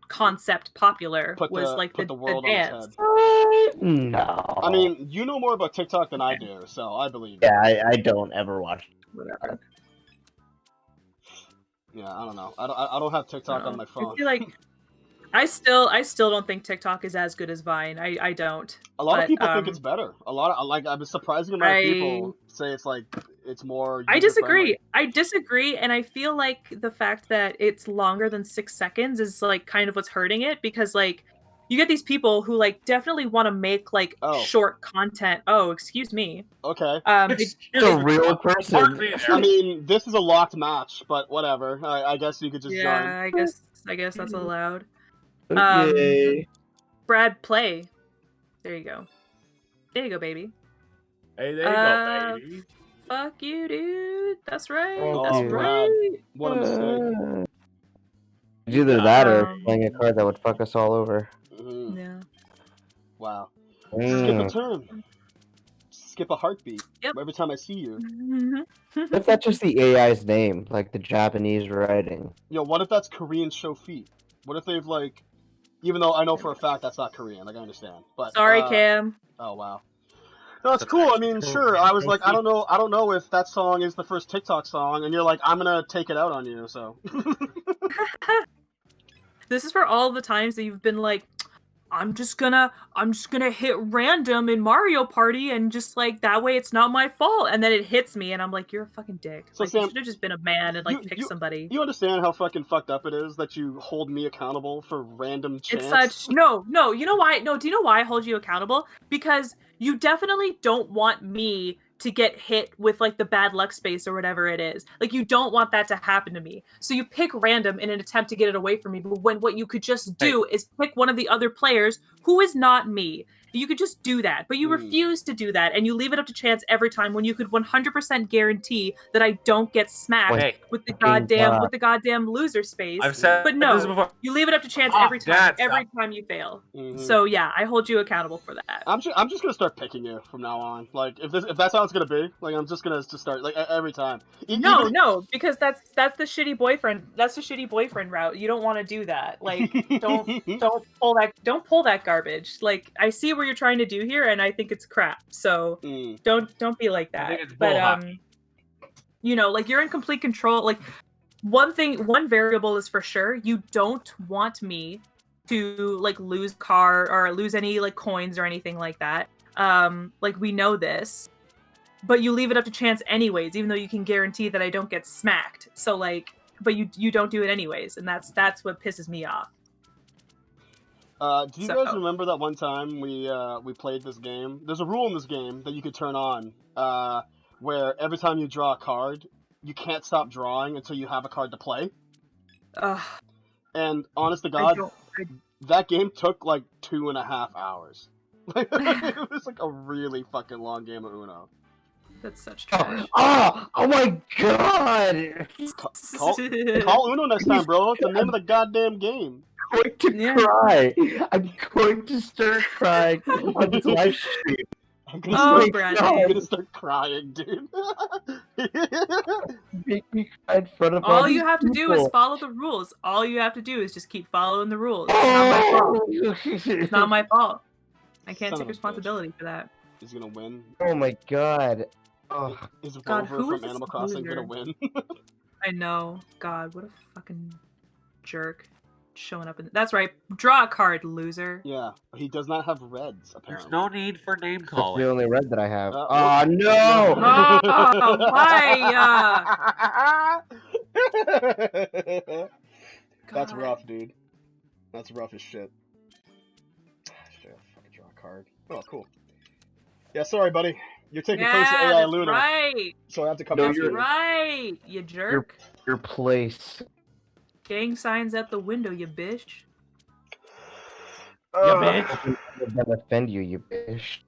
concept popular. Put was the like put the the world on dance. its head. No. I mean, you know more about TikTok than I do, so I believe. yeah, I don't ever watch. Whatever. Yeah, I don't know. I don't have TikTok on my I phone. feel like I still don't think TikTok is as good as Vine. I don't. A lot of But, people think it's better. A lot of like, I'm a surprising amount of people say it's like it's more. I disagree. user-friendly. I disagree, and I feel like the fact that it's longer than 6 seconds is like kind of what's hurting it because like you get these people who like definitely want to make like Oh. short content. Oh, excuse me. Okay. It's a real person. Mark me there. I mean, this is a locked match, but whatever. I guess you could just join. Yeah, I guess that's allowed. Okay. Brad, play. There you go. There you go, baby. Hey, there you go, baby. Fuck you, dude. That's right. Oh, That's dude. right. What a mistake. It's either that or Um, playing a card that would fuck us all over. Mhm. Yeah. Wow. Skip a Mm. turn. Skip a heartbeat. Yep. Every time I see you. What if that's just the AI's name, like the Japanese writing? Yo, what if that's Korean show feet? What if they've like, even though I know for a fact that's not Korean, like I understand, but Sorry, Cam. Oh wow. No, it's cool. I mean, sure. I was like, I don't know if that song is the first TikTok song, and you're like, I'm gonna take it out on you. So. This is for all the times that you've been like, I'm just gonna hit random in Mario Party and just like that way it's not my fault. And then it hits me and I'm like, you're a fucking dick. So like Sam, you should have just been a man and like picked somebody. You understand how fucking fucked up it is that you hold me accountable for random chants? It's such no, you know why? No, do you know why I hold you accountable? Because you definitely don't want me to get hit with like the bad luck space or whatever it is. Like you don't want that to happen to me. So you pick random in an attempt to get it away from me. But when what you could just do is pick one of the other players who is not me. You could just do that, but you refuse to do that, and you leave it up to chance every time when you could 100% guarantee that I don't get smacked with the goddamn loser space. I've said but no, this before. you leave it up to chance every time you fail. So yeah, I hold you accountable for that. I'm just gonna start picking you from now on. Like if that's how it's gonna be, like I'm just gonna start like every time. No, because that's the shitty boyfriend. That's the shitty boyfriend route. You don't want to do that. Like don't pull that garbage. Like I see what you're trying to do here, and I think it's crap. So don't be like that. But you know, like you're in complete control. Like one variable is for sure. You don't want me to like lose car or lose any like coins or anything like that. Like we know this, but you leave it up to chance anyways, even though you can guarantee that I don't get smacked. So like, but you don't do it anyways, and that's what pisses me off. Do you guys remember that one time we played this game? There's a rule in this game that you could turn on, where every time you draw a card, you can't stop drawing until you have a card to play. And honest to God, that game took like 2.5 hours. It was like a really fucking long game of Uno. That's such trash. Oh my god! Call Uno next time, bro. It's the name of the goddamn game. I'm going to cry. I'm going to start crying on this live stream. I'm gonna start crying, dude. Make me cry in front of all you have to do is follow the rules. All you have to do is just keep following the rules. It's not my fault. It's not my fault. I can't take responsibility for that. He's gonna win. Oh my god. Oh. Is Rover from Animal Crossing gonna win? I know. God, what a fucking jerk. Showing up in that's right. Draw a card, loser. Yeah, he does not have reds, apparently. There's no need for name calling. That's the only red that I have. Oh no! Oh, why? That's rough, dude. That's rough as shit. Shit, fucking draw a card. Oh, cool. Yeah, sorry, buddy. You're taking place at AI Luna. Right. So I have to come That's after you. right, you jerk. Your place. Gang signs at the window, you bitch. You bitch. I'm gonna offend you, you bitch.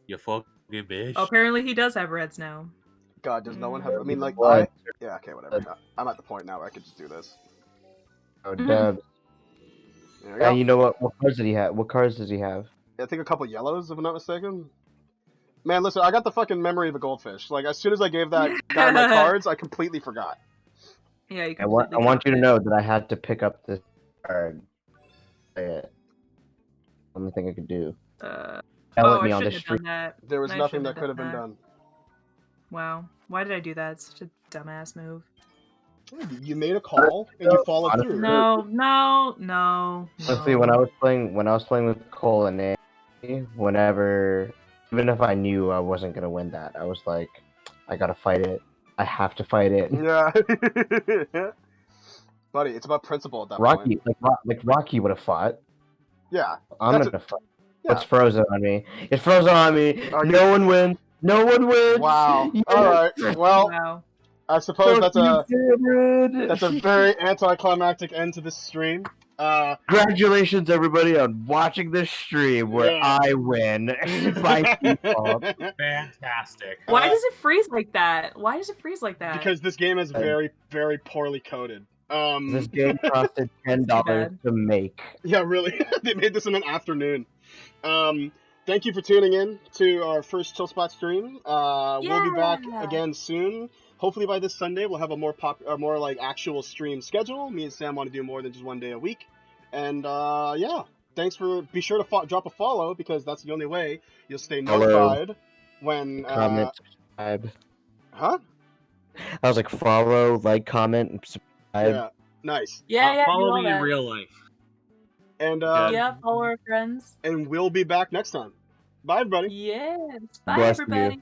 You fucking bitch. Oh, apparently he does have reds now. God, does no one have? I mean, like, yeah, okay, whatever. I'm at the point now where I could just do this. Oh, Dubs. And you know what? What cards did he have? What cards does he have? I think a couple yellows, if I'm not mistaken. Man, listen, I got the fucking memory of a goldfish. Like, as soon as I gave that guy my cards, I completely forgot. Yeah, you I want you to know that I had to pick up this card. Let me think I could do. I me on the shouldn't have street. done that. There was I nothing that shouldn't could have been that. done. Wow. Why did I do that? It's such a dumbass move. You made a call and you followed through. No. Let's see. When I was playing with Cole and Nancy, whenever, even if I knew I wasn't gonna win that, I was like, I gotta fight it. I have to fight it. Yeah. Buddy, it's about principle at that Rocky, point. like Rocky would have fought. Yeah. I'm gonna fight. Yeah. It's frozen on me. It's frozen on me. No one wins. No one wins. Wow. Yes. Alright. Well, Wow. I suppose that's a that's very anticlimactic end to this stream. Congratulations, everybody, on watching this stream where I win by default. Fantastic. Why does it freeze like that? Because this game is very, very poorly coded. This game costed $10 to make. Yeah, really. They made this in an afternoon. Thank you for tuning in to our first Chill Spot stream. We'll be back again soon. Hopefully by this Sunday we'll have a more like actual stream schedule. Me and Sam want to do more than just one day a week. And yeah, thanks for be sure to drop a follow because that's the only way you'll stay notified when comment, subscribe. Huh? I was like follow, like, comment, and subscribe. Yeah, nice. Yeah, follow me that. in real life. And follow our friends. And we'll be back next time. Bye, everybody. Yes. Bye, Bless you. everybody.